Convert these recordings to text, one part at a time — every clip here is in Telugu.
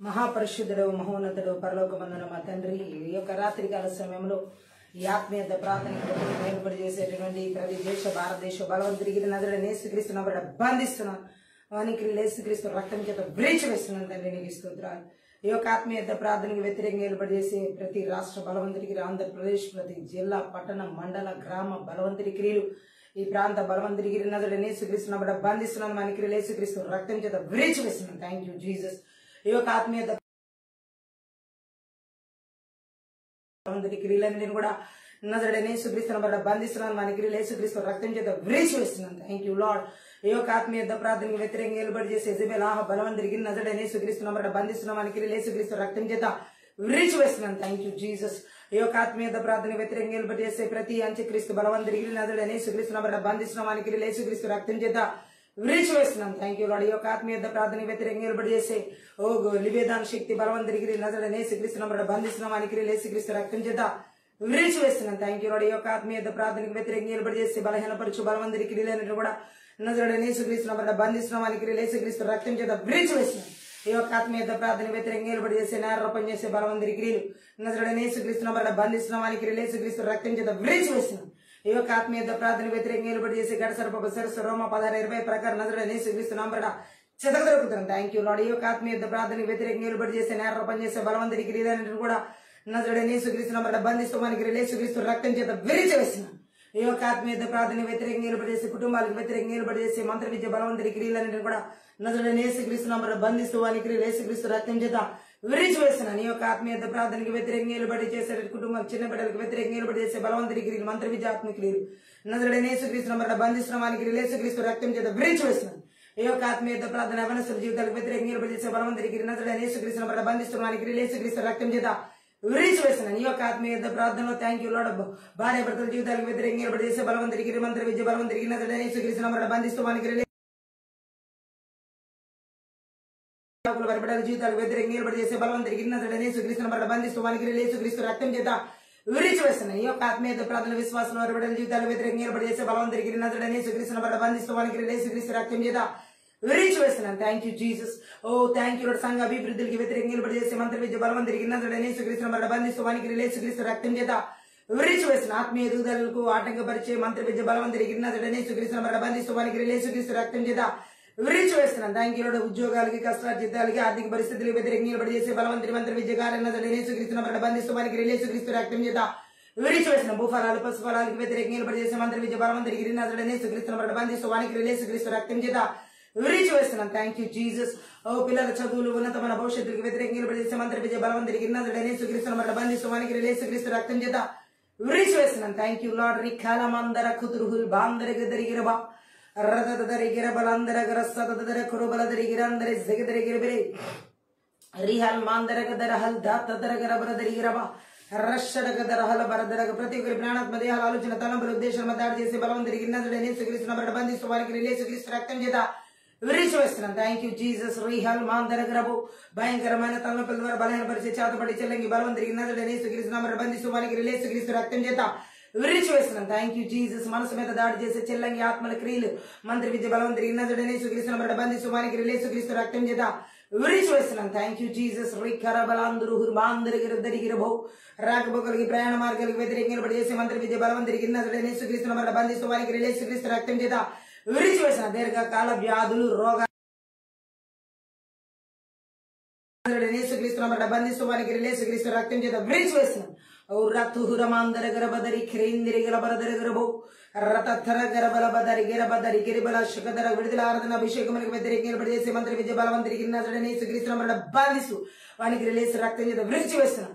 మహాపరిశుద్ధుడు మహోన్నతుడు పరలోకమందున మా తండ్రి ఈ యొక్క రాత్రికాల సమయంలో ఈ ఆత్మీయత ప్రార్థనకు ఏర్పాటు చేసేటువంటి ప్రతి దేశ భారతదేశ బలవంతుడికి నదులని యేసుక్రీస్తు బంధిస్తున్నాను వానికి యేసుక్రీస్తు రక్తం చేత బ్రీచ్ వేస్తున్నాను తండ్రి నీకు స్తోత్రాలు. ఈ యొక్క ఆత్మీయత ప్రార్థనకు వ్యతిరేకంగా ఏర్పాటు చేసే ప్రతి రాష్ట్ర బలవంతుడికి ఆంధ్రప్రదేశ్ ప్రతి జిల్లా పట్టణ మండల గ్రామ బలవంతుడి క్రియలు ఈ ప్రాంత బలవంతుడికి నదులని యేసుక్రీస్తు బంధిస్తున్నాను వానికి యేసుక్రీస్తు రక్తం చేత బ్రీచ్ వేస్తున్నాను. Thank you Jesus. ఈ యొక్క ఆత్మీయత క్రియలన్నీ కూడా నజరుడైన యేసుక్రీస్తు బంధిస్తున్నాను వానికి యేసుక్రీస్తు రక్తం చేత బ్రీచ్ వేస్తున్నాను. Thank you Lord. ఈ యొక్క ఆత్మీయత ప్రార్థనకు వ్యతిరేకంగా ఏర్పాటు చేసే ఇజబెల్ బలవంతుడికి నజరుడైన యేసుక్రీస్తు బంధిస్తున్నాను వానికి యేసుక్రీస్తు రక్తం చేత బ్రీచ్ వేస్తున్నాను. Thank you Jesus. ఈ యొక్క ఆత్మీయత ప్రార్థనకు వ్యతిరేకంగా ఏర్పాటు చేసే ప్రతి అంత్యక్రీస్తు బలవంతుడికి నజరుడైన యేసుక్రీస్తు బంధిస్తున్నాను వానికి యేసుక్రీస్తు రక్తం చేత బ్రీచ్ వేస్తున్నాం. Thank you Lord. ఈ యొక్క ఆత్మీయత ప్రార్థనకు వ్యతిరేకంగా ఏర్పాటు చేసే లిబేదాన్ శక్తి బలవంతుడికి నజరుడైన యేసుక్రీస్తు బంధిస్తున్నాం వానికి యేసుక్రీస్తు రక్తం చేత బ్రీచ్ వేస్తున్నాం. Thank you Lord. ఈ యొక్క ఆత్మీయత ప్రార్థనకు వ్యతిరేకంగా ఏర్పాటు చేసే బలహీనపరచు బలవంతుడి క్రియలన్నిటిని కూడా నజరుడైన యేసుక్రీస్తు బంధిస్తున్నాం వానికి యేసుక్రీస్తు రక్తం చేత బ్రీచ్ వేస్తున్నాం. ఈ యొక్క ఆత్మీయత ప్రార్థన వ్యతిరేకంగా ఏర్పాటు చేసే నేరరూపం చేసే బలవంతుడి క్రియలు నజరుడైన యేసుక్రీస్తు బంధిస్తున్నాం వానికి యేసుక్రీస్తు రక్తం చేత బ్రీచ్ వేస్తున్నాం. ఈ యొక్క ఆత్మీయత ప్రార్థన వ్యతిరేకంగా ఏర్పాటు చేసి గడసరప సరస్సు రోమ 16:20 ప్రకారం నజరుడైన యేసుక్రీస్తు నామమున చెదగదొరుకుతున్నాం. Thank you Lord. ఈ యొక్క ఆత్మీయత ప్రార్థన వ్యతిరేకంగా ఏర్పాటు చేసే నేరరూపం చేసే బలవంతుడి క్రియలన్నిటిని కూడా నజరుడైన యేసుక్రీస్తు నామమున బంధిస్తూ వానికి యేసుక్రీస్తు రక్తం చేత బ్రీచ్ వేస్తున్నాం. ఈ యొక్క ఆత్మీయత ప్రార్థన వ్యతిరేకంగా ఏర్పాటు చేసే కుటుంబాలకు వ్యతిరేకంగా ఏర్పాటు చేసే మంత్ర విద్య బలవంతుడి క్రియలన్నిటిని కూడా నజరుడైన యేసుక్రీస్తు నామమున బంధిస్తూ వానికి యేసుక్రీస్తు రక్తం చేత బ్రీచ్ వేస్తున్నాను. ఈ యొక్క ఆత్మీయత ప్రార్థనకి వ్యతిరేకంగా ఏర్పాటు చేసే కుటుంబం చిన్న బిడ్డలకు వ్యతిరేకంగా ఏర్పాటు చేసే బలవంతుడి క్రియలు మంత్ర విద్యాత్మక క్రియలు నజరుడైన యేసుక్రీస్తు నామమున బంధిస్తున్నాం వానికి యేసుక్రీస్తు రక్తం చేత బ్రీచ్ వేస్తున్నాను. ఈ యొక్క ఆత్మీయత ప్రార్థన యవనస్తుల జీవితాలకు వ్యతిరేకంగా ఏర్పాటు చేసే బలవంతుడి క్రియలు నజరుడైన యేసుక్రీస్తు నామమున బంధిస్తున్నాం వానికి యేసుక్రీస్తు రక్తం చేత బ్రీచ్ వేస్తున్నాను. ఈ యొక్క ఆత్మీయత ప్రార్థనలో థ్యాంక్ యూ లార్డ్. భార్య భర్తల జీవితాలకు వ్యతిరేకంగా ఏర్పాటు చేసే బలవంతుడి క్రియలు మంత్ర విద్య బలవంతుడి నజరుడైన యేసుక్రీస్తు నామమున బంధిస్తూ వానికి బిడ్డల జీవితాలకు వ్యతిరేకంగా ఏర్పాటు చేసే బలవంతుడికి నజరుడైన యేసుక్రీస్తు నామమున బంధిస్తూ వానికి యేసుక్రీస్తు రక్తం చేత బ్రీచ్ వేస్తున్నాను. ఈ యొక్క ఆత్మీయత ప్రార్థన విశ్వాసం బిడ్డల జీవితాలకు వ్యతిరేకంగా ఏర్పాటు చేసే బలవంతుడికి నజరుడైన యేసుక్రీస్తు నామమున బంధిస్తూ వానికి యేసుక్రీస్తు రక్తం చేత బ్రీచ్ వేస్తున్నాను. Thank you Jesus. Thank you lord. సంఘ అభివృద్ధికి వ్యతిరేకంగా ఏర్పాటు చేసే మంత్ర విద్య బలవంతుడికి నజరుడైన యేసుక్రీస్తు నామమున బంధిస్తూ వానికి యేసుక్రీస్తు రక్తం చేత బ్రీచ్ వేస్తున్నాను. ఆత్మీయ ఎదుగుదలకు ఆటంకపరిచే మంత్ర విద్య బలవంతుడికి నజరుడైన యేసుక్రీస్తు నామమున బంధిస్తూ వానికి యేసుక్రీస్తు రక్తం చేత బ్రీచ్ వేస్తున్నాను. Thank you lord. ఉద్యోగాలకి కష్టార్జితాలకి ఆర్థిక పరిస్థితులకు వ్యతిరేకంగా ఏర్పాటు చేసే బలవంతుడి మంత్ర విద్యకారణ నజరుడైన యేసుక్రీస్తు నామమున బంధిస్తూ వానికి యేసుక్రీస్తు రక్తం చేత బ్రీచ్ వేస్తున్నాం. భూఫలాలు పశుఫలాలకు వ్యతిరేకంగా ఏర్పాటు చేసే మంత్ర విద్య బలవంతుడికి నజరుడైన యేసుక్రీస్తు నామమున బంధిస్తూ వానికి యేసుక్రీస్తు రక్తం చేత బ్రీచ్ వేస్తున్నాం. Thank you Jesus. పిల్లల చదువులు ఉన్నతమైన భవిష్యత్తులకు వ్యతిరేకంగా ఏర్పాటు చేసే మంత్ర విద్య బలవంతుడికి నజరుడైన యేసుక్రీస్తు నామమున బంధిస్తూ వానికి యేసుక్రీస్తు రక్తం చేత బ్రీచ్ వేస్తున్నాం. Thank you Lord. రిఖాలమందర కుతురుహుల్ బాందరగదరిగిరబా రదదరిగిర బలందర గరసదదర కురుబలదరిగిరందర జగదరిగిరబిరే రిహల్ మాందరగదర హల్ దాతదర గరబరదరిగిరబా రషడగదర హల బరదరగ ప్రతి ఒక్కరి ప్రాణాత్మ దేహాల ఆలోచన తలంపుల ఉద్దేశం దాడి చేసే బలవంతుడికి నజరుడైన యేసుక్రీస్తు నామమున బంధిస్తూ వారికి యేసుక్రీస్తు రక్తం చేత బ్రీచ్ వేస్తున్నాం. Thank you Jesus. రిహల్ మాందరగరబు భయంకరమైన తలంపుల ద్వారా బలహీనపరిచే చేతపడి చెల్లంగి బలవంతుడికి నజరుడైన యేసుక్రీస్తు నామమున బంధిస్తూ వారికి యేసుక్రీస్తు రక్తం చేత బ్రీచ్ వేస్తున్నాం. Thank you Jesus. మనసు మీద దాడి చేసే చెల్లంగి ఆత్మల క్రియలు మంత్ర విద్య బలవంతుడికి నజరుడైన యేసుక్రీస్తు నామమున బంధిస్తూ వానికి యేసుక్రీస్తు రక్తం చేత బ్రీచ్ వేస్తున్నాం. Thank you Jesus. రిఖరబలాందరు బాందరిగిరదరిగిరబో రాకపోకలకి ప్రయాణ మార్గాలకు వ్యతిరేకంగా ఏర్పాటు చేసే మంత్ర విద్య బలవంతుడికి నజరుడైన యేసుక్రీస్తు నామమున బంధిస్తూ వానికి యేసుక్రీస్తు రక్తం చేత బ్రీచ్ వేసిన దీర్ఘకాల వ్యాధులు రోగాలు యేసుక్రీస్తు నామమున బంధిస్తూ వానికి యేసుక్రీస్తు రక్తం చేత బ్రీచ్ వేస్తున్నాం. రతుహురమాందర గరబదరి క్రేందిరి గలబరదర గరబో రతథర గరబల బదరి గిరబదరి గిరిబల శుకదర విడుదల ఆరాధన అభిషేకములకు వ్యతిరేకంగా ఏర్పాటు చేసే మంత్ర విద్య బలవంతుడికి నజరుడైన యేసుక్రీస్తు నామమున బంధిస్తూ వానికి యేసు రక్తం చేత బ్రీచ్ వేస్తున్నాం.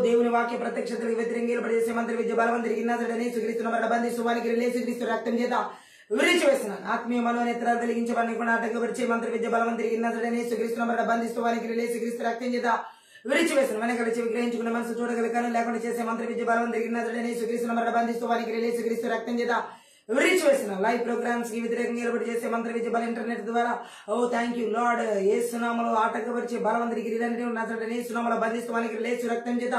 దేవుని వాక్య ప్రత్యక్షతలకు వ్యతిరేకంగా ఏర్పాటు చేసే మంత్ర విద్య బలవంతుడికి నజరుడైన యేసుక్రీస్తు నామమున బంధిస్తూ వానికి యేసుక్రీస్తు రక్తం చేత బ్రీచ్ వేస్తున్నాను. ఆత్మీయ మనోనేత్రాలు కలిగించబడిన ఆటంకపరిచే మంత్ర విద్య బలవంతుడికి నజరుడైన యేసుక్రీస్తు నామమున బంధిస్తూ వానికి యేసుక్రీస్తు రక్తం చేత బ్రీచ్ వేస్తున్నాను. వెనకల చెవి గ్రహించుకున్న మనసు చూడగల కను లేకుండా చేసే మంత్ర విద్య బలవంతుడికి నజరుడైన యేసుక్రీస్తు నామమున బంధిస్తూ వానికి యేసుక్రీస్తు రక్తం చేత విరిచివేసిన లైవ్ ప్రోగ్రామ్స్ కి వ్యతిరేకంగా నిలబడి చేసే మంత్ర విద్య బల ఇంటర్నెట్ ద్వారా ఓ థ్యాంక్ యూ లార్డ్. యేసునామములో ఆటంకపరిచే బలవంతుడి గిరిలన్నిటిని నజరేయుడైన యేసునామములో బంధిస్తవానికి లేచు రక్తం చేత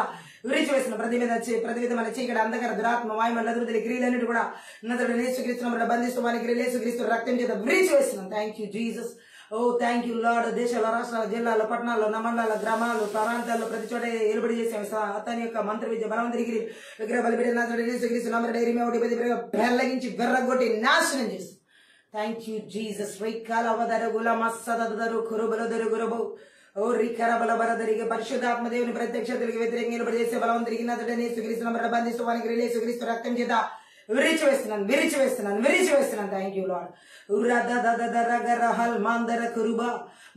విరిచివేసిన ప్రతివిధమైన చీకటి అంధకార దురాత్మ వాయుమల అదురుదలి క్రియలన్నిటి కూడా నజరేయుడైన యేసుక్రీస్తు నామములో బంధిస్తవానికి యేసుక్రీస్తు రక్తం చేత విరిచివేసిన. Thank you Jesus. Oh thank you Lord. దేశాల, రాష్ట్రాల, జిల్లాల్లో, పట్టణాల్లో, మండలాల, గ్రామాలు, ప్రాంతాల్లో ప్రతి చోట ఏలుబడి చేసే అతని యొక్క మంత్ర విద్య బలవంతుడికి విగ్రహ బలిపీఠ బెల్లగించి బెర్రగొట్టి నాశనం చేసి. Thank you Jesus. ఓ రికరబల బరదరిగి పరిశుద్ధాత్మ దేవుని ప్రత్యక్షతలకు వ్యతిరేకంగా నిలబడి చేసే బలవంతుడికి నజరేయుడైన యేసుక్రీస్తు బంధిస్తూ వానికి యేసుక్రీస్తు రక్తం చేత విరిచివేస్తున్నాను. Thank you lord.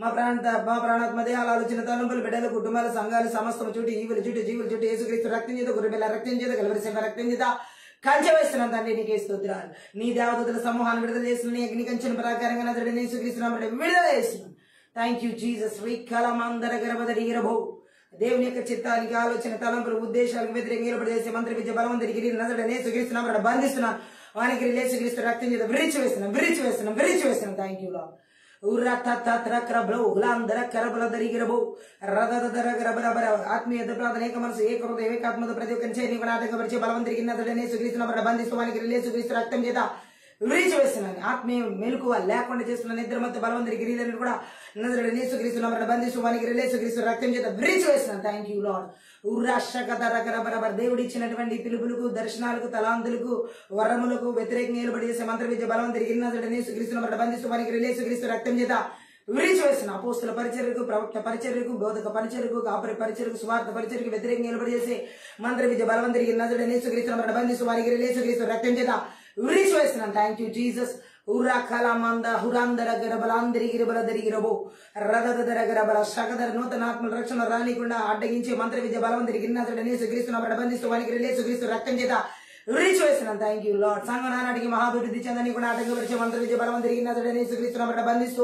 మా ప్రాణాత్మ దేహాల ఆలోచన తలంపులు బిడ్డలు కుటుంబాలు సంఘాలు సమస్తం చుట్టూ జీవుల చుట్టూ యేసుక్రీస్తు రక్తం చేత గొర్రెపిల్ల రక్తం చేత కలవరిసిన రక్తం చేత కంచె వేస్తున్నాను తండ్రి. నీకే స్తోత్రాలు. నీ దేవదూతల సమూహాన్ని విడుదల చేస్తున్నాను. నీ అగ్ని కంచెన ప్రకారంగా నజరేయుడైన యేసుక్రీస్తు విడుదల చేస్తున్నాను. Thank you Jesus. శ్రీకలమందర గర్భదరిగిరబో దేవుని యొక్క చిత్తానికి ఆలోచన తలంపులు ఉద్దేశాలకు వ్యతిరేకంగా నిలబడి చేసే మంత్ర విద్య బలవంతుడికి నజరేయుడైన యేసుక్రీస్తు నామములో బంధిస్తున్నాను. వానికి యేసుక్రీస్తు రక్తం చేత విరిచివేస్తున్నాను. Thank you lord. ఆత్మీయత ప్రార్థన ఏక మనసు ఏక హృదయం ఏకాత్మత ప్రతి ఒక్కరిని చేయని ఆటంకపరిచే బలవంతుడికి నజరేయుడైన యేసుక్రీస్తు నామములో బంధిస్తూ వానికి యేసుక్రీస్తు రక్తం చేత విరిచివేస్తున్నాను. ఆత్మీయ మెలకువ లేకుండా చేస్తున్న నిద్ర మధ్య బలవంతుడి గిరిలను కూడా నజరేయుడైన యేసుక్రీస్తు నామములో బంధిస్తూ వానికి యేసుక్రీస్తు రక్తం చేత విరిచివేస్తున్నాను. Thank you lord. దేవుడు ఇచ్చినటువంటి పిలుపులకు, దర్శనాలకు, తలాంతులకు, వరములకు వ్యతిరేకంగా నిలబడి చేసే మంత్ర విద్య బలవంతుడికి నజరేయుడైన యేసుక్రీస్తు నామములో బంధిస్తూ వానికి యేసుక్రీస్తు రక్తం చేత విరిచివేసిన అపోస్తుల పరిచర్యకు, ప్రవక్త పరిచర్యకు, బోధక పరిచర్యకు, కాపరి పరిచర్యకు, సువార్త పరిచర్యకు వ్యతిరేకంగా నిలబడి చేసే మంత్ర విద్య బలవంతుడికి నజరేయుడైన యేసుక్రీస్తు నామములో బంధిస్తూ వారికి యేసుక్రీస్తు రక్తం చేత విరిచివేస్తున్నాను. Thank you Jesus. ఉరాకలమంద హురాందర గరబలాందరి గిరబల దరిగిరబో రదదర గరబల శకదర నూతనాత్మల రక్షణ రానికుండా అడ్డగించే మంత్ర విద్య బలవంతుడికి నజరేయుడైన యేసుక్రీస్తు నామములో బంధిస్తూ వానికి యేసుక్రీస్తు రక్తం చేత విరిచివేస్తున్నాను. Thank you lord. సంఘ నానాటికి మహాభివృద్ధి చెందని కూడా ఆటంకపరిచే మంత్ర విద్య బలవంతుడికి నజరేయుడైన యేసుక్రీస్తు నామములో బంధిస్తూ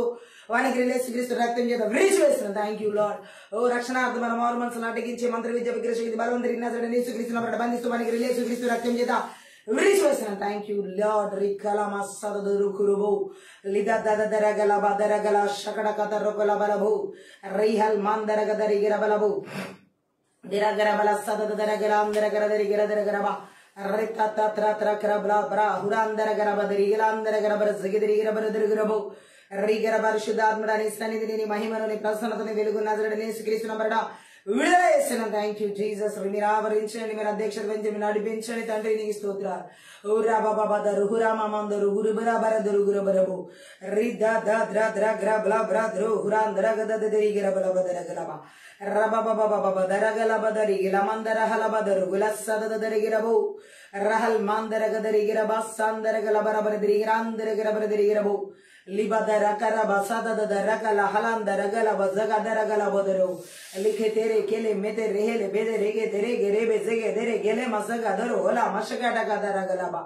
వానికి యేసుక్రీస్తు రక్తం చేత విరిచివేస్తున్నాను. Thank you Lord. ఓ రక్షణార్థం మన మారు మనసును అడ్డగించే మంత్ర విద్య విగ్రహశక్తి బలవంతుడికి నజరేయుడైన యేసుక్రీస్తు నామములో బంధిస్తూ వానికి యేసుక్రీస్తు రక్తం చేత విరిచివేస్తున్నాను. Thank you Lord. రికలమ సదదురు కురుబో లిదదదరగలబదరగల శకడకతరొకలబలబో రైహల్ మందరగదరిగిరబలబో దిరగరబల సదదరగలాందరగరదరిగిరదరగరబ రితతత్రత్రకరబల బ్రా హురాందరగరబదరిగిలాందరగరబర జగిదరిగిరబరదరిగిరబో రీగరబరిశుద్ధాత్మని సన్నిధిని మహిమను ప్రసన్నతని వెలుగు నజరేయుడైన యేసుక్రీస్తు నామములో విడుదల చేస్తున్నాను. Thank you Jesus. మీరు ఆవరించండి, మీరు అధ్యక్షత పెంచి మీరు నడిపించండి తండ్రి. నీకు స్తోత్రాలు. ఊరాబాబాదరు హురామందరు గురుబరాబరదరు గురబరబు రిద్రద్రద్రగ్రబ్లబ్రద్రు హురాందరగదరిగిరబలబదరగలబ రబబబబదరగలబదరిగిలమందరహలబదరు గులసదదరిగిరబు రహల్ మందరగదరిగిరబ సందరగలబరబదరిగిరాందరగరబదరిగిరబు लिबदर करब सदद रगल हलंदर गलब जगदर गलबदरो लिखे तेरे केले मेते रेले बेदे रेगे तेरे गेरे बेजेगे तेरे गेले मसगा दरो होला मशगा डगा दर गलबा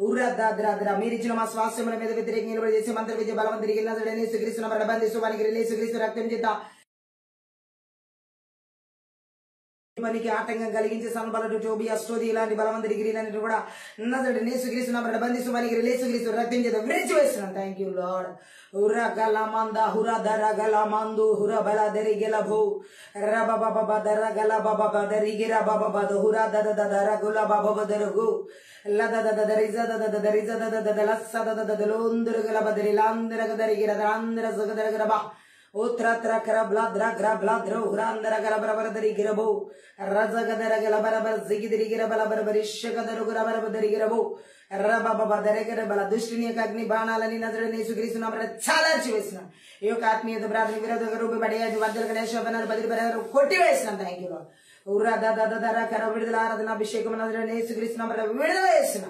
ఉరద్ర మీరు ఇచ్చిన మా స్వాస్థ్యముల మీద వ్యతిరేకంగా నిలబడి చేసే మంత్ర విద్య బలవంతుడికి నజరేయుడైన యేసుక్రీస్తు నామములో బంధిస్తూ వానికి యేసుక్రీస్తు రక్తం చేత పనికి ఆటంకం కలిగించే సంబలటు టోబి అస్టోది ఇలాంటి బలవంతుడి గిరిలన్నిటి కూడా నజరేయుడైన యేసుక్రీస్తు నామములో బంధిస్తూ వానికి యేసుక్రీస్తు రక్తం చేత విరిచివేస్తున్నాను. Thank you Lord. ఉరగలమంద హురదరగలమందు హురబలదరిగెలభో రబబబదరగలబబదరిగిరబబద హురదదదరగులబబదరగు లదదదదరిజదదదదలసదదదదలోందరగలబదరిలాందరగదరిగిరదాందరగదరగరబ ఉత్రత్రకరబ్లద్రగ్రబ్లద్రో హురాందరగలబరబరదరిగిరబో రజగదరగలబరబర జిగిదిరిగిరబలబరబరిషగదరుగురబరబదరిగిరబో రబబబదరగరబల దుష్టుని యొక్క అగ్ని బాణాలని నజరేయుడైన యేసుక్రీస్తు నామములో చాలార్చి వేసిన ఈ యొక్క ఆత్మీయత ప్రార్థన విరోధంగా రూపబడి వర్ధల గణేశ కొట్టివేసిన. Thank you lord. ఉరదదదరకర విడుదల ఆరాధన అభిషేకం నజరేయుడైన యేసుక్రీస్తు నామములో విడుదల చేసిన.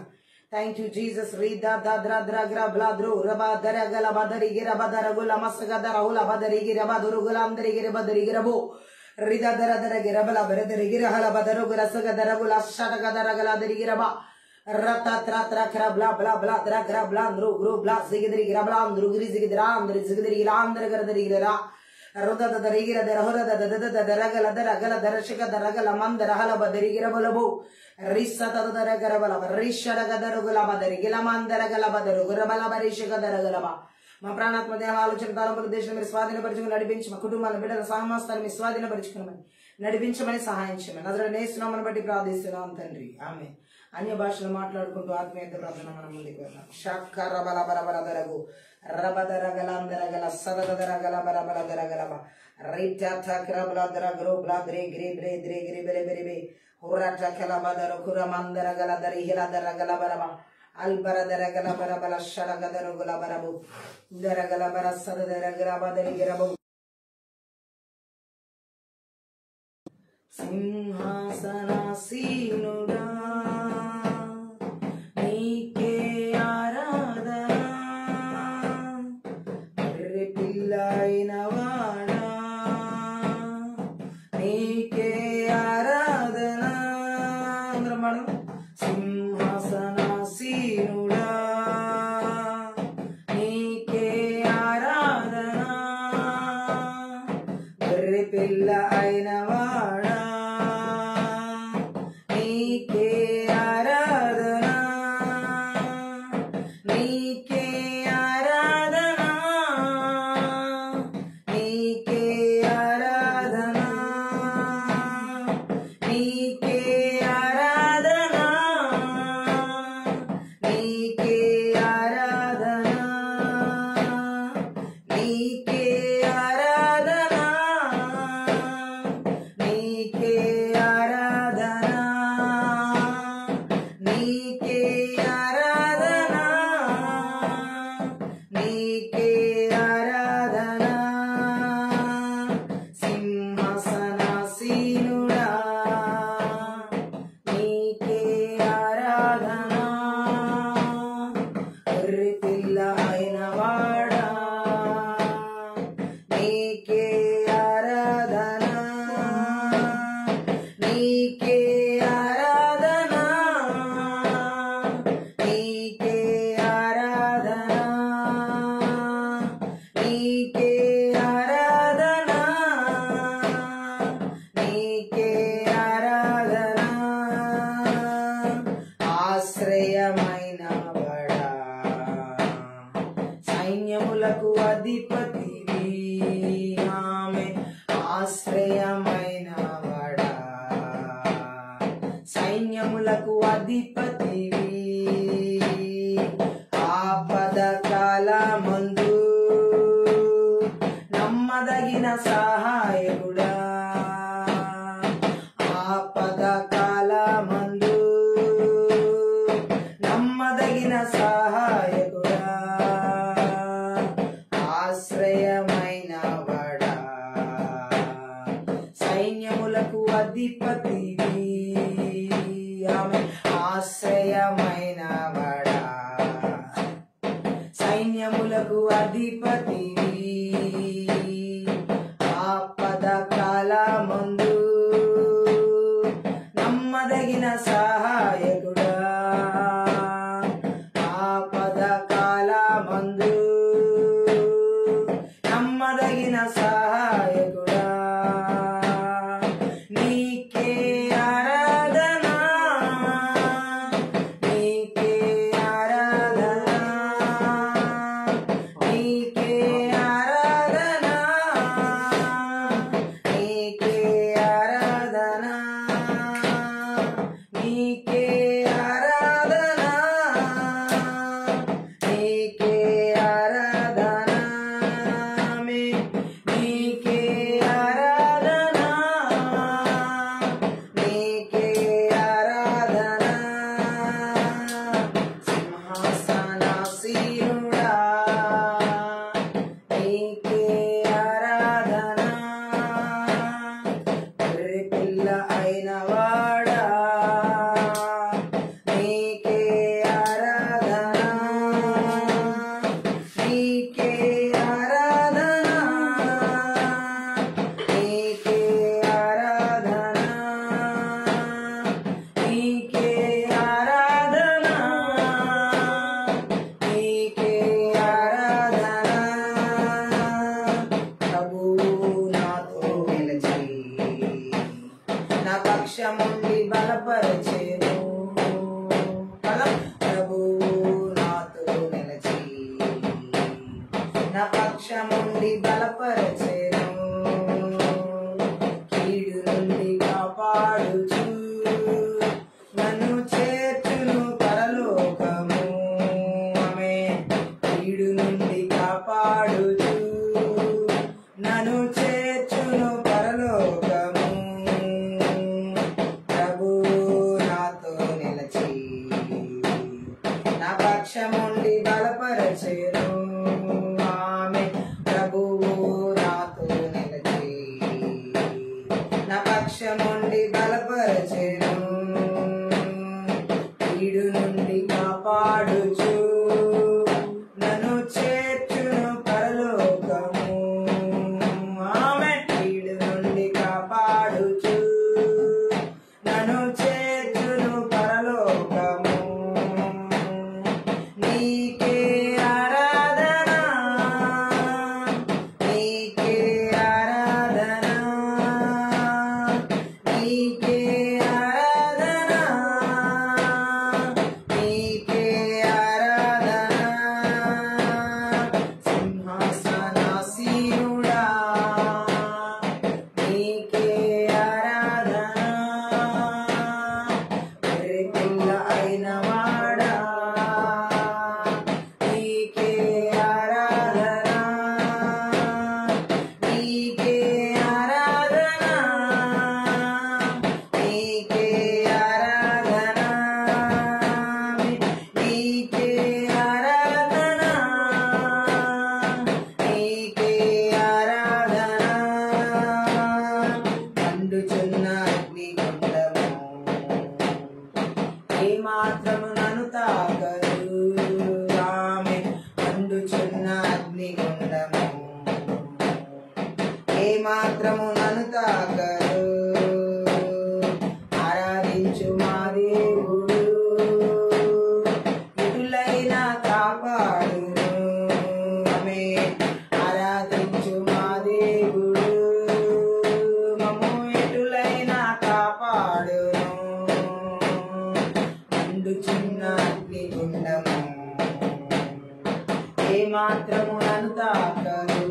Thank you Jesus. రీద్రద్రగ్రబ్లద్రో రబదరగలబదరిగిరబదరగులమసగదరహులబదరిగిరబదురుగులందరిగిరబదరిగిరబో రిదదరదరగిరబలబరదరిగిరహలబదరుగురసగదరగులషటగదరగలదరిగిరబ రతత్రత్రకరబ్లబ్లబ్లద్రగ్రబ్లాంద్రు గ్రూబ్లా జిగిదిరిగిరబలాంద్రు గిరిజిగిదిరాంద్రు జిగిదిరిగిలాంద్రగరదరిగిరరా రుదద దరిగిర దరహుర దద దరగల దరగల దర్శక దరగల మందర హలబ దరిగిర బలబు రిస్సత దరగర బలబ రిషడగ దరుగులబ దరిగిల మందర గలబ దరుగుర బలబ రిషక దరగలబ మా ప్రాణాత్మ దేహ ఆలోచన తలంపుల దేశం మీరు స్వాధీనపరుచుకుని నడిపించి మా కుటుంబాలను బిడ్డల సామాస్తాన్ని మీరు స్వాధీనపరుచుకున్నామని నడిపించమని సహాయం చేయమని అసలు నేస్తున్నామని బట్టి ప్రార్థిస్తున్నాం తండ్రి. ఆమె అన్య భాషలు మాట్లాడుకుంటూ ఆత్మీయత ప్రార్థన మనం ముందుకు వెళ్దాం. షక్క రబల బరబల దరగు రబదరగలందరగల సదదరగల బరబల దరగలబ రైట క్రబల దరగ్రో బ్లాద్రే గ్రే బ్రే ద్రే గ్రే బెరే బెరే బే హురట కలబదర కురమందరగల దరిహిల దరగల బరబ అల్బర దరగల బరబల షడగ దరుగుల బరబు దరగల బర సదరగల బదరిగిరబు సింహాసనాసీనుడా నీకే ఆరాధన గొర్రె పిల్లైన వాడా నీకే ఆరాధన అందరం మనం సింహాసనాసీనుడా నీకే ఆరాధన గొర్రె పిల్ల అయిన వాడా నీకే ఆరాధన నీకే ఆరాధన నీకే ఆరాధన నీకే ఆరాధన నీకే ఆరాధన నీకే ఆరాధన నీకే ఆరాధన నీకే ఆరాధన నీకే ఆరాధన సింహాసనాసీనుడా నీకే ఆరాధన గొర్రె పిల్ల అయిన వాడా నీకే ఆరాధన నీకే ఆరాధన నీకే ఆరాధన నీకే ఆరాధన నీకే ఆరాధన ఆశ్రయమైన బడా సైన్యములకు అధిపతివి ఆమె ఆశ్రయమైన బడా సైన్యములకు అధిపతివి ఆపద కాలమందు నమ్మదగిన సహాయకుడా ఆపద కాలమందు నమ్మదగిన సహాయకుడా ఆశ్రయమైన వాడా సైన్యములకు అధిపతివి ఆమె ఆశ్రయమైన వాడా సైన్యములకు అధిపతివి ఆపద కాలమందు నమ్మదగిన సహాయకుడా ఆపద కాలమందు నమ్మదగిన సహాయకుడా నీకే ఆరాధన నీకే ఆరాధన నీకే ఆరాధన నీకే ఆరాధన నీకే ఆరాధన నీకే ఆరాధన నీకే పక్షముండి బలపరచెను. ప్రభువు నాతో నిలిచి నా పక్షముండి బలపరచెను. కీడు నుండి కాపాడుచు నన్ను చేర్చును పరలోకము. ఆమేన్. కీడు నుండి కాపాడుచు నన్ను చేర్చును పరలోకము. ప్రభువు నాతో నిలిచి నా పక్షముండి బలపరచెను. ఆమేన్. ప్రభువు నాతో నిలిచి నా పక్షముండి బలపరచెను. కీడు నుండి కాపాడుచు నన్ను చేర్చును పరలోకము. ఆమేన్. కీడు నుండి కాపాడుచు నన్ను చేర్చును పరలోకము. నీకే ఆరాధన, నీకే ఆరాధన, నీకే ఆరాధన, నీకే ఆరాధన. సింహాసనాసీనుడా నీకే ఆరాధన. గొర్రెపిల్ల అయిన వాడా నీకే ఆరాధన, నీకే ఆరాధన, నీకే ఆరాధన, నీకే ఆరాధన, నీకే ఆరాధన. మండుచున్న అగ్నిగుండము ఏ మాత్రము నన్ను తాకదు. ఆమేన్. మండుచున్న అగ్నిగుండము ఏ మాత్రము నన్ను తాకదు. ఆరాధించు మా దేవుడు ఎటులైనా కాపాడును. ఆమేన్. ఆరాధించు మా దేవుడు మమ్ము ఎటులైనా కాపాడును. మండుచున్న అగ్నిగుండము ఏ మాత్రము నన్ను తాకదు.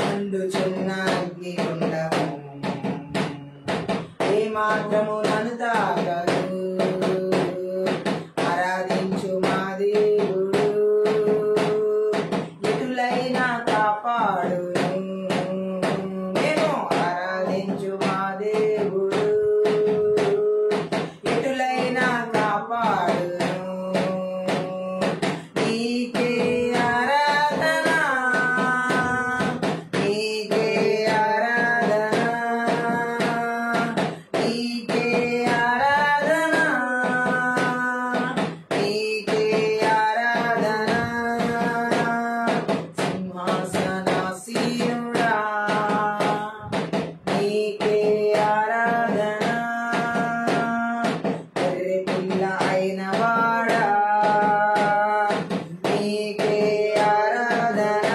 మండుచున్న అగ్నిగుండము ఏ మాత్రము నన్ను తాకదు. ఆరాధించు మా దేవుడు ఎటులైనా కాపాడును. మేము ఆరాధించు మా దేవుడు ఎటులైనా కాపాడును. నీకే ఆరాధన, నీకే ఆరాధన, నీకే ఆరాధన, నీకే ఆరాధన. సింహాసనాసీనుడా నీకే ఆరాధన. గొర్రెపిల్ల అయిన వాడా నీకే ఆరాధన,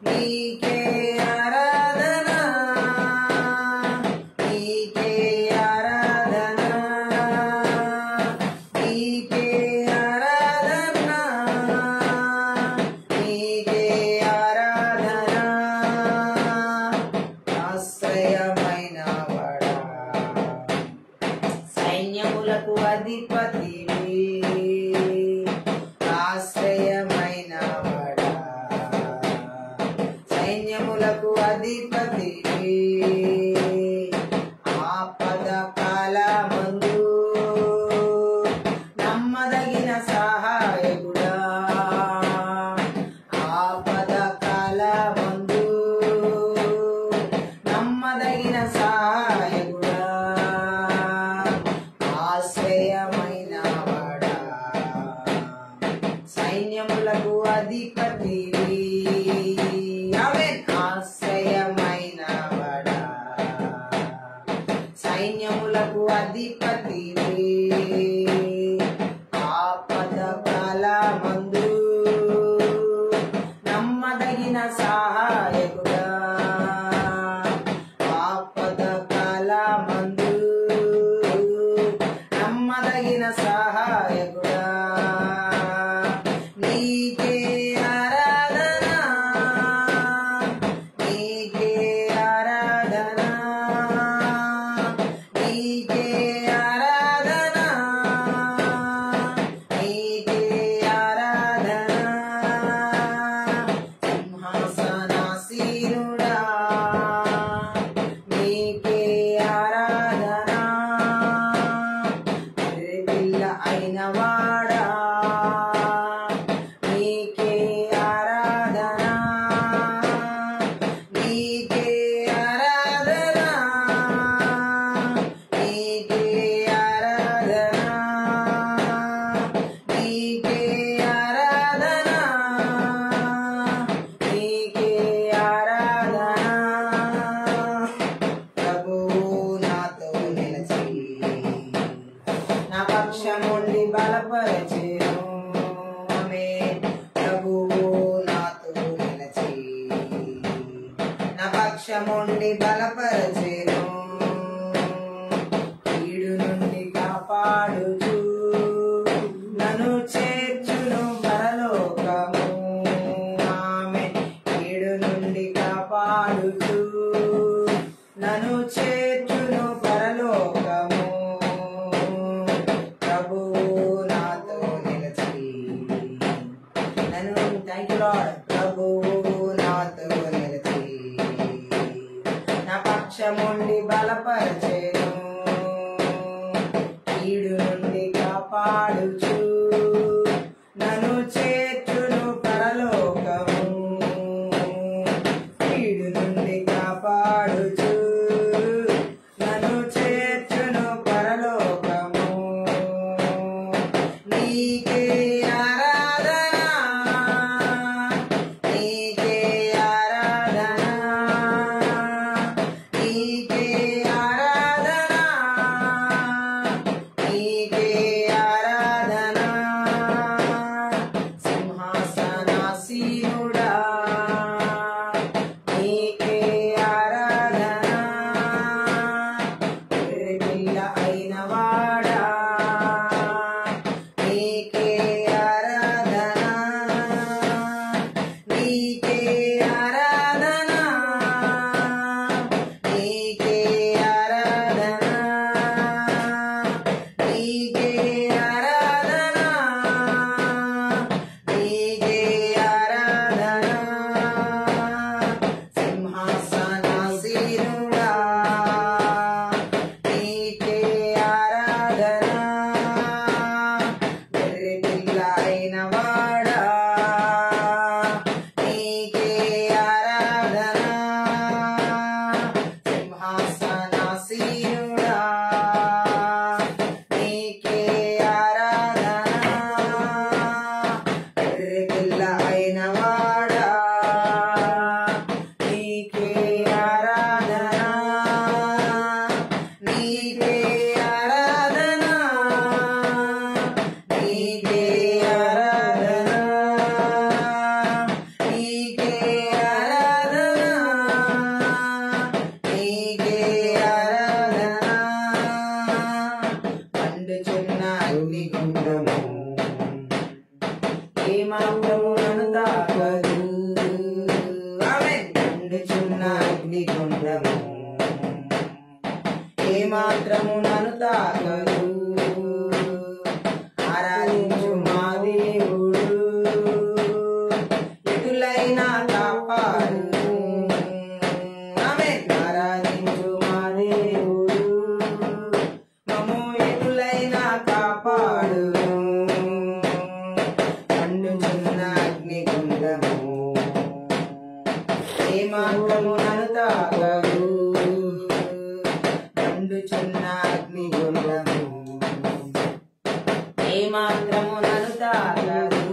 నీకే ఆరాధన, నీకే ఆరాధన, నీకే ఆరాధన, నీకే ఆరాధన. ఆశ్రయమైన వాడా సైన్యములకు అధిపతివి. ఆశ్రయమైన వాడా సైన్యములకు అధిపతివి. ఆపద కాలమందు నమ్మదగిన సహాయకుడా. ఆపద కాలమందు నమ్మదగిన సహాయకుడా. ఆశ్రయమైన వాడా సైన్యములకు అధిపతివి. ఆమేన్. ఆశ్రయమైన వాడా సైన్యములకు అధిపతివి. ఆపద కాలమందు నమ్మదగిన సహాయకుడా. ఆపద పక్షముండి బలపరచెను, కీడు నుండి కాపాడుచు నన్ను చేర్చును పరలోకము. ఆమె కీడు నుండి కాపాడుచు నన్ను చేర్చును పరలోకము. ప్రభువు నాతో నిలిచి నన్ను థ్యాంక్ యూ లార్డ్. ప్రభువు నాతో నిలిచి నా పక్షముండి బలపరచెను, కీడు నుండి కాపాడుచు నన్ను చేర్చును పరలోకము. కీడు నుండి కాపాడుచు నన్ను చేర్చును పరలోకము. నీకే ఆరాధన, నీకే ఆరాధన, నీకే ఆరాధన, నీకే ఆరాధన. సింహాసనాసీనుడా నీకే ఆరాధన, గొర్రెపిల్ల అయిన వాడా నీకే ఆరాధన, నీకే ఆరాధన, నీకే ఆరాధన, నీకే ఆరాధన, నీకే ఆరాధన. సింహాసనాసీనుడా నీకే ఆరాధన, గొర్రెపిల్ల అయిన వాడా నీకే ఆరాధన. సింహాసనాసీనుడా నీకే ఆరాధన, గొర్రెపిల్ల అయిన వాడా నీకే ఆరాధన, నీకే ఆరాధన, నీకే ఆరాధన, నీకే ఆరాధన, నీకే ఆరాధన. మండుచున్న అగ్నిగుండము ఏమాత్రము నన్ను తాకదు. ఆమేన్. మండుచున్న అగ్నిగుండము ఏమాత్రము నన్ను తాకదు. ఆరాధించు మా దేవుడు ఎటులైనా కాపాడు. ఆమేన్. ఆరాధించు మా దేవుడు మమ్ము ఎటులైనా కాపాడు. మండుచున్న అగ్నిగుండము ఏమాత్రము నన్ను తాకదు. మండుచున్న అగ్నిగుండము ఏమాత్రము నన్ను తాకదు.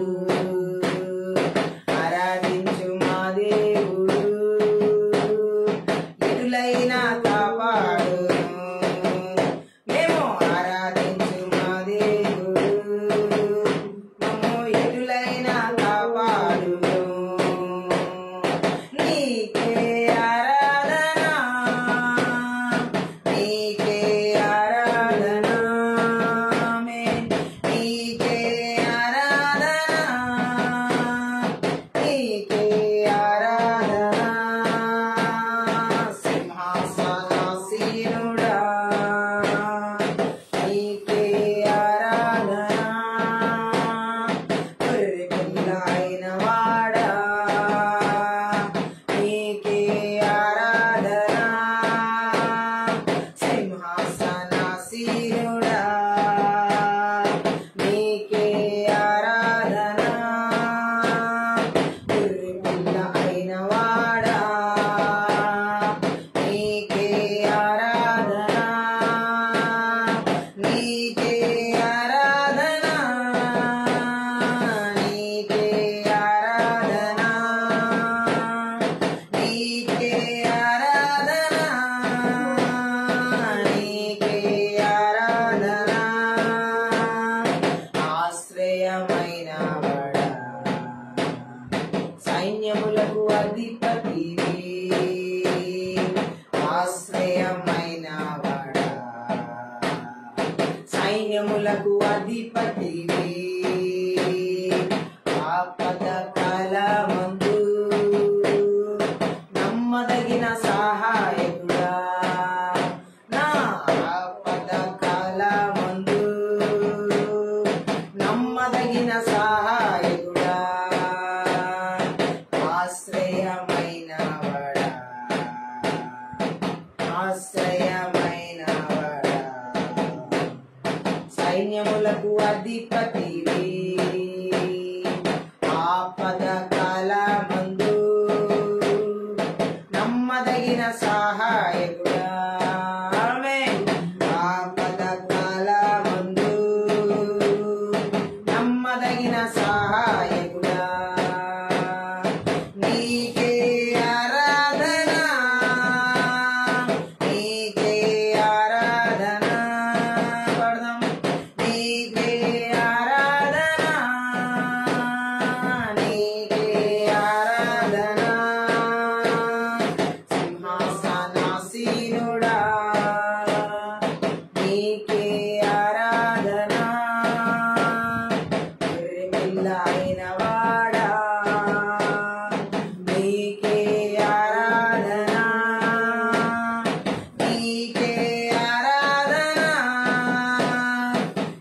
ఆరాధించు మా దేవుడు ఎటులైనా కాపాడు. మేము ఆరాధించు మా దేవుడు మమ్ము ఎటులైనా కాపాడు. నీకే ఆరాధన, నీకే ఆరాధన, ఆమేన్. నీకే ఆరాధన, నీకే ఆరాధన. సింహాసనాసీనుడా నీకే ఆరాధన, గొర్రెపిల్ల అయిన వాడా నీకే ఆరాధన. సింహాసనాసీనుడా నీకే ఆరాధన, గొర్రెపిల్ల అయిన వాడా నీకే ఆరాధన, నీకే ఆరాధన, నీకే ఆరాధన, నీకే ఆరాధన, నీకే ఆరాధన. ఆశ్రయమైన వాడా సైన్యములకు అధిపతివి ఆశ్రయమైన వాడా, ఆశ్రయమైన వాడా, సైన్యములకు అధిపతివి, ఆపద కాలమందు నమ్మదగిన సహాయకుడా, ఆపద కాలమందు నమ్మదగిన సహాయకుడా, నీకే ఆరాధన, నీకే ఆరాధన, పడదాం, నీకే ఆరాధన, నీకే ఆరాధన, సింహాసనాసీనుడా, నీకే ఆరాధన, గొర్రెపిల్ల అయిన వాడా, నీకే ఆరాధన, నీకే ఆరాధన,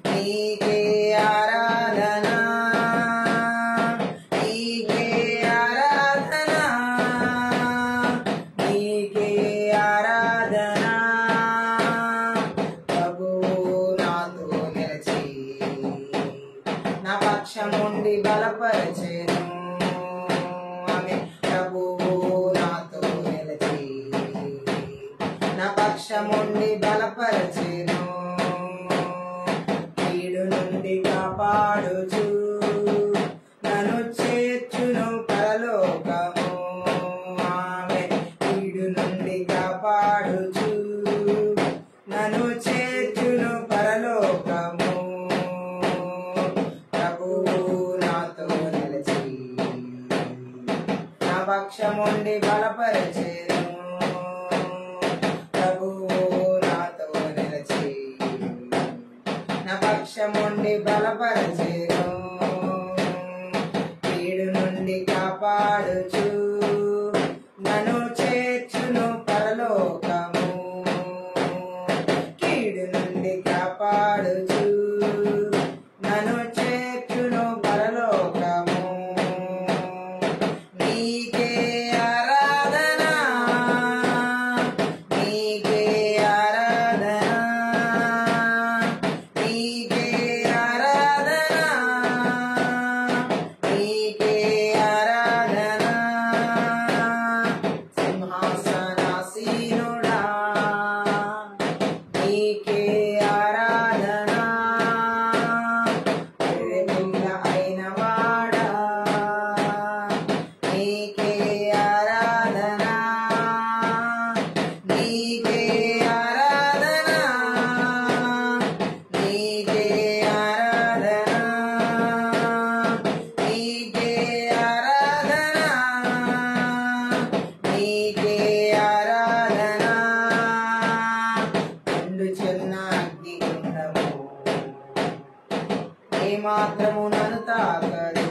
నీకే ఆరాధన, నీకే ఆరాధన, నీకే ఆరాధన. ప్రభువు నాతో నిలిచి నా పక్షముండి బలపరచెను, ఆమె ప్రభువు నాతో నిలిచి నా పక్షముండి బలపరచెను, కీడు నుండి కాపాడుచు నన్ను చేర్చును పరలోకము, ఆమె కీడు నుండి కాపాడుచు నన్ను చేర్చును పరలోకము, ప్రభువు నాతో నిలిచి నా పక్షముండి బలపరచెను, ప్రభువు నాతో నిలిచి నా పక్షముండి బలపరచెను, కీడు నుండి కాపాడుచు నన్ను చేర్చును పరలోకము, కీడు నుండి కాపాడుచు నన్ను చేర్చును పరలోకము, నీకే ఆరాధన, నీకే ఆరాధన, నీకే ఆరాధన, నీకే ఆరాధన, సింహాసనాసీనుడా, నీకే ఆరాధన, గొర్రెపిల్ల అయిన వాడా, నీకే ఆరాధన, నీకే ఆరాధన, నీకే ఆరాధన, నీకే ఆరాధన, నీకే ఆరాధన, మండుచున్న అగ్నిగుండము ఏమాత్రము నన్ను తాకదు,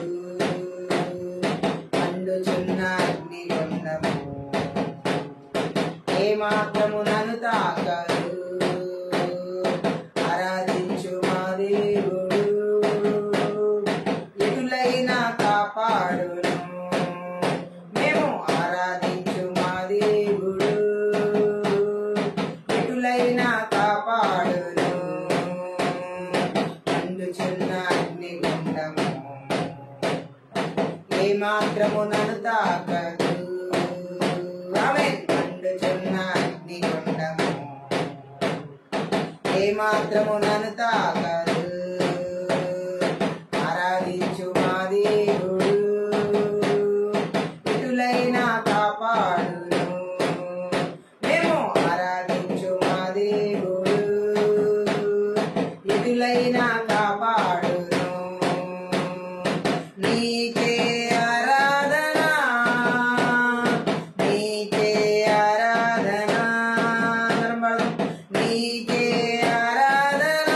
మండుచున్న అగ్నిగుండము ఏమాత్రము నన్ను తాకదు, ఆరాధించు మా దేవుడు ఎటులైనా కాపాడును, మేము ఆరాధించు మా దేవుడు ఎటులైనా కాపాడును, మండుచున్న అగ్నిగుండము ఏమాత్రము నన్ను తాకదు, ఆమేన్. మండుచున్న అగ్నిగుండము ఏమాత్రము నన్ను తాకదు, ఆరాధించు మా దేవుడు ఎటులైనా కాపాడును, మేము ఆరాధించు మా దేవుడు ఎటులైనా కాపాడును, నీకే ఆరాధన, నీకే ఆరాధన, నీకే ఆరాధన,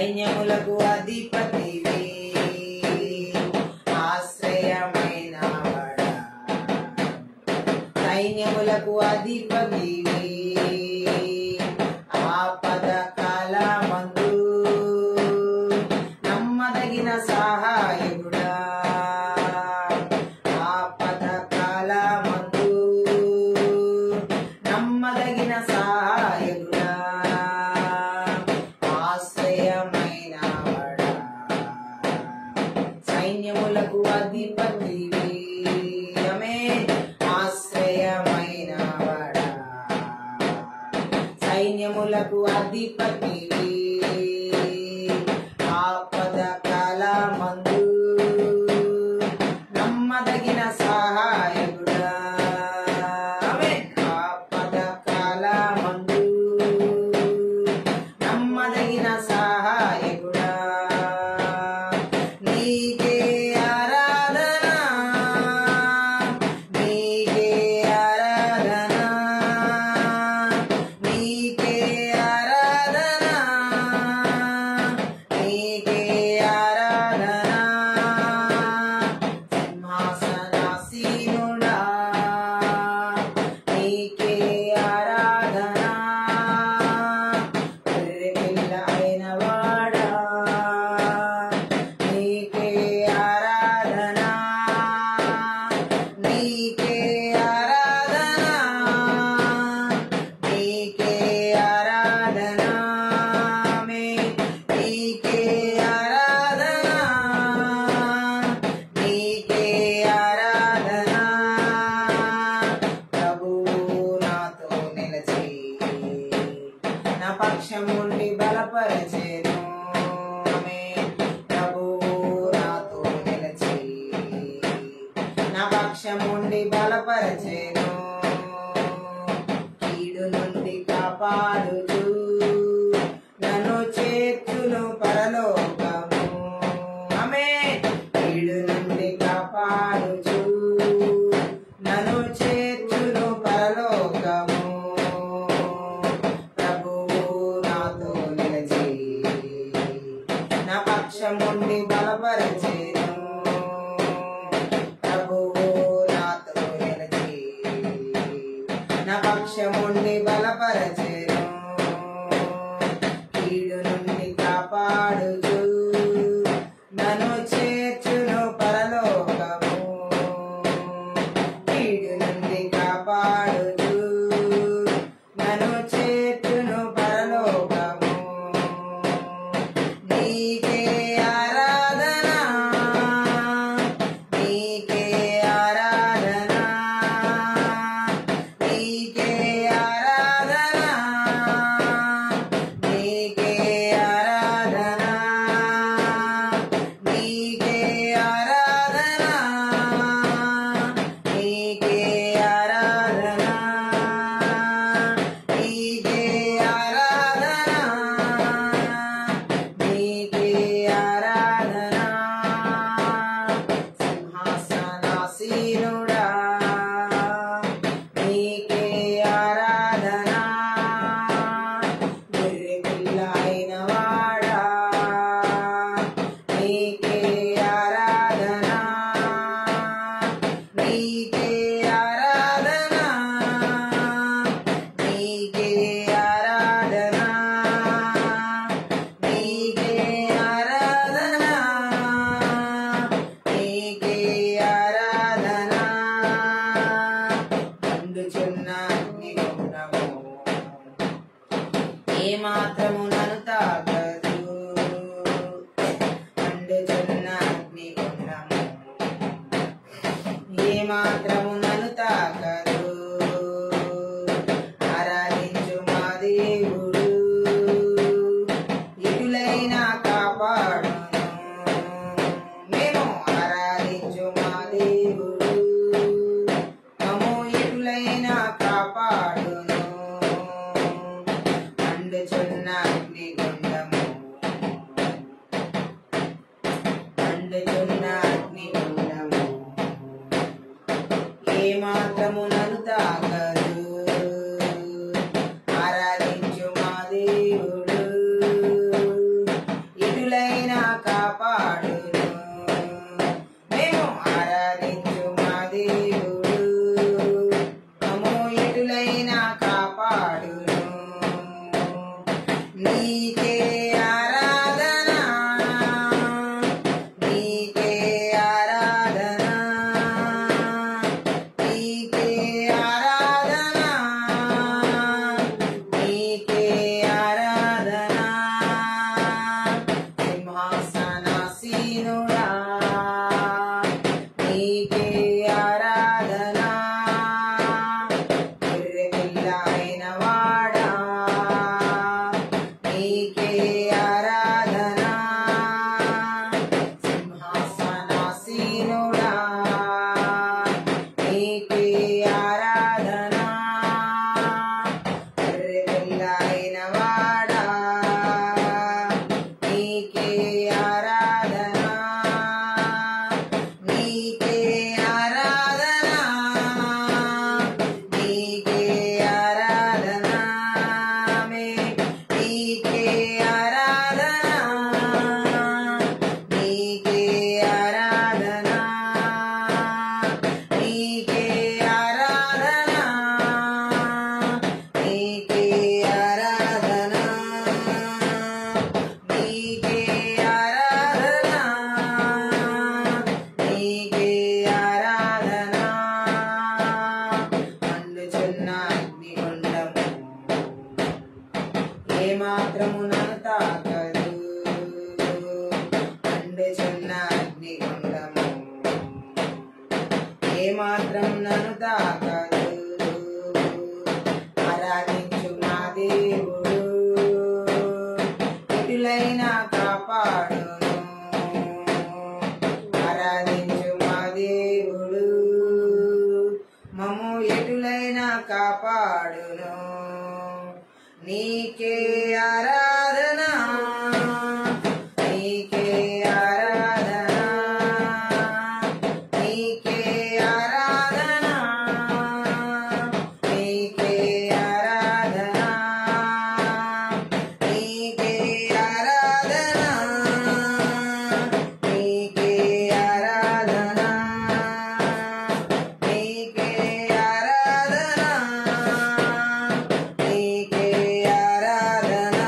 సైన్యములకు అధిపతివి ఆశ్రయమైన వాడా సైన్యములకు అధిపతివి ఆపద కాలమందు నమ్మదగిన సహాయకుడా ఆపద కాలమందు నమ్మదగిన సహాయకుడా ఆశ్రయమైన వాడా సైన్యములకు అధిపతివి ఆమేన్ ఆశ్రయమైన వాడా సైన్యములకు అధిపతివి ఆపద కాలమందు నమ్మదగిన సహాయకుడా ఆమేన్ ఆపద కాలమందు నమ్మదగిన సహాయకుడా నీకే ఆరాధన నీకే ఆరాధన నీకే ఆరాధన నీకే ఆరాధన సింహాసనాసీనుడా నీకే ఆరాధన గొర్రెపిల్ల అయిన వాడా నీకే ఆరాధన నీకే ఆరాధన నీకే ఆరాధన నీకే ఆరాధన నీకే ఆరాధన ప్రభువు నాతో నిలిచి నా పక్షముండి బలపరచెను ఆమేన్ ప్రభువు నాతో నిలిచి నా పక్షముండి బలపరచెను కీడు నుండి కాపాడుచు నన్ను చేర్చును పరలోకము ఆమేన్ కీడు నుండి కాపాడుచు నన్ను చేర్చును పరలోకము ప్రభువు నాతో నిలిచి నా పక్షముండి బలపరచెను ప్రభువు నాతో నిలిచి నా పక్షముండి బలపరచెను కీడు నుండి కాపాడుచు నన్ను చేర్చును పరలోకము కీడు నుండి కాపాడుచు నన్ను చేర్చును పరలోకము నీకే ఆరాధన నీకే ఆరాధన నీకే ఆరాధన నీకే ఆరాధన నీకే ఆరాధన నీకే ఆరాధన నీకే ఆరాధన నీకే ఆరాధన సింహాసనాసీనుడా నీకే ఆరాధన గొర్రెపిల్ల అయిన వాడా నీకే ఆరాధన నీకే ఆరాధన నీకే ఆరాధన నీకే ఆరాధన నీకే ఆరాధన మండుచున్న అగ్నిగుండము ఏమాత్రము నన్ను తాకదు మండుచున్న అగ్నిగుండము ఏమాత్రము నన్ను తాకదు ఆరాధించు మా దేవుడు ఇటులైనా కాపాడును మేము ఆరాధించు మా దేవుడు మమ్ము ఇటులైనా కాపాడును మండుచున్న అగ్నిగుండము మండుచున్న అగ్నిగుండము ఏమాత్రము నన్ను తాకదు ఆరాధించు మా దేవుడు నీకే ఆరాధన నీకే ఆరాధన నీకే ఆరాధన నీకే ఆరాధన సింహాసనాసీనుడా నీకే ఆరాధన గొర్రెపిల్లైన వాడా నీకే ఆరాధన సింహాసనాసీనుడా నీకే ఆరాధన గొర్రెపిల్లైన వాడా నీకే ఆరాధన నీకే ఆరాధన నీకే ఆరాధన నీకే ఆరాధన నీకే ఆరాధన నీకే ఆరాధన నీకే ఆరాధన నీకే ఆరాధన నీకే ఆరాధన మండుచున్న అగ్నిగుండము ఏమాత్రము నన్ను తాకదు మండుచున్న అగ్నిగుండము ఏమాత్రం నన్ను తాకదు ఆరాధించు నా దేవుడు ఎటులైనా కాపాడును ఆరాధించు మా దేవుడు మమ్ము ఎటులైనా కాపాడును నీకే ఆరాధన నీకే ఆరాధన నీకే ఆరాధన నీకే ఆరాధన నీకే ఆరాధన నీకే ఆరాధన నీకే ఆరాధన నీకే ఆరాధన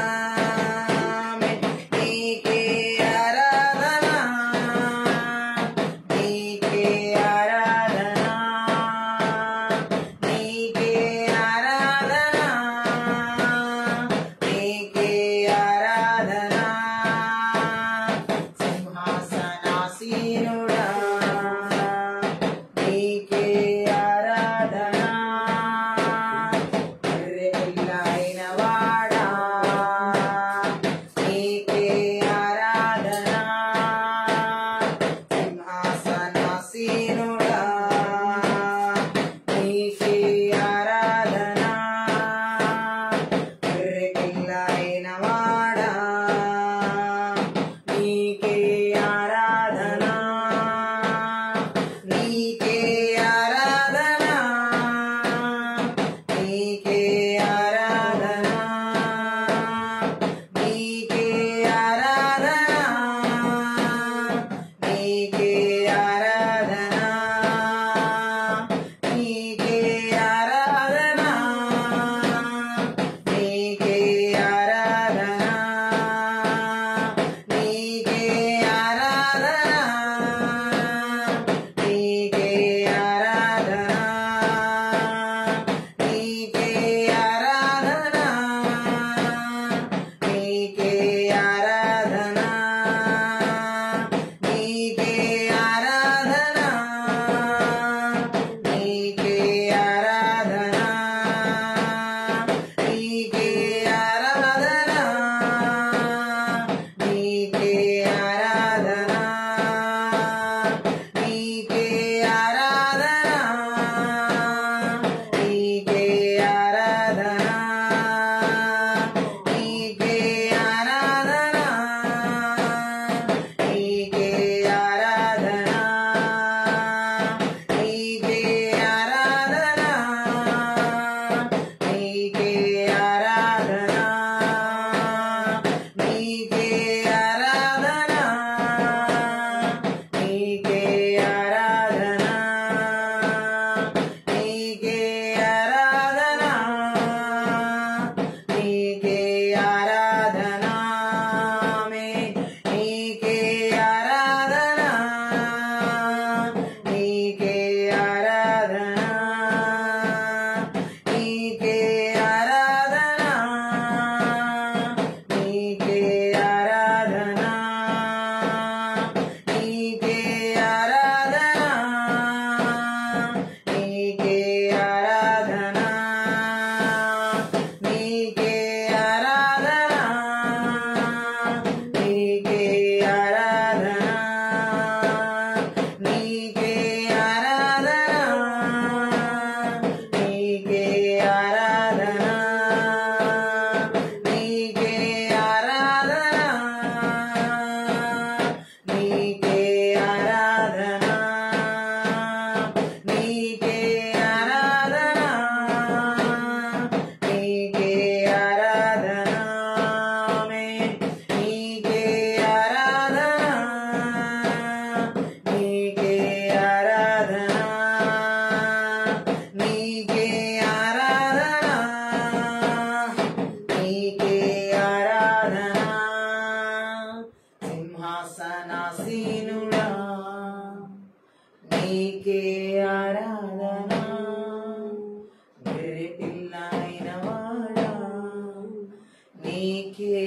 నీకే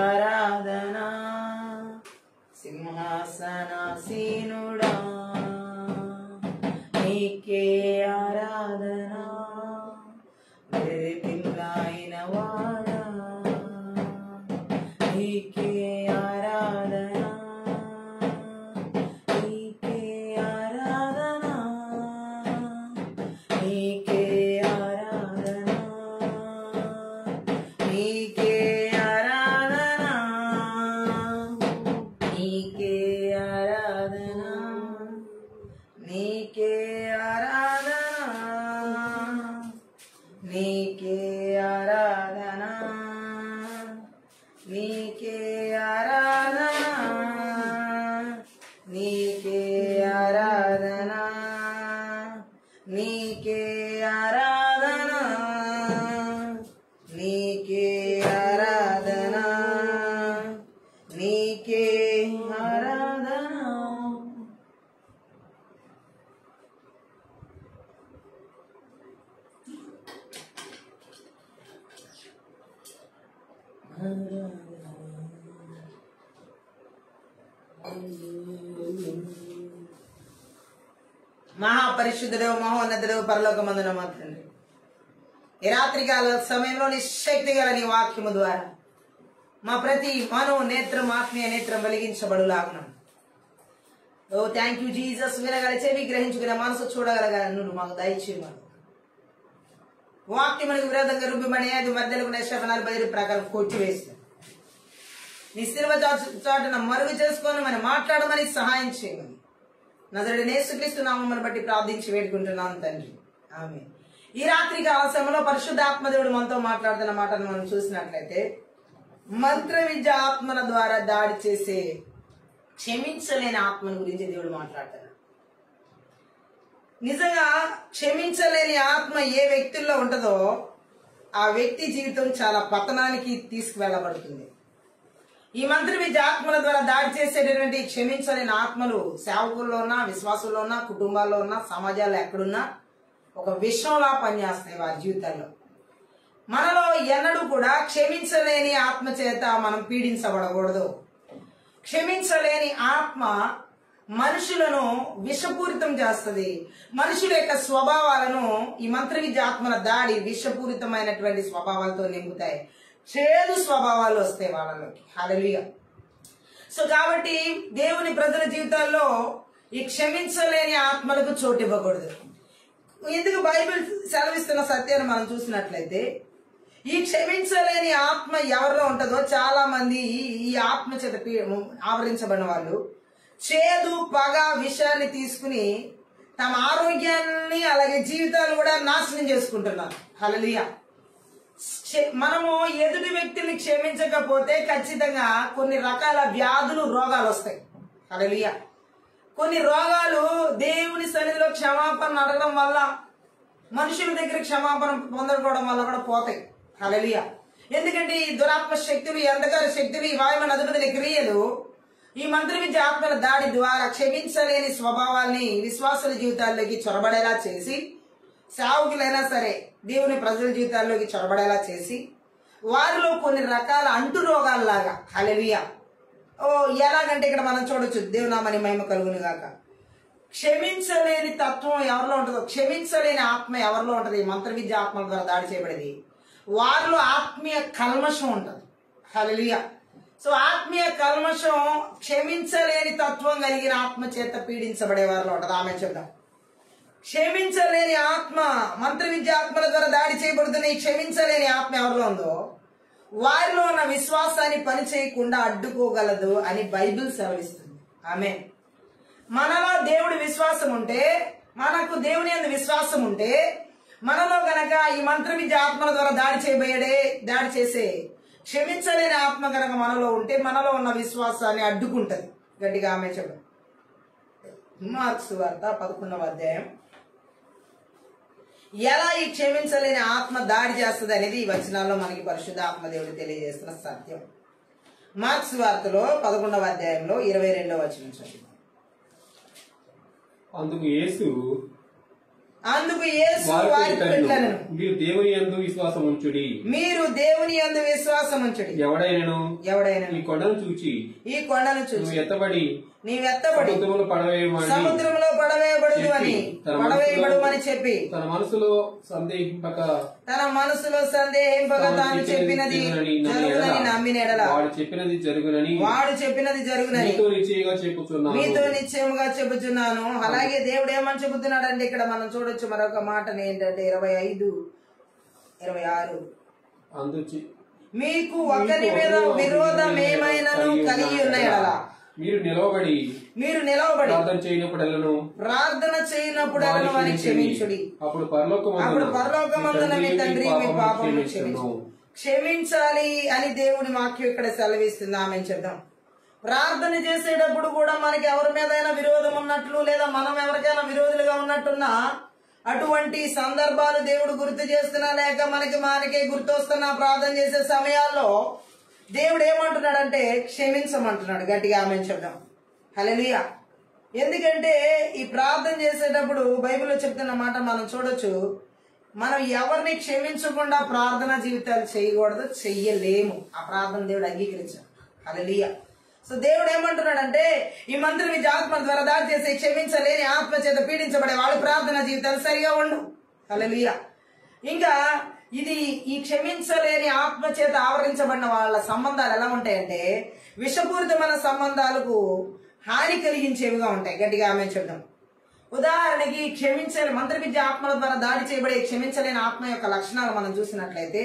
ఆరాధన సింహాసనాసీనుడా నీకే ఆరాధన పిల్లైన వాడా నీకే ఆరాధన నీకే ఆరాధన నీకే ఆరాధన నీకే ఆరాధన నీకే ఆరాధన నీకే ఆరాధన నీకే ఆరాధన నీకే ఆరాధన నీకే ఆరాధన నీకే ఆరాధన నీకే ఆరాధన నీకే ఆరాధన. మహాపరిశుద్ధుడు మహోన్నతుడు పరలోకమందున మా తండ్రి, ఈ రాత్రికాల సమయంలో నిశక్తి గల నీ వాక్యము ద్వారా మా ప్రతి మనో నేత్రం ఆత్మీయ నేత్రం వెలిగించబడులాగున. ఓ థ్యాంక్ యూ జీసస్. వినగల చెవి గ్రహించుకునే మనసు చూడగలగా నువ్వు మాకు దయచేయమను. వాక్యమునికి విరోధంగా రుబ్బిమని అది మధ్యలో శపనాలు బయలు ప్రకారం కొట్టివేస్తాను. నీ శిలువ చాటున మరుగు చేసుకొని మనం మాట్లాడమని సహాయం చేయమని నజరుడైన యేసుక్రీస్తు నామమును బట్టి ప్రార్థించి వేడుకుంటున్నాను తండ్రి, ఆమేన్. ఈ రాత్రి కాల సమయంలో పరిశుద్ధాత్మదేవుడు మనతో మాట్లాడుతున్న మాటను మనం చూసినట్లయితే, మంత్ర విద్య ఆత్మల ద్వారా దాడి చేసే క్షమించలేని ఆత్మను గురించి దేవుడు మాట్లాడుతున్నాడు. నిజంగా క్షమించలేని ఆత్మ ఏ వ్యక్తుల్లో ఉంటుందో ఆ వ్యక్తి జీవితం చాలా పతనానికి తీసుకువెళ్ళబడుతుంది. ఈ మంత్ర విద్య ఆత్మల ద్వారా దాడి చేసేటటువంటి క్షమించలేని ఆత్మలు సేవకుల్లో ఉన్నా, విశ్వాసుల్లో ఉన్నా, కుటుంబాల్లో ఉన్నా, సమాజాల్లో ఎక్కడున్నా ఒక విషంలా పనిచేస్తాయి వారి జీవితాల్లో. మనలో ఎన్నడూ కూడా క్షమించలేని ఆత్మ చేత మనం పీడించబడకూడదు. క్షమించలేని ఆత్మ మనుషులను విషపూరితం చేస్తుంది. మనుషుల యొక్క స్వభావాలను ఈ మంత్ర విద్య ఆత్మల దాడి విషపూరితమైనటువంటి స్వభావాలతో నింపుతాయి. చేదు స్వభావాలు వస్తాయి వాళ్ళలోకి. హల్లెలూయా. సో కాబట్టి దేవుని ప్రజల జీవితాల్లో ఈ క్షమించలేని ఆత్మలకు చోటు ఇవ్వకూడదు. ఎందుకు బైబిల్ సెలవిస్తున్న సత్యాన్ని మనం చూసినట్లయితే, ఈ క్షమించలేని ఆత్మ ఎవరిలో ఉంటుందో చాలా మంది ఈ ఆత్మ చేత ఆవరించబడిన వాళ్ళు చేదు పగ విషయాన్ని తీసుకుని తమ ఆరోగ్యాన్ని అలాగే జీవితాలు కూడా నాశనం చేసుకుంటున్నారు. హల్లెలూయా. మనము ఎదుటి వ్యక్తిని క్షమించకపోతే ఖచ్చితంగా కొన్ని రకాల వ్యాధులు రోగాలు వస్తాయి. హల్లెలూయా. కొన్ని రోగాలు దేవుని సన్నిధిలో క్షమాపణ అడగడం వల్ల, మనుషుల దగ్గర క్షమాపణ పొందకపోవడం వల్ల కూడా పోతాయి. హల్లెలూయా. ఎందుకంటే ఈ దురాత్మ శక్తులు, ఈ అంధకార శక్తులు, ఈ వాయుమన అదుపుని క్రియలు ఈ మంత్ర విద్య ఆత్మల దాడి ద్వారా క్షమించలేని స్వభావాల్ని విశ్వాసుల జీవితాల్లోకి చొరబడేలా చేసి, సేవకులైనా సరే దేవుని ప్రజల జీవితాల్లోకి చొరబడేలా చేసి, వారిలో కొన్ని రకాల అంటు రోగాల్లాగా, హల్లెలూయా, ఎలాగంటే ఇక్కడ మనం చూడొచ్చు, దేవునామని మహిమ కలుగును గాక. క్షమించలేని తత్వం ఎవరిలో ఉంటుందో, క్షమించలేని ఆత్మ ఎవరిలో ఉంటుంది, మంత్ర విద్య ఆత్మల ద్వారా దాడి చేయబడేది, వారిలో ఆత్మీయ కల్మషం ఉంటుంది. హల్లెలూయా. సో ఆత్మీయ కల్మషం క్షమించలేని తత్వం కలిగిన ఆత్మ చేత పీడించబడే వారిలో ఉంటుంది. ఆమె చెప్దాం. క్షమించలేని ఆత్మ, మంత్ర విద్య ఆత్మల ద్వారా దాడి చేయబడుతున్న ఈ క్షమించలేని ఆత్మ ఎవరిలో ఉందో వారిలో ఉన్న విశ్వాసాన్ని పని చేయకుండా అడ్డుకోగలదు అని బైబిల్ సెలవిస్తుంది. ఆమె మనలో దేవుడి విశ్వాసం ఉంటే, మనకు దేవుని యందు విశ్వాసం ఉంటే, మనలో గనక ఈ మంత్ర విద్య ఆత్మల ద్వారా దాడి చేసే క్షమించలేని ఆత్మ గనక మనలో ఉంటే మనలో ఉన్న విశ్వాసాన్ని అడ్డుకుంటది. గట్టిగా ఆమె చెప్పండి. మార్క్స్ వార్త 11వ అధ్యాయం. ఎలా ఈ క్షమించలేని ఆత్మ దాడి చేస్తుంది అనేది ఈ వచనాల్లో మనకి పరిశుద్ధ ఆత్మదేవుడు తెలియజేస్తున్న సత్యం. మార్క్స్ వార్తలో 11వ అధ్యాయంలో 22వ వచనం చదువు. అందుకు యేసు, అందుకు యేసు వారితో ఇట్లనెను, మీరు దేవుని యందు విశ్వాసం ఉంచుడి. మీరు దేవుని యందు విశ్వాసం ఉంచుడి. ఎవడైనను ఈ కొండను చూచి నువ్వు ఎత్తబడి సముద్రంలో పడవేయబడు అని చెప్పి తన మనసులో సందేహింపక తాను చెప్పినది జరుగునని నమ్మిన ఎడల వాడు చెప్పినది జరుగునని మీతో నిశ్చయముగా చెబుతున్నాను. అలాగే దేవుడు ఏమని చెబుతున్నాడంటే ఇక్కడ మనం చూడొచ్చు మరొక మాటని ఏంటంటే 25-26 మీకు ఒకరి మీద విరోధం ఏమైనాను కలిగి ఉన్న ఎడల మీరు నిలవబడి ప్రార్థన చేయనప్పుడెల్లను వారిని క్షమించుడి. అప్పుడు పరలోకమందున మీ తండ్రి మీ పాపములను క్షమించాలి అని దేవుని వాక్యం ఇక్కడ సెలవిస్తుంది. ఆమె చెప్దాం. ప్రార్థన చేసేటప్పుడు కూడా మనకి ఎవరి మీదైనా విరోధం ఉన్నట్లు లేదా మనం ఎవరికైనా విరోధులుగా ఉన్నట్టున్నా అటువంటి సందర్భాలు దేవుడు గుర్తు చేస్తున్నా లేక మనకే గుర్తొస్తున్నా ప్రార్థన చేసే సమయాల్లో దేవుడు ఏమంటున్నాడంటే క్షమించమంటున్నాడు. గట్టిగా ఆమె చెప్దాం. హల్లెలూయా. ఎందుకంటే ఈ ప్రార్థన చేసేటప్పుడు బైబిల్లో చెప్తున్న మాట మనం చూడొచ్చు. మనం ఎవరిని క్షమించకుండా ప్రార్థన జీవితాలు చేయకూడదు, చెయ్యలేము. ఆ ప్రార్థన దేవుడు అంగీకరించాడు. హల్లెలూయా. సో దేవుడు ఏమంటున్నాడంటే ఈ మంత్రం ఈ ఆత్మ ద్వారా దాడి చేసి క్షమించలేని ఆత్మ చేత పీడించబడే వాళ్ళ ప్రార్థన జీవితాలు సరిగా ఉండు. హల్లెలూయా. ఇంకా ఈ క్షమించలేని ఆత్మ చేత ఆవరించబడిన వాళ్ళ సంబంధాలు ఎలా ఉంటాయంటే విషపూరితమైన సంబంధాలకు హాని కలిగించేవిగా ఉంటాయి. గట్టిగా ఆమె చెప్దాం. ఉదాహరణకి క్షమించలేని మంత్ర విద్య ఆత్మల ద్వారా దాడి చేయబడే క్షమించలేని ఆత్మ యొక్క లక్షణాలు మనం చూసినట్లయితే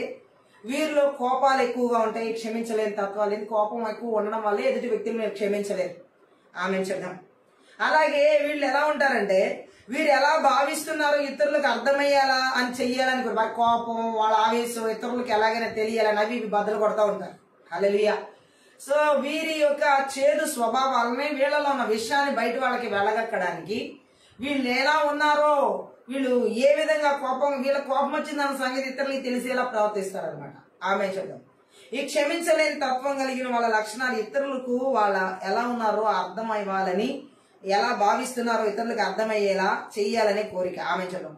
వీరిలో కోపాలు ఎక్కువగా ఉంటాయి, క్షమించలేని తత్వాలు. కోపం ఎక్కువ ఉండడం వల్ల ఎదుటి వ్యక్తులు మీరు క్షమించలేరు. ఆమె చెప్దాం. అలాగే వీళ్ళు ఎలా ఉంటారంటే వీరు ఎలా భావిస్తున్నారో ఇతరులకు అర్థమయ్యేలా అని చెయ్యాలని వాళ్ళ కోపం వాళ్ళ ఆవేశం ఇతరులకు ఎలాగైనా తెలియాలని అవి బద్దలు కొడతా ఉంటారు. హల్లెలూయా. సో వీరి యొక్క చేదు స్వభావాలని వీళ్ళలో ఉన్న విషయాన్ని బయట వాళ్ళకి వెళ్ళగక్కడానికి వీళ్ళు ఎలా ఉన్నారో వీళ్ళు ఏ విధంగా వీళ్ళ కోపం వచ్చిందన్న సంగతి ఇతరులకు తెలిసేలా ప్రవర్తిస్తారు అనమాట. ఆమె చెప్దాం. ఈ క్షమించలేని తత్వం కలిగిన వాళ్ళ లక్షణాలు ఇతరులకు వాళ్ళ ఎలా ఉన్నారో అర్థం అవ్వాలని ఎలా భావిస్తున్నారో ఇతరులకు అర్థమయ్యేలా చెయ్యాలనే కోరిక. ఆమె చెప్దాం.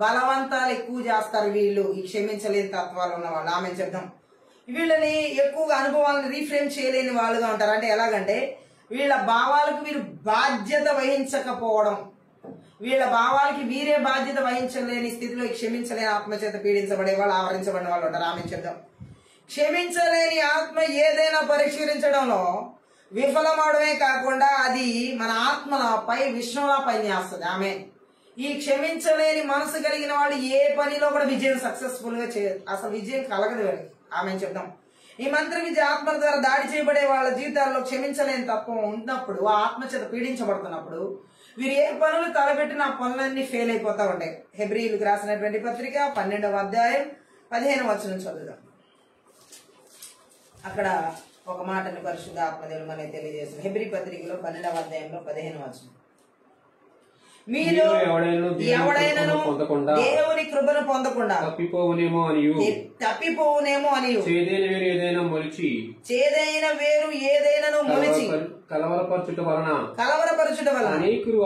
బలవంతాలు ఎక్కువ చేస్తారు వీళ్ళు, ఈ క్షమించలేని తత్వాలు ఉన్న వాళ్ళు. ఆమె చెప్దాం. వీళ్ళని ఎక్కువగా అనుభవాలను రీఫ్రేమ్ చేయలేని వాళ్ళుగా ఉంటారు. అంటే ఎలాగంటే వీళ్ళ భావాలకు వీరు బాధ్యత వహించకపోవడం, వీళ్ళ భావాలకి వీరే బాధ్యత వహించలేని స్థితిలో క్షమించలేని ఆత్మచేత పీడించబడే వాళ్ళు ఆవరించబడిన వాళ్ళు ఉంటారు. ఆమె చెప్దాం. క్షమించలేని ఆత్మ ఏదైనా పరిష్కరించడంలో విఫలమవడమే కాకుండా అది మన ఆత్మలపై విష్ణువులా పనిచేస్తుంది. ఆమె ఈ క్షమించలేని మనసు కలిగిన వాళ్ళు ఏ పనిలో కూడా విజయం సక్సెస్ఫుల్ గా చేయదు. అసలు విజయం కలగదు వీళ్ళకి. ఆమె చెప్దాం. ఈ మంత్ర విద్య ఆత్మ ద్వారా దాడి చేయబడే వాళ్ళ జీవితాల్లో క్షమించలేని తత్వం ఉన్నప్పుడు ఆ ఆత్మచేత పీడించబడుతున్నప్పుడు వీరు ఏ పనులు తలపెట్టిన ఆ పనులన్నీ ఫెయిల్ అయిపోతా ఉంటాయి. హెబ్రీయులకు రాసినటువంటి పత్రిక 12వ అధ్యాయం 15వ వచనం చదువుదాం. అక్కడ ఒక మాటని పరిశుద్ధ ఆత్మదేవుడు మనకి తెలియజేస్తుంది. హెబ్రీ పత్రికలో 12వ అధ్యాయంలో 15వ వచనం. మీలో ఎవడైనాను దేవుని కృపను పొందకుండా తప్పిపోవునేమో అని చేదైన వేరు ఏదైనాను మొలిచి కలవరపరచుట వలన అనేకులు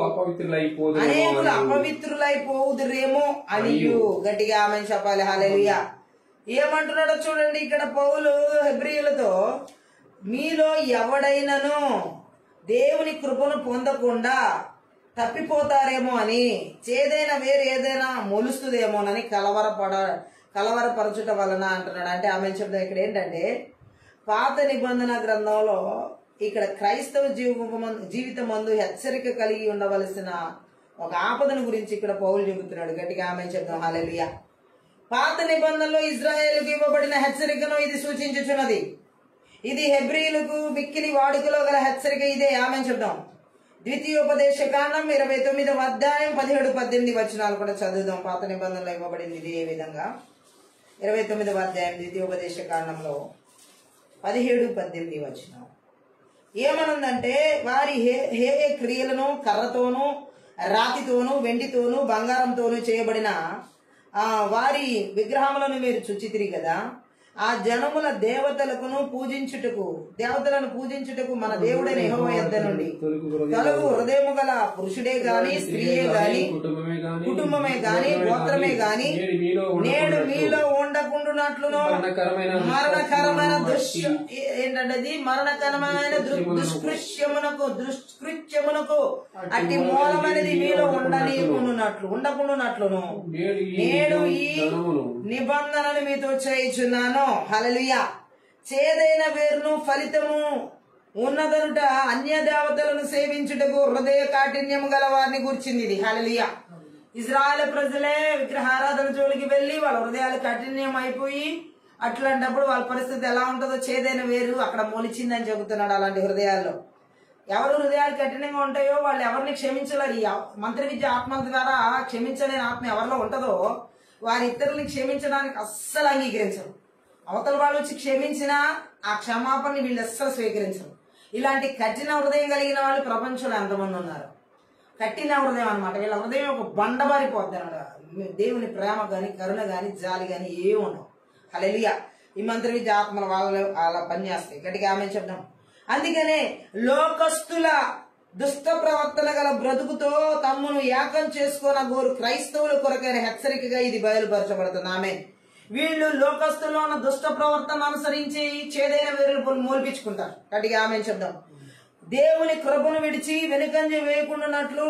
అపవిత్రులైపోదురేమో అని గట్టిగా ఆమె చెప్పాలి. హల్లెలూయా. ఏమంటున్నాడో చూడండి ఇక్కడ పౌలు హెబ్రీయులతో, మీలో ఎవడైనాను దేవుని కృపను పొందకుండా తప్పిపోతారేమో అని, చేదైనా వేరు ఏదైనా మొలుస్తుందేమోనని కలవరపరచుట వలన అంటున్నాడు. అంటే ఆమె చెప్తాం ఇక్కడ ఏంటంటే పాత నిబంధన గ్రంథంలో ఇక్కడ క్రైస్తవ జీవితం మందు హెచ్చరిక కలిగి ఉండవలసిన ఒక ఆపదను గురించి ఇక్కడ పౌలు చెబుతున్నాడు. గట్టిగా ఆమె చెప్తాం. హల్లెలూయా. పాత నిబంధనలో ఇజ్రాయేలుకు ఇవ్వబడిన హెచ్చరికను ఇది సూచించుచున్నది. ఇది హెబ్రీయులకు మిక్కిలి వాడుకలో గల హెచ్చరిక ఇదే. ఆమె చెప్తాం. ద్వితీయోపదేశ కాండం 29వ అధ్యాయం 17-18 వచనాలు కూడా చదువుదాం. పాత నిబంధనలో ఇవ్వబడింది ఇది ఏ విధంగా. 29వ అధ్యాయం ద్వితీయోపదేశ కాండంలో 17-18 వచనం ఏమనుందంటే, వారి హే క్రియలను కర్రతోనూ రాతితోనూ వెండితోనూ బంగారంతోనూ చేయబడిన వారి విగ్రహములను మీరు చుచ్చితిరి కదా, ఆ జనముల దేవతలను పూజించుటకు మన దేవుడైన యెహోవా యొద్ద నుండి తొలగు హృదయము గల పురుషుడే గాని స్త్రీయే గాని కుటుంబమే గాని గోత్రమే గాని నేడు మీలో ఉండకుండునట్లును మరణకరమైన దుష్కృత్యమునకు అట్టి మూలమైనది మీలో ఉండకుండునట్లును నేడు ఈ నిబంధనలు మీతో చేయుచున్నాను. హల్లెలూయా. చేదైన వేరును ఫలితము ఉన్నదనుట అన్య దేవతలను సేవించుటకు హృదయ కాఠిన్యము గల వారిని కూర్చింది ఇది. హల్లెలూయా. ఇజ్రాయెల్ ప్రజలే విగ్రహారాధన జోలికి వెళ్లి వాళ్ళ హృదయాలు కాఠిన్యం అయిపోయి అట్లాంటప్పుడు వాళ్ళ పరిస్థితి ఎలా ఉంటుందో చేదైన వేరు అక్కడ మొలిచిందని చెబుతున్నాడు. అలాంటి హృదయాల్లో ఎవరు హృదయాలు కఠినంగా ఉంటాయో వాళ్ళు ఎవరిని క్షమించలేరు. ఈ మంత్ర విద్య ఆత్మల ద్వారా క్షమించలేని ఆత్మ ఎవరిలో ఉంటుందో వారి ఇతరుల్ని క్షమించడానికి అస్సలు అంగీకరించరు. అవతల వాళ్ళు వచ్చి క్షమించినా ఆ క్షమాపణని వీళ్ళు అస్సలు స్వీకరించరు. ఇలాంటి కఠిన హృదయం కలిగిన వాళ్ళు ప్రపంచంలో ఎంతమంది ఉన్నారు. కఠిన హృదయం అన్నమాట. వీళ్ళ హృదయం ఒక బండబారిపోద్ది అన్నమాట. దేవుని ప్రేమ గాని కరుణ గాని జాలి గాని ఏమి ఉండవు. హల్లెలూయా. ఈ మంత్ర విద్య ఆత్మల వాళ్ళు అలా పనిచేస్తాయి. గట్టిగా ఆమె చెప్దాం. అందుకనే లోకస్తుల దుష్ట ప్రవర్తన గల బ్రతుకుతో తమ్మును ఏకం చేసుకున్న గోరు క్రైస్తవుల కొరకైన హెచ్చరికగా ఇది బయలుపరచబడుతుంది. ఆమె వీళ్ళు లోకస్తుల్లో ఉన్న దుష్ట ప్రవర్తన అనుసరించి చేదైన వేరులు మూల్పించుకుంటారు. గట్టిగా ఆమె చెప్దాం. దేవుని కృపను విడిచి వెనుకంజ వేయకుండానట్లు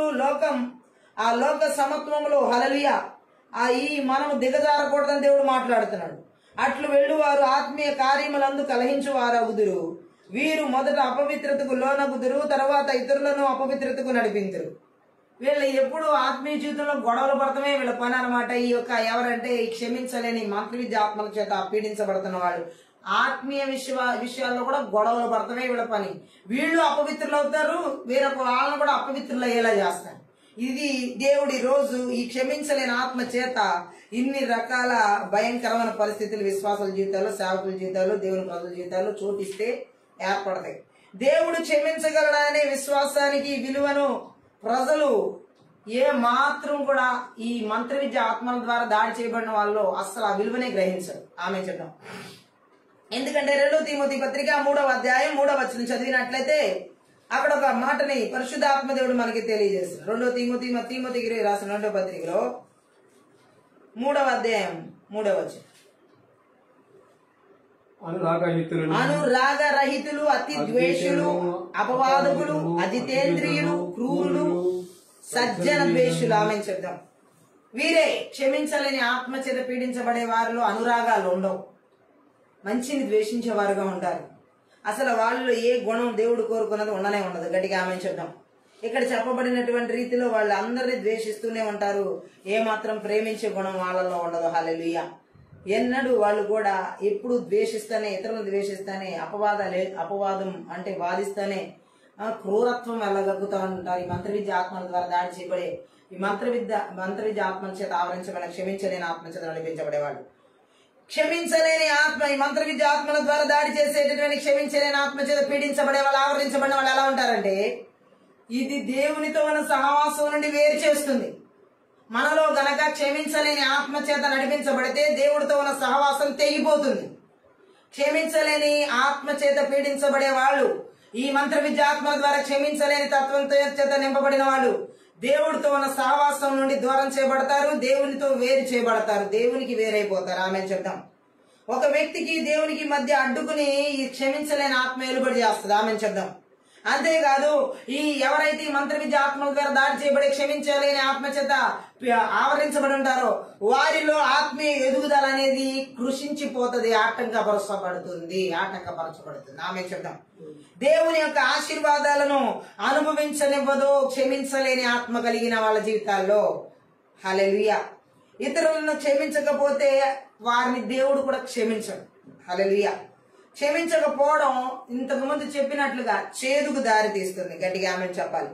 ఆ లోక సమత్వములో హల్లెలూయా ఈ మనము దిగజారకూడదని దేవుడు మాట్లాడుతున్నాడు. అట్లు వెళ్ళువారు ఆత్మీయ కార్యములందు కలహించు వారగుదురు. వీరు మొదట అపవిత్రతకు లోనగుదురు, తర్వాత ఇతరులను అపవిత్రతకు నడిపించరు. వీళ్ళు ఎప్పుడు ఆత్మీయ జీవితంలో గొడవలు పడటమే వీళ్ళ పని అనమాట. ఈ యొక్క ఎవరంటే ఈ క్షమించలేని మంత్ర విద్య ఆత్మల చేత పీడించబడుతున్న వాళ్ళు ఆత్మీయ విషయాల్లో కూడా గొడవలు పడటమే వీళ్ళ పని. వీళ్ళు అపవిత్రులు అవుతారు, వేరొక వాళ్ళను కూడా అపవిత్రులు అయ్యేలా చేస్తారు. ఇది దేవుడి రోజు ఈ క్షమించలేని ఆత్మ చేత ఇన్ని రకాల భయంకరమైన పరిస్థితులు విశ్వాసాల జీవితాల్లో, సేవకుల జీవితాల్లో, దేవుని ప్రజల జీవితాల్లో చోటిస్తే ఏర్పడతాయి. దేవుడు క్షమించగలడనే విశ్వాసానికి విలువను ప్రజలు ఏ మాత్రం కూడా ఈ మంత్ర విద్య ఆత్మల ద్వారా దాడి చేయబడిన వాళ్ళు అస్సలు ఆ విలువనే గ్రహించరు. ఆమె చెప్తాం. ఎందుకంటే 2 తిమోతి పత్రిక 3వ అధ్యాయం 3వ వచనం చదివినట్లయితే అక్కడ ఒక మాటని పరిశుద్ధాత్మ దేవుడు మనకి తెలియజేస్తారు. 2 తిమోతికి రాసిన 2వ పత్రికలో 3వ అధ్యాయం 3వ వచనం. అనురాగరహితులు, అతి ద్వేషులు, అపవాదకులు, అజితేంద్రియులు, క్రూరులు, సజ్జన ద్వేషులు. ఆమె చెప్దాం. వీరే క్షమించలేని ఆత్మ చేత పీడించబడే వారిలో అనురాగాలు ఉండవు, మంచిని ద్వేషించేవారుగా ఉంటారు. అసలు వాళ్ళు ఏ గుణం దేవుడు కోరుకున్నది ఉండనే ఉండదు. గట్టిగా ఆమె చెప్దాం. ఇక్కడ చెప్పబడినటువంటి రీతిలో వాళ్ళు అందరినీ ద్వేషిస్తూనే ఉంటారు, ఏ మాత్రం ప్రేమించే గుణం వాళ్ళలో ఉండదు. హల్లెలూయా. ఎన్నడూ వాళ్ళు కూడా ఎప్పుడు ద్వేషిస్తానే, ఇతరులను ద్వేషిస్తానే, అపవాదం అంటే వాదిస్తానే క్రూరత్వం వెళ్ళగలుగుతూ ఉంటారు. ఈ మంత్ర విద్య ఆత్మల ద్వారా దాడి చేయబడే ఈ మంత్ర విద్య ఆత్మల చేత ఆవరించబడిన క్షమించలేని ఆత్మ చేత నడిపించబడేవాళ్ళు. క్షమించలేని ఆత్మ ఈ మంత్ర విద్య ఆత్మల ద్వారా దాడి చేసేటటువంటి క్షమించలేని ఆత్మ చేత పీడించబడే వాళ్ళు, ఆవరించబడిన వాళ్ళు ఎలా ఉంటారంటే ఇది దేవునితో ఉన్న సహవాసం నుండి వేరు చేస్తుంది. మనలో గనక క్షమించలేని ఆత్మ చేత నడిపించబడితే దేవుడితో ఉన్న సహవాసం తెగిపోతుంది. క్షమించలేని ఆత్మ చేత పీడించబడే వాళ్ళు, ఈ మంత్ర విద్య ఆత్మల ద్వారా క్షమించలేని తత్వంతో చేత నింపబడిన వాళ్ళు దేవుడితో ఉన్న సహవాసం నుండి దూరం చేయబడతారు, దేవునితో వేరు చేయబడతారు, దేవునికి వేరైపోతారు. ఆమె చెప్తాం. ఒక వ్యక్తికి దేవునికి మధ్య అడ్డుకుని ఈ క్షమించలేని ఆత్మ ఏలుబడి చేస్తుంది. ఆమె చెప్దాం. అంతేకాదు ఈ ఎవరైతే ఈ మంత్ర విద్య ఆత్మల ద్వారా దాడి చేయబడి క్షమించలేని ఆత్మ చేత ఆవరించబడి ఉంటారో వారిలో ఆత్మీయ ఎదుగుదల అనేది కృషించిపోతుంది, ఆటంకపరచబడుతుంది. ఆమె చెప్తాం. దేవుని యొక్క ఆశీర్వాదాలను అనుభవించనివ్వదు క్షమించలేని ఆత్మ కలిగిన వాళ్ళ జీవితాల్లో. హల్లెలూయా. ఇతరులను క్షమించకపోతే వారిని దేవుడు కూడా క్షమించడు. హల్లెలూయా. క్షమించకపోవడం ఇంతకు ముందు చెప్పినట్లుగా చేదుకు దారి తీస్తుంది. గట్టిగా ఆమె చెప్పాలి.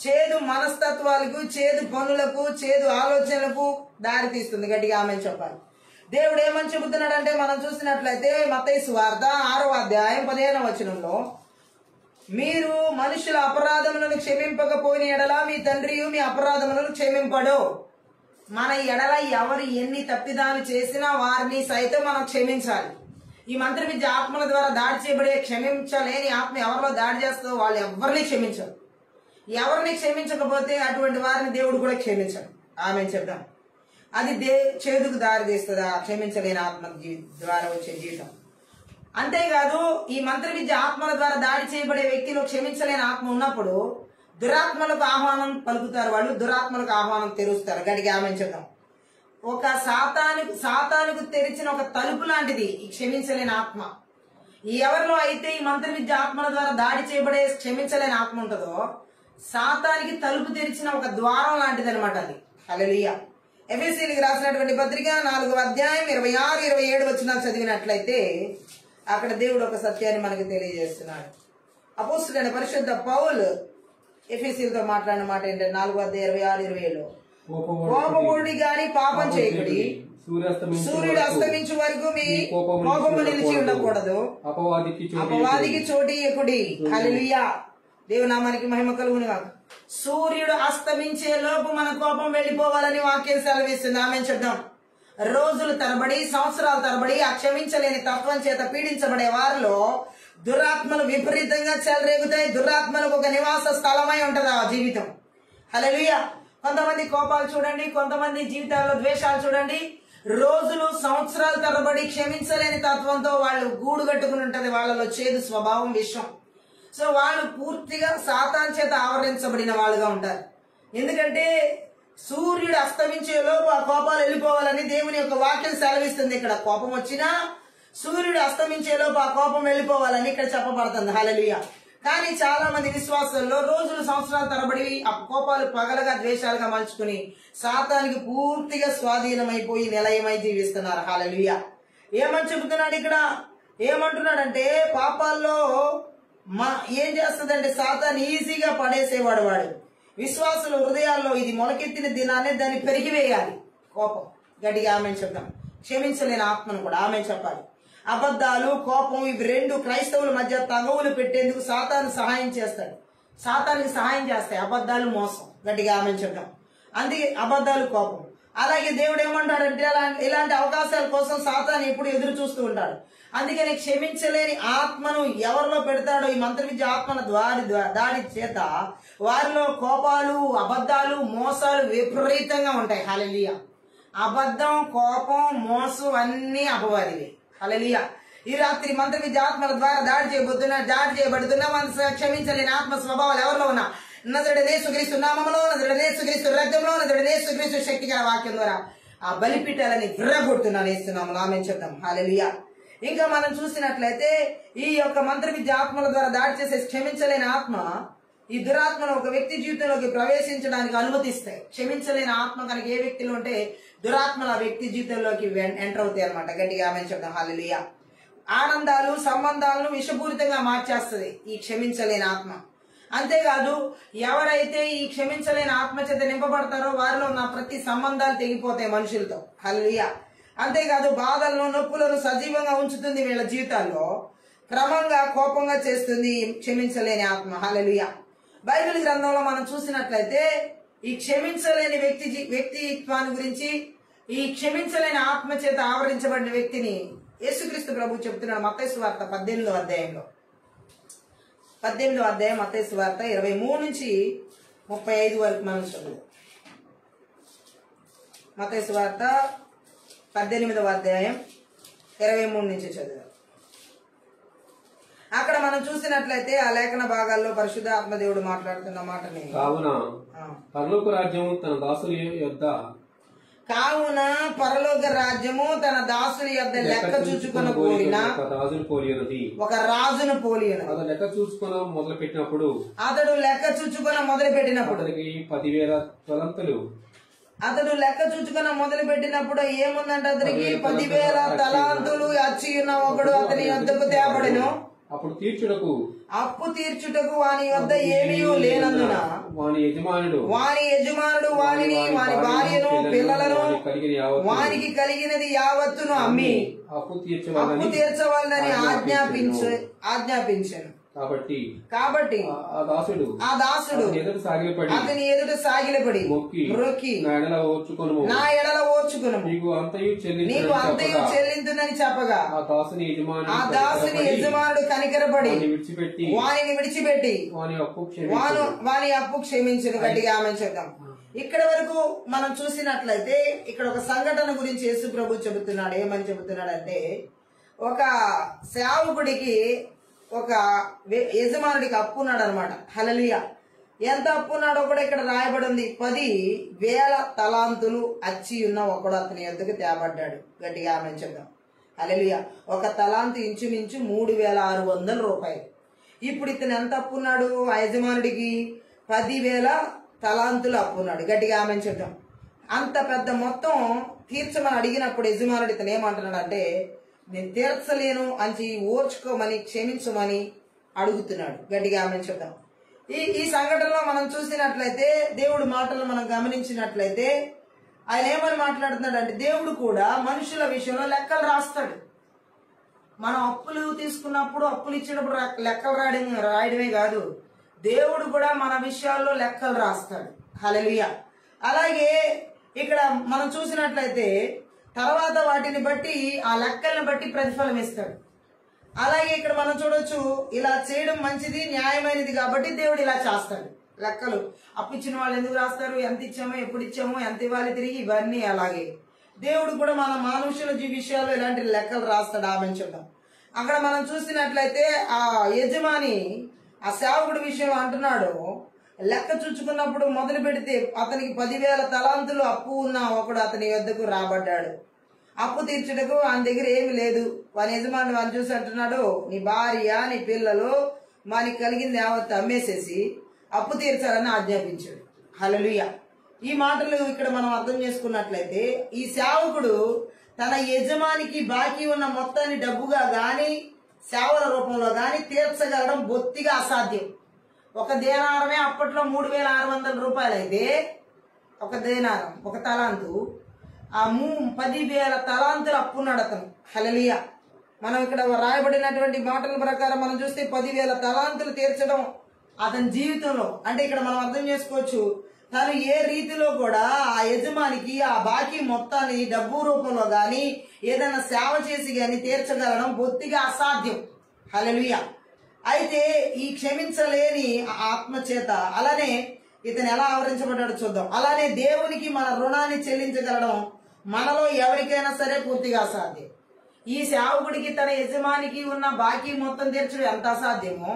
చేదు మనస్తత్వాలకు, చేదు పనులకు, చేదు ఆలోచనలకు దారి తీస్తుంది. గట్టిగా ఆమె చెప్పాలి. దేవుడు ఏమని చెబుతున్నాడంటే మనం చూసినట్లయితే మత్తయి సువార్త 6వ అధ్యాయం 15వ వచనంలో మీరు మనుషుల అపరాధములను క్షమింపకపోయిన ఎడల మీ తండ్రియు మీ అపరాధములను క్షమింపడు. మన ఎడల ఎవరు ఎన్ని తప్పిదాలు చేసినా వారిని సైతం మనం క్షమించాలి. ఈ మంత్ర విద్య ఆత్మల ద్వారా దాడి చేయబడే క్షమించలేని ఆత్మ ఎవరిలో దాడి చేస్తుందో వాళ్ళు ఎవరిని క్షమించరు. ఎవరిని క్షమించకపోతే అటువంటి వారిని దేవుడు కూడా క్షమించడు. ఆమె చెప్దాం. అది చేదుకు దారి తీస్తుందా క్షమించలేని ఆత్మ ద్వారా వచ్చే జీవితం. అంతేకాదు ఈ మంత్ర విద్య ఆత్మల ద్వారా దాడి చేయబడే వ్యక్తిలో క్షమించలేని ఆత్మ ఉన్నప్పుడు దురాత్మలకు ఆహ్వానం పలుకుతారు. వాళ్ళు దురాత్మలకు ఆహ్వానం తెరుస్తారు. గడికి ఆమె చెప్దాం. ఒక సాతానుకు తెరిచిన ఒక తలుపు లాంటిది ఈ క్షమించలేని ఆత్మ. ఎవరిలో అయితే ఈ మంత్ర విద్య ఆత్మల ద్వారా దాడి చేయబడే క్షమించలేని ఆత్మ ఉంటుందో సాతానికి తలుపు తెరిచిన ఒక ద్వారం లాంటిది అనమాట అది. హల్లెలూయా. ఎఫెసీయులకు రాసినటువంటి పత్రిక 4వ అధ్యాయం 26, 27 వచనాలు చదివినట్లయితే అక్కడ దేవుడు ఒక సత్యాన్ని మనకు తెలియజేస్తున్నాడు. అపోస్తలుడైన పరిశుద్ధ పౌలు ఎఫెసీయులతో మాట్లాడిన మాట ఏంటంటే 4వ అధ్యాయం 26, 27 కోపముడి గాని పాపం చేయకుడి, సూర్యుడు అస్తమించు వరకు మీ కోపము నిలిచి ఉండకూడదు, అపవాదికి చోటు ఇయ్యకుడి. హల్లెలూయా. దేవునామానికి మహిమ కలుగును గాక. సూర్యుడు అస్తమించే లోపు మన కోపం వెళ్లిపోవాలని వాక్యం సెలవిస్తుంది. ఆమె చెప్దాం. రోజులు తరబడి సంవత్సరాల తరబడి ఆ క్షమించలేని తత్వం చేత పీడించబడే వారిలో దురాత్మలు విపరీతంగా చెలరేగుతాయి. దురాత్మలకు ఒక నివాస స్థలమై ఉంటది ఆ జీవితం. హల్లెలూయా. కొంతమంది కోపాలు చూడండి, కొంతమంది జీవితాల్లో ద్వేషాలు చూడండి. రోజులు సంవత్సరాల తరబడి క్షమించలేని తత్వంతో వాళ్ళు గూడు కట్టుకుని ఉంటది. వాళ్ళలో చేదు స్వభావం, విషం. సో వాళ్ళు పూర్తిగా సాతాన్ చేత ఆవరించబడిన వాళ్ళుగా ఉంటారు. ఎందుకంటే సూర్యుడు అస్తమించే లోపు ఆ కోపాలు వెళ్ళిపోవాలని దేవుని యొక్క వాక్యం సెలవిస్తుంది. ఇక్కడ కోపం వచ్చినా సూర్యుడు అస్తమించే లోపు ఆ కోపం వెళ్ళిపోవాలని ఇక్కడ చెప్పబడుతుంది. హల్లెలూయా. కానీ చాలా మంది విశ్వాసాల్లో రోజులు సంవత్సరాల తరబడి ఆ కోపాలు పగలగా ద్వేషాలుగా మలుచుకుని సాతానికి పూర్తిగా స్వాధీనమైపోయి నిలయమై జీవిస్తున్నారు. హల్లెలూయా. ఏమని చెబుతున్నాడు ఇక్కడ? ఏమంటున్నాడంటే పాపాల్లో ఏం చేస్తుందంటే సాతాన్ని ఈజీగా పడేసేవాడు వాడు. విశ్వాసుల హృదయాల్లో ఇది మొలకెత్తిన దినాన్ని దాన్ని పెరిగివేయాలి. కోపం గట్టిగా ఆమె చెప్తాం. క్షమించలేని ఆత్మను కూడా ఆమె చెప్పాలి. అబద్ధాలు, కోపం ఇవి రెండు క్రైస్తవుల మధ్య తగవులు పెట్టేందుకు సాతాను సహాయం చేస్తాడు. సాతానికి సహాయం చేస్తాయి అబద్ధాలు, మోసం. గట్టిగా ఆమె చెప్తాం. అందుకే అబద్ధాలు, కోపం. అలాగే దేవుడు ఏమంటాడంటే ఇలాంటి అవకాశాల కోసం సాతాను ఎప్పుడు ఎదురు చూస్తూ ఉంటాడు. అందుకని క్షమించలేని ఆత్మను ఎవరిలో పెడతాడో ఈ మంత్ర విద్య ఆత్మల దాడి చేత వారిలో కోపాలు, అబద్ధాలు, మోసాలు విపరీతంగా ఉంటాయి. హల్లెలూయా. అబద్ధం, కోపం, మోసం అన్ని అపవాదివే. హల్లెలూయా. ఈ రాత్రి మంత్ర విద్య ఆత్మల ద్వారా దాడి చేయబడుతున్నా మన క్షమించలేని ఆత్మ స్వభావాలు ఎవరిలో ఉన్నా నజరుడైన యేసుక్రీస్తు నామములో, నజరుడైన యేసుక్రీస్తు రక్తంలో, నజరుడైన యేసుక్రీస్తు శక్తిగల వాక్యం ద్వారా ఆ బలిపీఠాలని విర్రగొడుతున్నాను ఇస్తున్నాము. ఆమేన్ చెప్తాం. హల్లెలూయా. ఇంకా మనం చూసినట్లయితే ఈ యొక్క మంత్ర విద్య ఆత్మల ద్వారా దాడి చేసే క్షమించలేని ఆత్మ ఈ దురాత్మను ఒక వ్యక్తి జీవితంలోకి ప్రవేశించడానికి అనుమతిస్తాయి. క్షమించలేని ఆత్మ కనుక ఏ వ్యక్తిలో ఉంటే దురాత్మలు ఆ వ్యక్తి జీవితంలోకి ఎంటర్ అవుతాయి అనమాట. గట్టిగా ఆమేన్ చెప్తాం. హల్లెలూయా. ఆనందాలు, సంబంధాలను విషపూరితంగా మార్చేస్తుంది ఈ క్షమించలేని ఆత్మ. అంతేకాదు ఎవరైతే ఈ క్షమించలేని ఆత్మ చేత నింపబడతారో వారిలో ఉన్న ప్రతి సంబంధాలు తెగిపోతాయి మనుషులతో. హల్లెలూయా. అంతేకాదు బాధలను, నొప్పులను సజీవంగా ఉంచుతుంది వీళ్ళ జీవితాల్లో. క్రమంగా కోపంగా చేస్తుంది క్షమించలేని ఆత్మ. హల్లెలూయా. బైబిల్ గ్రంథంలో మనం చూసినట్లయితే ఈ క్షమించలేని వ్యక్తిత్వాన్ని గురించి, ఈ క్షమించలేని ఆత్మ చేత ఆవరించబడిన వ్యక్తిని యేసుక్రీస్తు ప్రభు చెప్తున్నాడు మత్తయి సువార్త 18వ అధ్యాయంలో. 18వ అధ్యాయం మత్తయి సువార్త 23 నుంచి 35 వరకు మనం చదువు. మత్తయి సువార్త 18వ అధ్యాయం 23 నుంచి చదువు. అక్కడ మనం చూసినట్లయితే ఆ లేఖన భాగాల్లో పరిశుద్ధ ఆత్మదేవుడు మాట్లాడుతున్న మాటని, కావున పరలోక రాజ్యము తన దాసుల యొద్ద లెక్క చూచుకున్న కోరిన ఒక రాజును పోలిన లెక్క చూసుకున్న మొదలు పెట్టినప్పుడు అతడు లెక్క చూచుకున్న మొదలు పెట్టినప్పుడు 10,000 తలంతులు అతడు లెక్క చూచుకున్న మొదలు పెట్టినప్పుడు ఏముందంటే అతనికి 10,000 తలాంతులు అచ్చి ఉన్న ఒకడు అతని వద్దకు తేబడెను. అప్పు తీర్చుటకు వాని వద్ద ఏమీ లేనందున వాని యజమానుడు వానిని, వాని భార్యను, పిల్లలను, వానికి కలిగినది యావత్తును అమ్మి అప్పు తీర్చవాలని ఆజ్ఞాపించాను. కాబట్టి ఆ దాసుడు అతని ఎదుట సాగిలపడి మొక్కి నా ఎడల ఓర్చుకొనుము నీకు అంతయు చెల్లించునని చెప్పగా ఆ దాసుని యజమానుడు కనికరపడి వానిని విడిచిపెట్టి వాని అప్పు క్షమించును. గట్టిగా ఆమేన్ చెప్దాం. ఇక్కడ వరకు మనం చూసినట్లయితే ఇక్కడ ఒక సంఘటన గురించి యేసు ప్రభు చెబుతున్నాడు. ఏమని చెబుతున్నాడంటే, ఒక సేవకుడికి ఒక యజమానుడికి అప్పున్నాడు అనమాట. హల్లెలూయా. ఎంత అప్పున్నాడో కూడా ఇక్కడ రాయబడి ఉంది. 10,000 తలాంతులు అచ్చి ఉన్న ఒకడు అతని యొద్దకు తేబడ్డాడు. గట్టిగా ఆమేన్ చెప్దాం. హల్లెలూయా. ఒక తలాంతు ఇంచుమించు 3,600 రూపాయలు. ఇప్పుడు ఇతను ఎంత అప్పున్నాడు? ఆ యజమానుడికి 10,000 తలాంతులు అప్పున్నాడు. గట్టిగా ఆమేన్ చెప్దాం. అంత పెద్ద మొత్తం తీర్చమని అడిగినప్పుడు యజమానుడు ఇతను ఏమంటున్నాడు అంటే, నేను తీర్చలేను అని ఓర్చుకోమని క్షమించమని అడుగుతున్నాడు. గట్టిగా ఆమేన్ చెప్దాం. ఈ సంఘటనలో మనం చూసినట్లయితే, దేవుడి మాటలు మనం గమనించినట్లయితే ఆయన ఏమని మాట్లాడుతున్నాడు అంటే, దేవుడు కూడా మనుషుల విషయంలో లెక్కలు రాస్తాడు. మనం అప్పులు తీసుకున్నప్పుడు, అప్పులు ఇచ్చినప్పుడు లెక్కలు రాయడమే కాదు, దేవుడు కూడా మన విషయాల్లో లెక్కలు రాస్తాడు. హల్లెలూయా. అలాగే ఇక్కడ మనం చూసినట్లయితే తర్వాత వాటిని బట్టి, ఆ లెక్కలను బట్టి ప్రతిఫలం ఇస్తాడు. అలాగే ఇక్కడ మనం చూడొచ్చు, ఇలా చేయడం మంచిది, న్యాయమైనది కాబట్టి దేవుడు ఇలా చేస్తాడు. లెక్కలు అప్పిచ్చిన వాళ్ళు ఎందుకు రాస్తారు? ఎంత ఇచ్చామో, ఎప్పుడు ఇచ్చామో, ఎంత ఇవ్వాలి తిరిగి, ఇవన్నీ. అలాగే దేవుడు కూడా మన మనుషుల విషయాల్లో ఇలాంటి లెక్కలు రాస్తాడు. ఆమేన్ చెప్దాం. అక్కడ మనం చూసినట్లయితే ఆ యజమాని ఆ సేవకుడి విషయం అంటున్నాడు, లెక్క చూచుకున్నప్పుడు మొదలు పెడితే అతనికి 10,000 తలాంతులు అప్పు ఉన్న ఒకడు అతని వద్దకు రాబడ్డాడు. అప్పు తీర్చుటకు ఆయన దగ్గర ఏమి లేదు. వాని యజమాని వాని చూసి అంటున్నాడు, నీ భార్య, నీ పిల్లలు, మనకి కలిగింది యావత్తు అమ్మేసేసి అప్పు తీర్చాలని ఆజ్ఞాపించాడు. హల్లెలూయా. ఈ మాటలు ఇక్కడ మనం అర్థం చేసుకున్నట్లయితే, ఈ సేవకుడు తన యజమానికి బాకీ ఉన్న మొత్తాన్ని డబ్బుగా గాని సేవల రూపంలో గాని తీర్చగలడం బొత్తిగా అసాధ్యం. ఒక దేనారమే అప్పట్లో 3,600 రూపాయలు అయితే, ఒక దేనారం, ఒక తలాంతు, ఆ 10,000 తలాంతులు అప్పున్నాడు అతను. హల్లెలూయా. మనం ఇక్కడ రాయబడినటువంటి మాటల ప్రకారం మనం చూస్తే 10,000 తలాంతులు తీర్చడం అతని జీవితంలో, అంటే ఇక్కడ మనం అర్థం చేసుకోవచ్చు, తను ఏ రీతిలో కూడా ఆ యజమానికి ఆ బాకీ మొత్తాన్ని డబ్బు రూపంలో గాని ఏదైనా సేవ చేసి గాని తీర్చగలడం బొత్తిగా అసాధ్యం. హల్లెలూయా. అయితే ఈ క్షమించలేని ఆత్మ చేత అలానే ఇతను ఎలా ఆవరించబడ్డాడో చూద్దాం. అలానే దేవునికి మన రుణాన్ని చెల్లించగలడం మనలో ఎవరికైనా సరే పూర్తిగా అసాధ్యం. ఈ సేవకుడికి తన యజమానికి ఉన్న బాకీ మొత్తం తీర్చడం ఎంత అసాధ్యమో,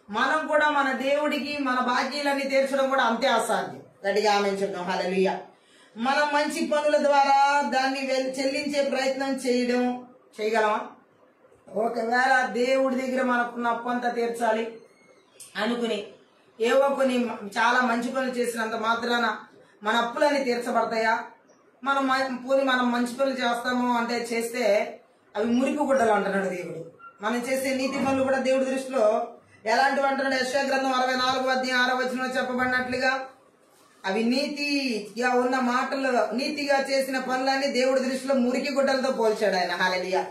మనం కూడా మన దేవుడికి మన బాకీలన్నీ తీర్చడం కూడా అంతే అసాధ్యం. గట్టిగా ఆమేన్ చెప్తాం. హల్లెలూయా. మనం మంచి పనుల ద్వారా దాన్ని చెల్లించే ప్రయత్నం చేయగలమా? ఒకవేళ దేవుడి దగ్గర మనకున్న అప్పంతా తీర్చాలి అనుకుని ఏవో కొన్ని చాలా మంచి పనులు చేసినంత మాత్రాన మన అప్పులన్నీ తీర్చబడతాయా? మనం మంచి పనులు చేస్తాము అంటే చేస్తే అవి మురికి గుడ్డలు అంటున్నాడు దేవుడు. మనం చేసే నీతి పనులు కూడా దేవుడి దృష్టిలో ఎలాంటివి అంటున్నాడు? యెషయా గ్రంథం 44:6 చెప్పబడినట్లుగా అవి నీతిగా ఉన్న మాటలు, నీతిగా చేసిన పనులన్నీ దేవుడి దృష్టిలో మురికి గుడ్డలతో పోల్చాడు ఆయన. హల్లెలూయా.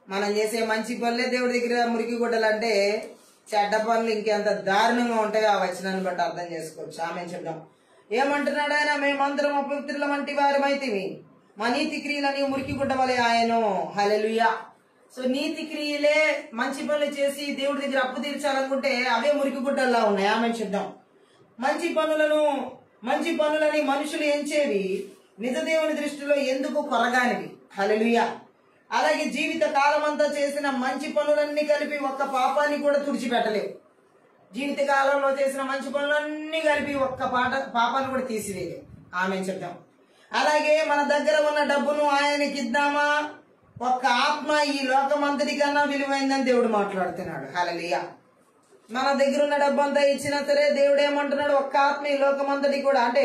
మనం చేసే మంచి పనులే దేవుడి దగ్గర మురికి గుడ్డలు అంటే, చెడ్డ పనులు ఇంకెంత దారుణంగా ఉంటాయో ఆ వచనాన్ని బట్టి అర్థం చేసుకోవచ్చు. ఆమేన్ చెప్దాం. ఏమంటున్నాడు ఆయన? మేమందరం అపవిత్రుల వంటి వారమైతిమి, మా నీతి క్రియలని మురికి గుడ్డ వలె ఆయను. హల్లెలూయా. సో నీతి క్రియలే మంచి పనులు చేసి దేవుడి దగ్గర అప్పు తీర్చాలనుకుంటే అవే మురికి గుడ్డల్లా ఉన్నాయి. ఆమేన్ చెప్దాం. మంచి పనులని మనుషులు ఎంచేవి నిజ దేవుని దృష్టిలో ఎందుకు కొరగానివి. హల్లెలూయా. అలాగే జీవిత కాలం అంతా చేసిన మంచి పనులన్నీ కలిపి ఒక్క పాపాన్ని కూడా తుడిచిపెట్టలేవు. జీవిత కాలంలో చేసిన మంచి పనులన్నీ కలిపి ఒక్క పాపాన్ని కూడా తీసివేయలేవు. ఆమేన్ చెప్దాం. అలాగే మన దగ్గర ఉన్న డబ్బును ఆయనకి ఇద్దామా? ఒక్క ఆత్మ ఈ లోకమంతటి కన్నా విలువైందని దేవుడు మాట్లాడుతున్నాడు. హల్లెలూయా. మన దగ్గర ఉన్న డబ్బు అంతా ఇచ్చినా సరే దేవుడు ఏమంటున్నాడు? ఒక్క ఆత్మ ఈ లోకమంతటి కూడా, అంటే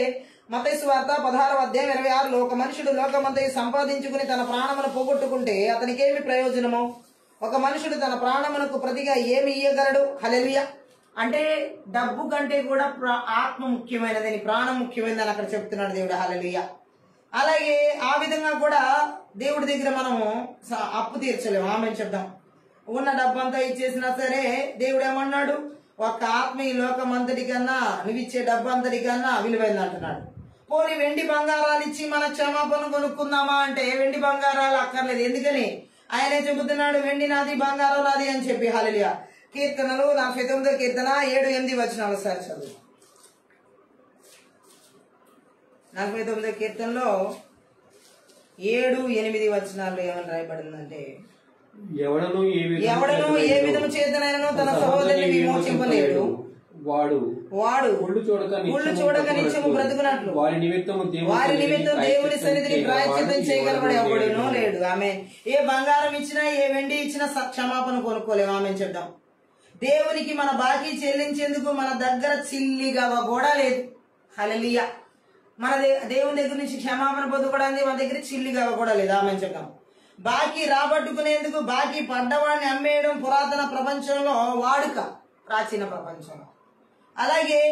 మత్తయి సువార్త 16:26 ఒక మనుషుడు లోకమంతటి సంపాదించుకుని తన ప్రాణమును పోగొట్టుకుంటే అతనికి ఏమి ప్రయోజనము? ఒక మనుషుడు తన ప్రాణమునకు ప్రతిగా ఏమి ఇయ్యగలడు? హల్లెలూయా. అంటే డబ్బు కంటే కూడా ఆత్మ ముఖ్యమైనదని, ప్రాణం ముఖ్యమైనదని అక్కడ చెప్తున్నాడు దేవుడు. హల్లెలూయా. అలాగే ఆ విధంగా కూడా దేవుడి దగ్గర మనము అప్పు తీర్చలేము. ఆమేన్ చెప్దాం. ఉన్న డబ్బంతా ఇచ్చేసినా సరే దేవుడు ఏమన్నాడు, ఒక ఆత్మ ఈ లోకం అంతటి కన్నా నువ్వు ఇచ్చే డబ్బు అంతటి కన్నా విలువైంది అంటున్నాడు. పోనీ వెండి బంగారాలు ఇచ్చి మన క్షమాపణ కొనుక్కుందామా అంటే వెండి బంగారాలు అక్కర్లేదు. ఎందుకని ఆయనే చెబుతున్నాడు, వెండి నాది బంగారం నాది అని చెప్పి. హల్లెలూయా. కీర్తనలు 49వ కీర్తన 7-8 వచనాలు సార్ చదువు. 49వ కీర్తనలో 7-8 వచనాలు ఏమని రాయబడిందంటే, ఎవడను ఏ విధము చేతనైనను తన సహోదరుని విమోచింపలేడు, వాడు కుళ్ళు చూడక నిత్యము బ్రతుకున్నట్లు వారి నిమిత్తం దేవుని సన్నిధిని ప్రాయశ్చిత్తం చేయగలవాడు ఎవడునూ లేడు. ఆమె ఏ బంగారం ఇచ్చినా ఏ వెండి ఇచ్చినా క్షమాపణ కొనుక్కోలేము. ఆమె చెప్దాం. దేవునికి మన బాకీ చెల్లించేందుకు మన దగ్గర చిల్లిగా కూడా లేదు. హల్లెలూయా. మన దేవుని దగ్గర నుంచి క్షమాపణ పొందుకోవడానికి మన దగ్గర చిల్లిగా కూడా లేదు. ఆమె చెప్దాం. బాకీ రాబట్టుకునేందుకు బాకీ పడ్డవాడిని అమ్మేయడం పురాతన ప్రపంచంలో వాడుక, ప్రాచీన ప్రపంచంలో. అలాగే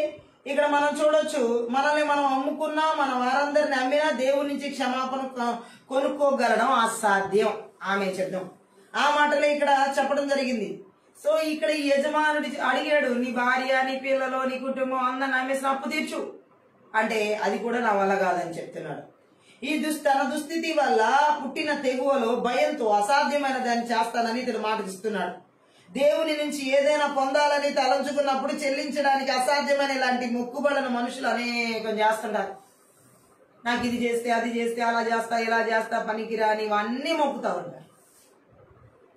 ఇక్కడ మనం చూడొచ్చు, మనల్ని మనం అమ్ముకున్నా మన వారందరిని అమ్మినా దేవుడి నుంచి క్షమాపణ కొనుక్కోగలడం అసాధ్యం. ఆమె చెప్దాం. ఆ మాటలే ఇక్కడ చెప్పడం జరిగింది. సో ఇక్కడ ఈ యజమానుడి అడిగాడు, నీ భార్య, నీ పిల్లలు, నీ కుటుంబం అందరిని అమ్మేసిన అప్పు తీర్చు అంటే అది కూడా నా వల్ల కాదని చెప్తున్నాడు. ఈ తన దుస్థితి వల్ల పుట్టిన తెగువలో భయంతో అసాధ్యమైన దాన్ని చేస్తానని ఇతడు మాటిస్తున్నాడు. దేవుని నుంచి ఏదైనా పొందాలని తలంచుకున్నప్పుడు చెల్లించడానికి అసాధ్యమైన ఇలాంటి మొక్కుబడులను మనుషులు అనేకం చేస్తుంటారు. నాకు ఇది చేస్తే, అది చేస్తే, అలా చేస్తా, ఇలా చేస్తా, పనికిరాని ఇవన్నీ మొక్కుతా ఉంటారు.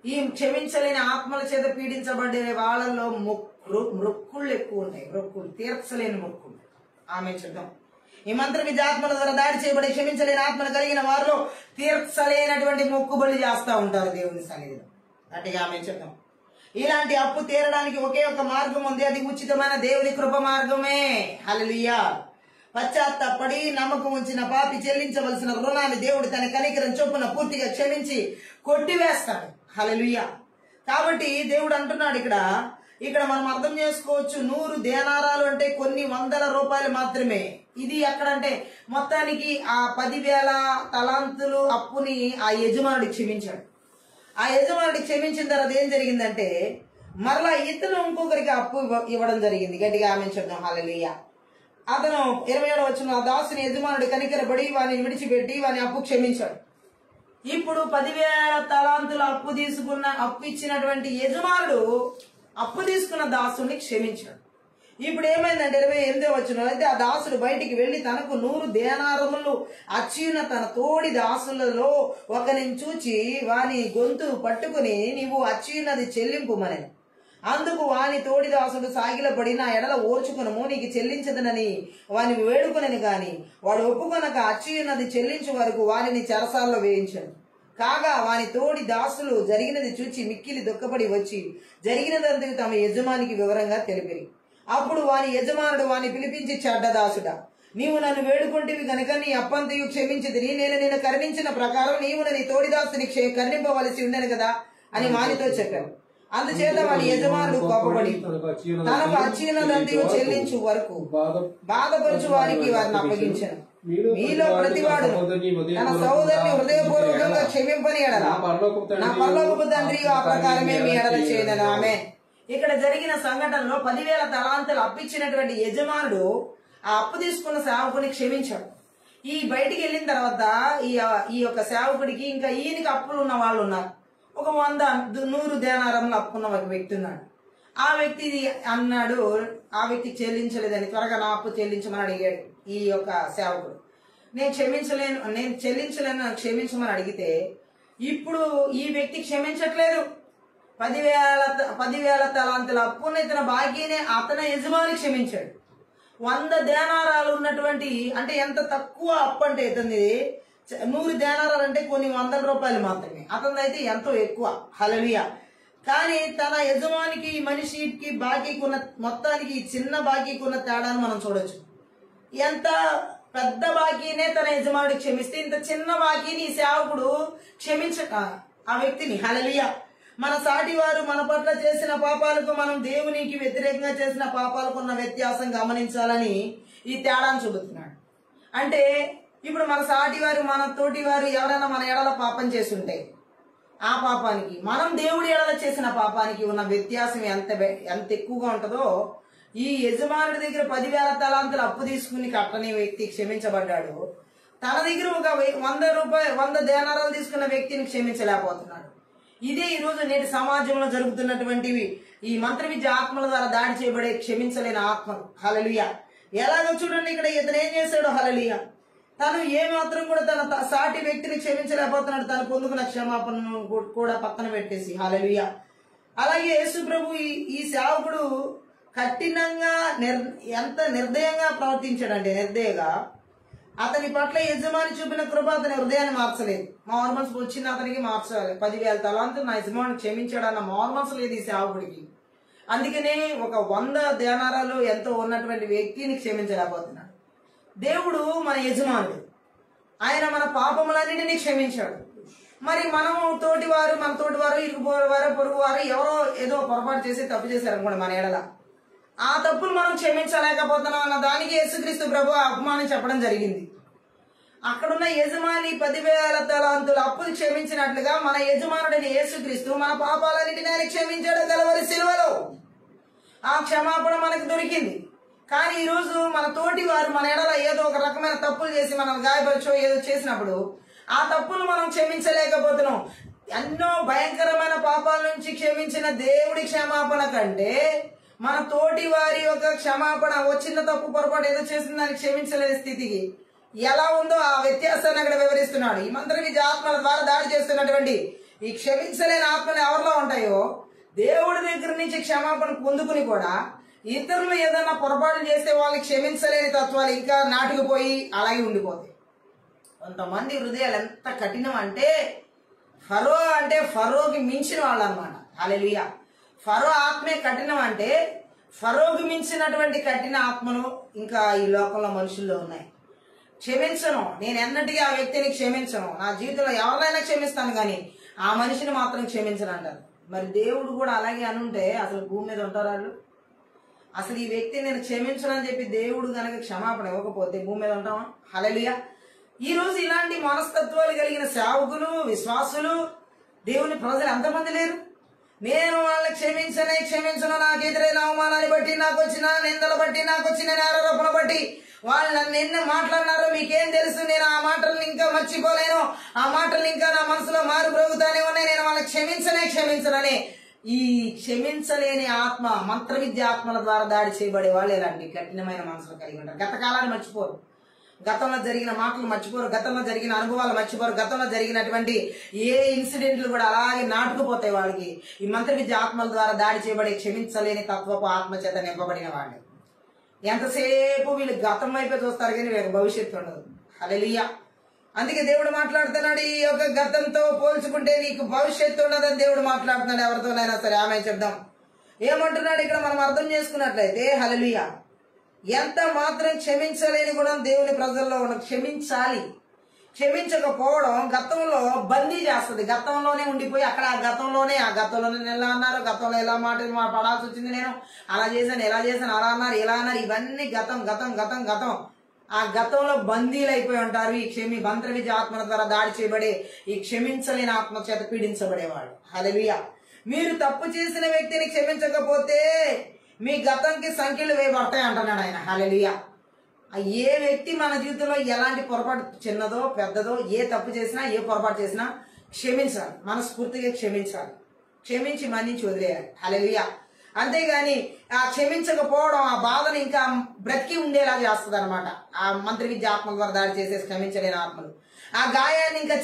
ఈ క్షమించలేని ఆత్మల చేత పీడించబడే వాళ్ళలో మొక్కుళ్ళు ఎక్కువ ఉంటాయి. మొక్కులు తీర్చలేని మొక్కులు. ఆమె చూద్దాం. ఈ మంత్రబీజ ఆత్మల ద్వారా దాడి చేయబడి క్షమించలేని ఆత్మలు కలిగిన వారిలో తీర్చలేనటువంటి మొక్కుబడి చేస్తూ ఉంటారు దేవుని సన్నిధిలో. అంటే ఆమె చూద్దాం. ఇలాంటి అప్పు తీరడానికి ఒకే ఒక మార్గం ఉంది, అది ఉచితమైన దేవుని కృప మార్గమే. హల్లెలూయా. పశ్చాత్తాపడి నమ్మకం ఉంచిన పాపి చెల్లించవలసిన రుణాన్ని దేవుడు తన కనికరం చొప్పున పూర్తిగా క్షమించి కొట్టివేస్తాడు. హల్లెలూయా. కాబట్టి దేవుడు అంటున్నాడు ఇక్కడ మనం అర్థం చేసుకోవచ్చు, 100 దేనారాలు అంటే కొన్ని వందల రూపాయలు మాత్రమే. ఇది ఎక్కడంటే మొత్తానికి ఆ 10,000 తలాంతులు అప్పుని ఆ యజమానుడు క్షమించాడు. ఆ యజమానుడు క్షమించిన తర్వాత ఏం జరిగిందంటే మరలా ఇతను ఇంకొకరికి అప్పు ఇవ్వడం జరిగింది. గట్టిగా ఆమె చెప్దాం. హల్లెలూయా. అతను 27వ వచనం, ఆ దాసుని యజమానుడు కనికరపడి వాని విడిచిపెట్టి వాని అప్పు క్షమించాడు. ఇప్పుడు 10,000 తలాంతులు అప్పు ఇచ్చినటువంటి యజమానుడు అప్పు తీసుకున్న దాసుని క్షమించాడు. ఇప్పుడు ఏమైందంటే 28వ వచనం, అయితే ఆ దాసుడు బయటికి వెళ్లి తనకు 100 దేనారములు అచ్చిన తన తోడి దాసులలో ఒకరిని చూచి వాని గొంతు పట్టుకుని నీవు అచ్చినది చెల్లింపుమని. అందుకు వాని తోడి దాసుడు సాగిలపడి నా ఎడల ఓర్చుకునము, నీకు చెల్లించదనని వాని వేడుకొనని గాని వాడు ఒప్పుకొనక అచ్చియున్నది చెల్లించు వరకు వానిని చెరసాల్లో వేయించాడు. కాగా వాని తోడి దాసులు జరిగినది చూచి మిక్కిలి దుఃఖపడి వచ్చి జరిగినదంతకు తమ యజమానికి వివరంగా తెలిపిరి. అప్పుడు వాని యజమానుడు వాని పిలిపించి, చెడ్డదాసుడా, నీవు నన్ను వేడుకుంటేవి గనుక నీ అప్పంతయు క్షమించితిని. నేను నిన్ను కరుణించిన ప్రకారం నీవు నీ తోడిదాసుని కరుణింపవలసి ఉండను కదా అని వానితో చెప్పాను. అందుచేత వాని యజమానుడు కోపపడి తనకు అచ్చినదంతయు చెల్లించు వరకు బాధపరచు వారికి వారిని అప్పగించాను. మీలో ప్రతివాడు తన సహోదరుని హృదయపూర్వకంగా క్షమింపని ఎడల నా పరలోకపు తండ్రి ఆ ప్రకారమే మీ ఎడల చేయను. ఆమె ఇక్కడ జరిగిన సంఘటనలో 10,000 తలాంతులు అప్పిచ్చినటువంటి యజమానుడు ఆ అప్పు తీసుకున్న సేవకుని క్షమించాడు. ఈ బయటికి వెళ్ళిన తర్వాత ఈ యొక్క సేవకుడికి ఇంకా ఈయనకి అప్పులు ఉన్న వాళ్ళు ఉన్నారు. ఒక 100 దేనారములు అప్పున్న ఒక వ్యక్తి ఉన్నాడు. ఆ వ్యక్తి అన్నాడు, ఆ వ్యక్తి చెల్లించలేదని త్వరగా నా అప్పు చెల్లించమని అడిగాడు. ఈ యొక్క సేవకుడు నేను చెల్లించలేను క్షమించమని అడిగితే ఇప్పుడు ఈ వ్యక్తి క్షమించట్లేదు. 10,000 తలాంతుల అప్పున్న ఇతని బాకీనే అతని యజమాని క్షమించాడు. 100 దేనారాలు ఉన్నటువంటి, అంటే ఎంత తక్కువ అప్పు అంటే ఇతనిది 100 దేనారాలు అంటే కొన్ని వందల రూపాయలు మాత్రమే, అతనిది అయితే ఎంతో ఎక్కువ. హల్లెలూయా. కానీ తన యజమానికి ఈ మనిషికి బాకీకున్న మొత్తానికి చిన్న బాకీకున్న తేడాను మనం చూడొచ్చు. ఎంత పెద్ద బాకీనే తన యజమానుడు క్షమిస్తే ఇంత చిన్న బాకీని ఈ సేవకుడు ఆ వ్యక్తిని. హల్లెలూయా. మన సాటి వారు మన పట్ల చేసిన పాపాలకు మనం దేవునికి వ్యతిరేకంగా చేసిన పాపాలకు ఉన్న వ్యత్యాసం గమనించాలని ఈ తేడాను చూపుతున్నాడు. అంటే ఇప్పుడు మన సాటి వారు మన తోటి వారు ఎవరైనా మన ఎడల పాపం చేస్తుంటే ఆ పాపానికి మనం దేవుడి ఎడల చేసిన పాపానికి ఉన్న వ్యత్యాసం ఎంత ఎక్కువగా ఉంటుందో, ఈ యజమానుడి దగ్గర 10,000 తలాంతులు అప్పు తీసుకుని కట్టని వ్యక్తి క్షమించబడ్డాడు, తన దగ్గర ఒక 100 దేనారాలు తీసుకున్న వ్యక్తిని క్షమించలేకపోతున్నాడు. ఇదే ఈ రోజు నేటి సమాజంలో జరుగుతున్నటువంటివి. ఈ మంత్ర విద్య ఆత్మల ద్వారా దాడి చేయబడే క్షమించలేని ఆత్మలు. హల్లెలూయా. ఎలాగో చూడండి, ఇక్కడ ఇతను ఏం చేశాడు? హల్లెలూయా. తను ఏ మాత్రం కూడా తన సాటి వ్యక్తిని క్షమించలేకపోతున్నాడు. తను పొందుకున్న క్షమాపణను కూడా పక్కన పెట్టేసి. హల్లెలూయా. అలాగే యేసు ప్రభు ఈ సేవకుడు కఠినంగా ఎంత నిర్దయంగా ప్రవర్తించాడంటే, నిర్దయగా అతని పట్ల యజమాని చూపిన కృప అతని హృదయాన్ని మార్చలేదు. నార్మల్స్ వచ్చింది అతనికి మార్చాలి. 10,000 తలాంతులు నా యజమాని క్షమించాడన్న నార్మల్స్ లేదు ఈ సేవకుడికి. అందుకనే ఒక 100 దేనారాలు ఎంతో ఉన్నటువంటి వ్యక్తిని క్షమించలేకపోతున్నాడు. దేవుడు మన యజమానుడు, ఆయన మన పాపములన్నింటినీ క్షమించాడు. మరి మనం మన తోటివారు ఇరుగువారు పొరుగువారు ఎవరో ఏదో పొరపాటు చేసి తప్పు చేశారనుకోండి మన ఎడల, ఆ తప్పులు మనం క్షమించలేకపోతున్నాం అన్న దానికి యేసుక్రీస్తు ప్రభు అపమానం చెప్పడం జరిగింది. అక్కడున్న యజమాని 10,000 తలాంతుల అప్పులు క్షమించినట్లుగా మన యజమానుడైన యేసుక్రీస్తు మన పాపాలన్నిటిని ఆయన క్షమించాడు కలవరి సిలువలో. ఆ క్షమాపణ మనకు దొరికింది. కానీ ఈ రోజు మన తోటి వారు మన ఎడల ఏదో ఒక రకమైన తప్పులు చేసి మనల్ని గాయపరచో ఏదో చేసినప్పుడు ఆ తప్పులు మనం క్షమించలేకపోతున్నాం. ఎన్నో భయంకరమైన పాపాల నుంచి క్షమించిన దేవుడి క్షమాపణ కంటే మన తోటి వారి యొక్క క్షమాపణ, వచ్చిన తప్పు పొరపాటు ఏదో చేసిన దాన్ని క్షమించలేని స్థితికి ఎలా ఉందో ఆ వ్యత్యాసాన్ని అక్కడ వివరిస్తున్నాడు. ఈ మంత్ర విద్య ఆత్మల ద్వారా దాడి చేస్తున్నటువంటి ఈ క్షమించలేని ఆత్మలు ఎవరిలో ఉంటాయో, దేవుడి దగ్గర నుంచి క్షమాపణ పొందుకుని కూడా ఇతరులు ఏదైనా పొరపాటు చేస్తే వాళ్ళని క్షమించలేని తత్వాలు ఇంకా నాటుకుపోయి అలాగే ఉండిపోతాయి. కొంతమంది హృదయాలు ఎంత కఠినం అంటే, ఫరోకి మించిన వాళ్ళు అనమాట. హల్లెలూయా. ఫరో ఆత్మే కఠినం అంటే ఫరోకి మించినటువంటి కఠిన ఆత్మలు ఇంకా ఈ లోకంలో మనుషుల్లో ఉన్నాయి. క్షమించను, నేను ఎన్నటికీ ఆ వ్యక్తిని క్షమించను, నా జీవితంలో ఎవరైనా క్షమిస్తాను కానీ ఆ మనిషిని మాత్రం క్షమించను అంటారు. మరి దేవుడు కూడా అలాగే అనుంటే అసలు భూమి మీద ఉంటారు వాళ్ళు? అసలు ఈ వ్యక్తిని నేను క్షమించను అని చెప్పి దేవుడు గనక క్షమాపణ ఇవ్వకపోతే భూమి మీద ఉంటామా? హల్లెలూయా. ఈ రోజు ఇలాంటి మనస్తత్వాలు కలిగిన సేవకులు, విశ్వాసులు, దేవుని ప్రజలు ఎంతమంది లేరు? నేను వాళ్ళని క్షమించను, నాకు ఎదురైన అవమానాన్ని బట్టి, నాకు వచ్చిన నిందలు బట్టి, నాకు వచ్చిన నేరారోపణ బట్టి, వాళ్ళు నన్ను ఎన్ని మాట్లాడినారో మీకేం తెలుసు, నేను ఆ మాటలను ఇంకా మర్చిపోలేను, ఆ మాటలు ఇంకా నా మనసులో మారుబ్రోగుతానే ఉన్నాయి, నేను వాళ్ళని క్షమించనని ఈ క్షమించలేని ఆత్మ, మంత్ర విద్య ఆత్మల ద్వారా దాడి చేయబడే వాళ్ళు ఇలాంటి కఠినమైన మనసులు కలిగి ఉంటారు. గతకాలాన్ని మర్చిపోరు, గతంలో జరిగిన మాటలు మర్చిపోరు, గతంలో జరిగిన అనుభవాలు మర్చిపోరు, గతంలో జరిగినటువంటి ఏ ఇన్సిడెంట్లు కూడా అలాగే నాటుకుపోతాయి వాళ్ళకి. ఈ మంత్ర విద్య ఆత్మల ద్వారా దాడి చేయబడే క్షమించలేని తత్వపు ఆత్మ చేత నింపబడిన వాళ్ళు ఎంతసేపు వీళ్ళు గతం వైపే చూస్తారు కానీ వీళ్ళకి భవిష్యత్తు ఉండదు. హల్లెలూయా. అందుకే దేవుడు మాట్లాడుతున్నాడు, ఈ యొక్క గతంతో పోల్చుకుంటే నీకు భవిష్యత్తు ఉండదని దేవుడు మాట్లాడుతున్నాడు. ఎవరితోనైనా సరే ఆమె చెప్దాం. ఏమంటున్నాడు ఇక్కడ మనం అర్థం చేసుకున్నట్లయితే, హల్లెలూయా, ఎంత మాత్రం క్షమించలేని గుణం దేవుని ప్రజల్లో ఉన్న. క్షమించాలి, క్షమించకపోవడం గతంలో బందీ చేస్తుంది. గతంలోనే ఉండిపోయి అక్కడ ఆ గతంలోనే ఎలా అన్నారు, గతంలో ఎలా మాటలు పడాల్సి వచ్చింది, నేను అలా చేశాను, ఎలా చేశాను, అలా అన్నారు, ఇలా అన్నారు, ఇవన్నీ గతం. ఆ గతంలో బందీలు అయిపోయి ఉంటారు. ఈ మంత్ర విద్య ఆత్మల ద్వారా దాడి చేయబడే ఈ క్షమించలేని ఆత్మ చేత పీడించబడేవాడు. హల్లెలూయా. మీరు తప్పు చేసిన వ్యక్తిని క్షమించకపోతే మీ గతంకి సంఖ్యలు వేయబడతాయి అంటున్నాడు ఆయన. హల్లెలూయా. ఏ వ్యక్తి మన జీవితంలో ఎలాంటి పొరపాటు, చిన్నదో పెద్దదో, ఏ తప్పు చేసినా ఏ పొరపాటు చేసినా క్షమించాలి, మనస్ఫూర్తిగా క్షమించాలి, క్షమించి మన్నించి వదిలేయాలి. హల్లెలూయా. అంతేగాని ఆ క్షమించకపోవడం ఆ బాధను ఇంకా బ్రతికి ఉండేలా చేస్తుంది అనమాట. ఆ మంత్ర విద్య ఆత్మ ద్వారా దాడి చేసేసి క్షమించలేని ఆత్మలు ఆ గాయాన్ని ఇంకా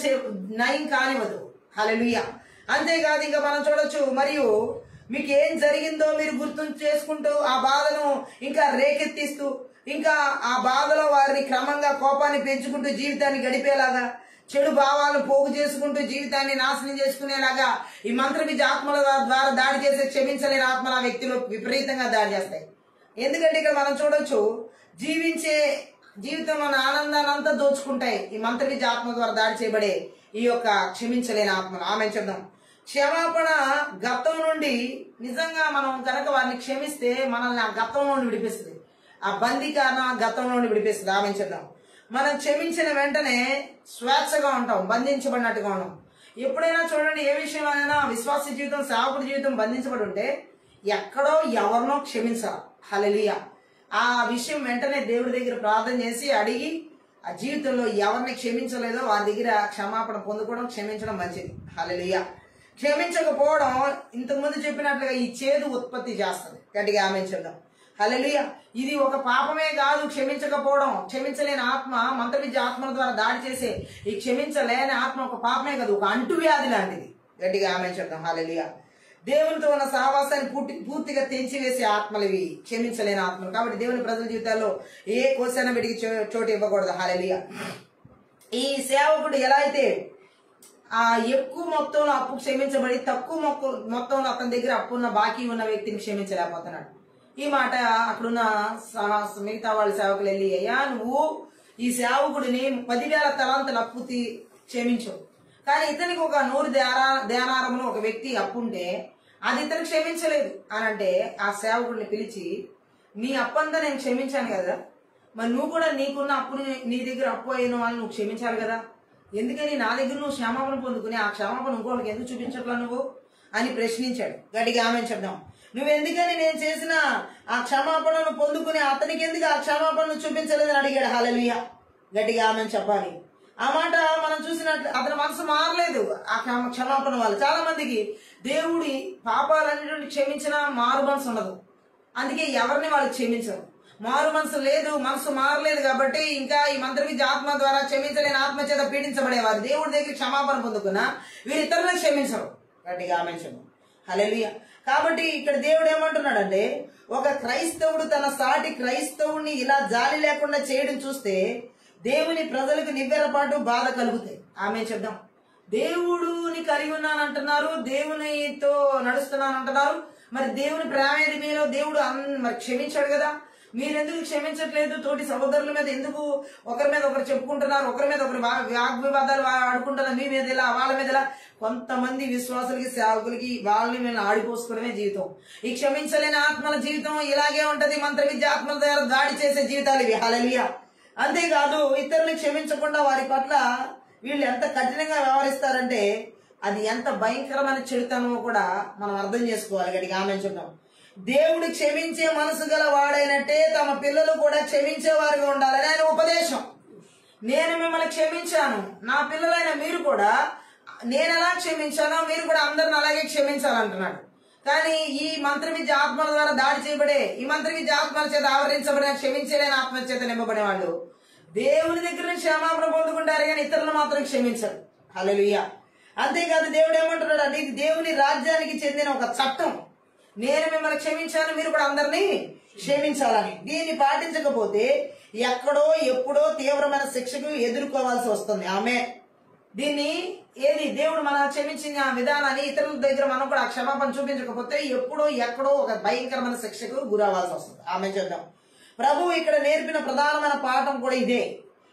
నయం కానివ్వదు. హల్లెలూయా. అంతేకాదు ఇంకా మనం చూడొచ్చు, మరియు మీకు ఏం జరిగిందో మీరు గుర్తు చేసుకుంటూ ఆ బాధను ఇంకా రేకెత్తిస్తూ ఇంకా ఆ బాధలో వారిని క్రమంగా కోపాన్ని పెంచుకుంటూ జీవితాన్ని గడిపేలాగా, చెడు భావాలను పోగు చేసుకుంటూ జీవితాన్ని నాశనం చేసుకునేలాగా ఈ మంత్ర విద్య ఆత్మల ద్వారా దాడి చేసే క్షమించలేని ఆత్మల ఆ వ్యక్తిలో విపరీతంగా దాడి చేస్తాయి. ఎందుకంటే ఇక్కడ మనం చూడొచ్చు, జీవితంలో ఆనందాన్ని అంతా దోచుకుంటాయి ఈ మంత్ర విద్య ఆత్మ ద్వారా దాడి చేయబడే ఈ యొక్క క్షమించలేని ఆత్మలు. ఆమె చెప్దాం. క్షమాపణ గతం నుండి నిజంగా మనం కనుక వారిని క్షమిస్తే మనల్ని ఆ గతం నుండి విడిపిస్తుంది, ఆ బందీకారణ గతం నుండి విడిపిస్తుంది. ఆమె చెప్దాం. మనం క్షమించిన వెంటనే స్వేచ్ఛగా ఉంటాం, బంధించబడినట్టుగా ఉన్నాం. ఎప్పుడైనా చూడండి, ఏ విషయంలోనైనా విశ్వాస జీవితం, సేవకుడి జీవితం బంధించబడి ఉంటే ఎక్కడో ఎవరినో క్షమించాలి. హల్లెలూయా. ఆ విషయం వెంటనే దేవుడి దగ్గర ప్రార్థన చేసి అడిగి, ఆ జీవితంలో ఎవరిని క్షమించలేదో వారి దగ్గర క్షమాపణ పొందుకోవడం, క్షమించడం మంచిది. హల్లెలూయా. క్షమించకపోవడం ఇంతకుముందు చెప్పినట్లుగా ఈ చేదు ఉత్పత్తి చేస్తుంది. గట్టిగా ఆమేన్ చెప్దాం. హల్లెలూయా. ఇది ఒక పాపమే కాదు క్షమించకపోవడం. క్షమించలేని ఆత్మ, మంత్ర విద్య ఆత్మల ద్వారా దాడి చేసే ఈ క్షమించలేని ఆత్మ ఒక పాపమే కాదు, ఒక అంటువ్యాధి లాంటిది. గట్టిగా ఆమేన్ చెప్దాం. హల్లెలూయా. దేవునితో ఉన్న సహవాసాన్ని పూర్తిగా తెంచివేసే ఆత్మలు ఇవి, క్షమించలేని ఆత్మలు. కాబట్టి దేవుని ప్రజల జీవితాల్లో ఏ కోసైనా వీటికి చోటు ఇవ్వకూడదు. హల్లెలూయా. ఈ సేవకుడు ఎలా అయితే ఎక్కువ మొత్తంలో అప్పు క్షమించబడి తక్కువ మొత్తంలో అతని దగ్గర అప్పున్న బాకీ ఉన్న వ్యక్తిని క్షమించలేకపోతున్నాడు. ఈ మాట అక్కడున్న మిగతా వాళ్ళ సేవకులు వెళ్ళి, అయ్యా నువ్వు ఈ సేవకుడిని 10,000 తలాంతుల అప్పు క్షమించు, కానీ ఇతనికి ఒక 100 దేనారములు ఒక వ్యక్తి అప్పుంటే అది ఇతను క్షమించలేదు అని అంటే, ఆ సేవకుడిని పిలిచి, నీ అప్పంతా నేను క్షమించాను కదా, మరి నువ్వు కూడా నీకున్న అప్పుని, నీ దగ్గర అప్పు అయిన వాళ్ళని నువ్వు క్షమించాలి కదా, ఎందుకని నా దగ్గర నువ్వు క్షమాపణ పొందుకుని ఆ క్షమాపణ ఇంకోళ్ళకి ఎందుకు చూపించట్లా నువ్వు అని ప్రశ్నించాడు. గట్టిగా ఆమేన్ చెప్దాం. నువ్వెందుకని నేను చేసిన ఆ క్షమాపణను పొందుకుని అతనికి ఎందుకు ఆ క్షమాపణను చూపించలేదని అడిగాడు. హల్లెలూయా. గట్టిగా ఆమేన్ చెప్పాలి. ఆ మాట మనం చూసినట్లు అతని మనసు మారలేదు ఆ క్షమాపణ వల్ల. చాలా మందికి దేవుడి పాపాలన్నిటిని క్షమించిన మారు మనసు ఉండదు, అందుకే ఎవరిని వాళ్ళు క్షమించరు. మారు మనసు లేదు, మనసు మారలేదు కాబట్టి ఇంకా ఈ మంత్ర విద్య ఆత్మ ద్వారా క్షమించలేని ఆత్మ చేత పీడించబడేవారు దేవుడి దగ్గర క్షమాపణ పొందుకున్నా వీరు ఇతరులను క్షమించరు. గట్టిగా ఆమేన్ చెప్పు. హల్లెలూయా. కాబట్టి ఇక్కడ దేవుడు ఏమంటున్నాడంటే, ఒక క్రైస్తవుడు తన సాటి క్రైస్తవుడిని ఇలా జాలి లేకుండా చేయడం చూస్తే దేవుని ప్రజలకు నివ్వెరపాటు, బాధ కలుగుతాయి. ఆమేన్ చెప్దాం. దేవుడుని కలిగి ఉన్నానంటున్నారు, దేవునితో నడుస్తున్నానంటున్నారు, మరి దేవుని ప్రేమ మీలో దేవుడు మరి క్షమించాడు కదా, మీరెందుకు క్షమించట్లేదు? తోటి సహోదరుల మీద ఎందుకు ఒకరి మీద ఒకరు చెప్పుకుంటున్నారు, ఒకరి మీద ఒకరు వాగ్వివాదాలు ఆడుకుంటున్నారు, మీ మీద ఇలా వాళ్ళ మీద ఇలా. కొంతమంది విశ్వాసులకి, సేవకులకి వాళ్ళని వీళ్ళని ఆడిపోసుకోవడమే జీవితం. ఈ క్షమించలేని ఆత్మల జీవితం ఇలాగే ఉంటది. మంత్ర విద్య ఆత్మల ద్వారా దాడి చేసే జీవితాలు ఇవి. హల్లెలూయా. అంతేకాదు, ఇతరులు క్షమించకుండా వారి పట్ల వీళ్ళు ఎంత కఠినంగా వ్యవహరిస్తారంటే అది ఎంత భయంకరమైన చెడుతనమో కూడా మనం అర్థం చేసుకోవాలి. గట్టిగా ఆమేన్ చెప్తాం. దేవుడు క్షమించే మనసు గల వాడైనట్టే తమ పిల్లలు కూడా క్షమించేవారుగా ఉండాలని ఆయన ఉపదేశం. నేను మిమ్మల్ని క్షమించాను, నా పిల్లలైన మీరు కూడా నేను ఎలా క్షమించానో మీరు కూడా అందరిని అలాగే క్షమించాలంటున్నాడు. కానీ ఈ మంత్ర విద్య ఆత్మల ద్వారా దాడి చేయబడే, ఈ మంత్ర విద్య ఆత్మల చేత ఆవరించబడిన, క్షమించలేని ఆత్మ చేత నింపబడే వాళ్ళు దేవుని దగ్గర క్షమాపణ పొందుకుంటారు కానీ ఇతరులు మాత్రం క్షమించరు. హల్లెలూయా. అంతేకాదు, దేవుడు ఏమంటున్నాడు అంటే, ఇది దేవుని రాజ్యానికి చెందిన ఒక చట్టం. నేను మిమ్మల్ని క్షమించాను, మీరు కూడా అందరినీ క్షమించాలని. దీన్ని పాటించకపోతే ఎక్కడో ఎప్పుడో తీవ్రమైన శిక్షకు ఎదుర్కోవాల్సి వస్తుంది. ఆమె దీన్ని దేవుడు మన క్షమించిన విధానాన్ని ఇతరుల దగ్గర మనం కూడా క్షమాపణ చూపించకపోతే ఎప్పుడో ఎక్కడో ఒక భయంకరమైన శిక్షకు గురవ్వాల్సి వస్తుంది. ఆమె చేద్దాం. ప్రభువు ఇక్కడ నేర్పిన ప్రధానమైన పాఠం కూడా ఇదే.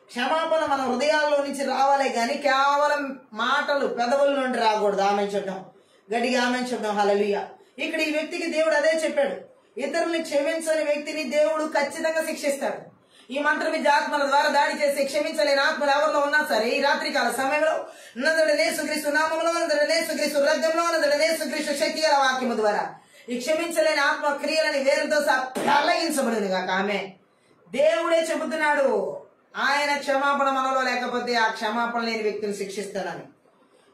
క్షమాపణ మన హృదయాల్లో నుంచి రావాలే గాని కేవలం మాటలు పెదవుల నుండి రాకూడదు. ఆమె చెప్దాం. గట్టిగా ఆమె చెప్దాం. హల్లెలూయా. ఇక్కడ ఈ వ్యక్తికి దేవుడు అదే చెప్పాడు. ఇతరుల్ని క్షమించని వ్యక్తిని దేవుడు ఖచ్చితంగా శిక్షిస్తాడు. ఈ మంత్ర విద్య ఆత్మల ద్వారా దాడి చేసి క్షమించలేని ఆత్మలు ఎవరిలో ఉన్నా సరే ఈ రాత్రికాల సమయంలో యేసుక్రీస్తు నామములో, యేసుక్రీస్తు రక్తంలో, యేసుక్రీస్తు శక్తి గల వాక్యము ద్వారా ఈ క్షమించలేని ఆత్మ క్రియలని వేరుతో ప్రలయించబడింది కాక. ఆమె దేవుడే చెబుతున్నాడు, ఆయన క్షమాపణ మనలో లేకపోతే ఆ క్షమాపణ లేని వ్యక్తిని శిక్షిస్తానని.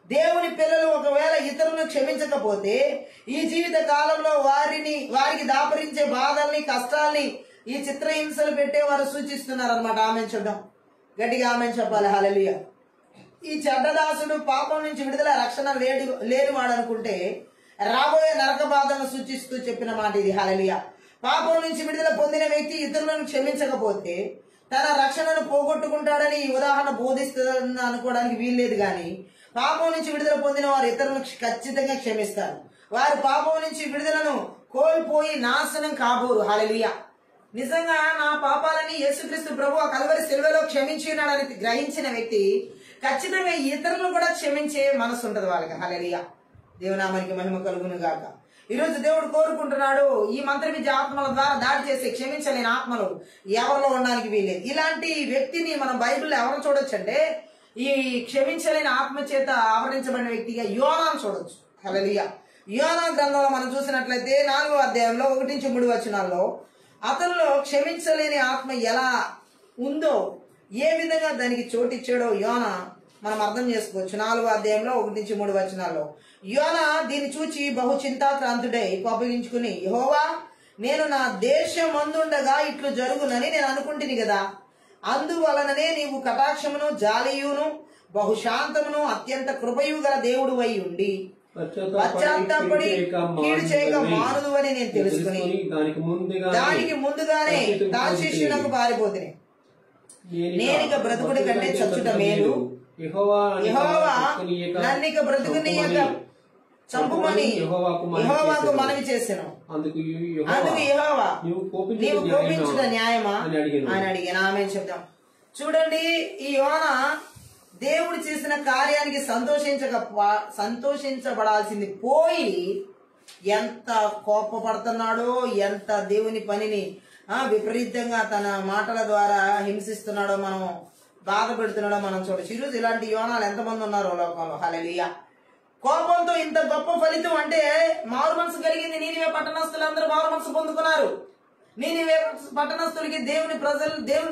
దేవుని పిల్లలు ఒకవేళ ఇతరులను క్షమించకపోతే ఈ జీవిత కాలంలో వారికి దాపరించే బాధల్ని, కష్టాల్ని, ఈ చిత్రహింసలు పెట్టేవారు సూచిస్తున్నారు అనమాట. ఆమె చూద్దాం. గట్టిగా ఆమె చెప్పాలి. హల్లెలూయా. ఈ చెడ్డదాసుడు పాపం నుంచి విడుదల, రక్షణ లేనివాడు అనుకుంటే రాబోయే నరక బాధను సూచిస్తూ చెప్పిన మాట ఇది. హల్లెలూయా. పాపం నుంచి విడుదల పొందిన వ్యక్తి ఇతరులను క్షమించకపోతే తన రక్షణను పోగొట్టుకుంటాడని ఈ ఉదాహరణ బోధిస్తుంది అనుకోవడానికి వీల్లేదు. గాని పాపం నుంచి విడుదల పొందిన వారు ఇతరులను ఖచ్చితంగా క్షమిస్తారు. వారు పాపం నుంచి విడుదలను కోల్పోయి నాశనం కాబోరు. హల్లెలూయా. నిజంగా నా పాపాలని యేసుక్రీస్తు ప్రభు ఆ కల్వరి శిలువలో క్షమించినాడని గ్రహించిన వ్యక్తి ఖచ్చితంగా ఇతరులను కూడా క్షమించే మనసు ఉంటది వాళ్ళకి. హల్లెలూయా. దేవునామానికి మహిమ కలుగును గాక. ఈరోజు దేవుడు కోరుకుంటున్నాడు, ఈ మంత్ర విద్య ఆత్మల ద్వారా దాడి చేసి క్షమించలేని ఆత్మలు ఎవరిలో ఉండడానికి వీల్లేదు. ఇలాంటి వ్యక్తిని మనం బైబిల్లో ఎవరు చూడొచ్చు అంటే ఈ క్షమించలేని ఆత్మ చేత ఆవరించబడిన వ్యక్తిగా యోనాను చూడొచ్చు. హల్లెలూయా. యోనా గ్రంథంలో మనం చూసినట్లయితే 4వ అధ్యాయంలో 1-3 వచనాల్లో అతనిలో క్షమించలేని ఆత్మ ఎలా ఉందో, ఏ విధంగా దానికి చోటిచ్చాడో యోనా మనం అర్థం చేసుకోవచ్చు. 4వ అధ్యాయంలో 1-3 వచనాల్లో యోనా దీన్ని చూచి బహు చింతాక్రాంతుడై కోపగించుకుని, యెహోవా, నేను నా దేశమందుండగా ఇట్లు జరుగునని నేను అనుకుంటుని కదా, అందువలననే నీవు కటాక్షమును జాలియును బహుశాంతమును అత్యంత కృపయు గల దేవుడు అయి ఉండి పశ్చాత్తాపడి కీడు చేయక మానుదు అని నేను తెలుసుకుని దానికి ముందుగానే తార్షీషునకు పారిపోతుని. నేనిక బ్రతుకుడి కంటే చచ్చుట మేలు, యెహోవా నన్నిక బ్రతుకునియక చంపుమని యెహోవాకు మనవి చేసెను. అందుకు యెహోవా, నీవు కోపించుట న్యాయమా అని అడిగాను. ఆమె చెప్తాం. చూడండి, ఈ యోనా దేవుడు చేసిన కార్యానికి సంతోషించబడాల్సింది పోయి ఎంత కోపపడుతున్నాడో, ఎంత దేవుని పనిని విపరీతంగా తన మాటల ద్వారా హింసిస్తున్నాడో, మనం బాధ పెడుతున్నాడో మనం చూడొచ్చు. ఈరోజు ఇలాంటి యోనాలు ఎంతమంది ఉన్నారో లోకంలో. హల్లెలూయా. కోపంతో ఇంత గొప్ప ఫలితం అంటే మారు మనసు కలిగింది. నీనివే పట్టణస్తులందరూ మారు మనసు పొందుకున్నారు. నీనివే పట్టణస్తులకి దేవుని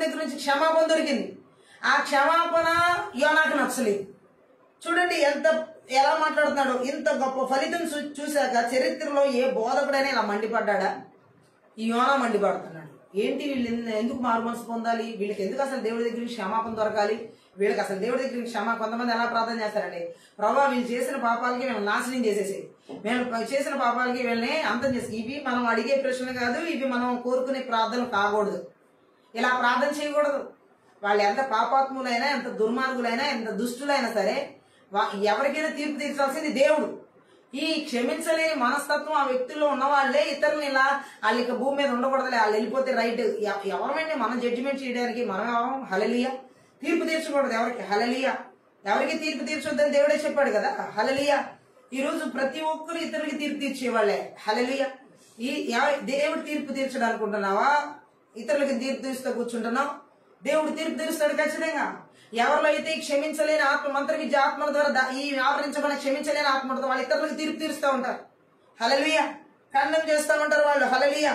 దగ్గర నుంచి క్షమాపణ దొరికింది. ఆ క్షమాపణ యోనాకు నచ్చలేదు. చూడండి ఎలా మాట్లాడుతున్నాడు. ఇంత గొప్ప ఫలితం చూశాక చరిత్రలో ఏ బోధకుడైనా ఇలా మండిపడ్డా? ఈ యోనా మండిపడుతున్నాడు. ఏంటి వీళ్ళు ఎందుకు మారు మనసు పొందాలి? వీళ్ళకి ఎందుకు అసలు దేవుడి దగ్గర క్షమాపణ దొరకాలి? వీళ్ళకి అసలు దేవుడి దగ్గర కొంతమంది ఎలా ప్రార్థన చేస్తారండి, ప్రభా వీళ్ళు చేసిన పాపాలకి మేము నాశనం చేసేసి, మేము చేసిన పాపాలకి వీళ్ళని అంతం చేసి, ఇవి మనం అడిగే ప్రశ్నలు కాదు, ఇవి మనం కోరుకునే ప్రార్థనలు కాకూడదు. ఇలా ప్రార్థన చేయకూడదు. వాళ్ళు ఎంత పాపాత్ములైనా, ఎంత దుర్మార్గులైనా, ఎంత దుష్టులైనా సరే ఎవరికైనా తీర్పు తీర్చాల్సింది దేవుడు. ఈ క్షమించలేని మనస్తత్వం ఆ వ్యక్తుల్లో ఉన్న వాళ్ళే ఇతరులను ఇలా వాళ్ళకి భూమి మీద ఉండకూడదులే, వాళ్ళు వెళ్ళిపోతే రైట్. ఎవరమైనా మనం జడ్జిమెంట్ చేయడానికి మనం ఎవరం? హల్లెలూయా. తీర్పు తీర్చకూడదు ఎవరికి. హల్లెలూయా. ఎవరికి తీర్పు తీర్చొద్దని దేవుడే చెప్పాడు కదా. హల్లెలూయా. ఈ రోజు ప్రతి ఒక్కరు ఇతరులకి తీర్పు తీర్చేవాళ్లే. హల్లెలూయా. దేవుడు తీర్పు తీర్చడం అనుకుంటున్నావా? ఇతరులకి తీర్పు తీరుస్తూ కూర్చుంటున్నావు. దేవుడు తీర్పు తీరుస్తాడు ఖచ్చితంగా. ఎవరిలో అయితే క్షమించలేని ఆత్మ, మంత్రవిద్య ఆత్మల ద్వారా ఈ ఆవరించబడిన క్షమించలేని ఆత్మలతో వాళ్ళు ఇతరులకు తీర్పు తీరుస్తూ ఉంటారు. హల్లెలూయా. ఖండం చేస్తూ ఉంటారు వాళ్ళు. హల్లెలూయా.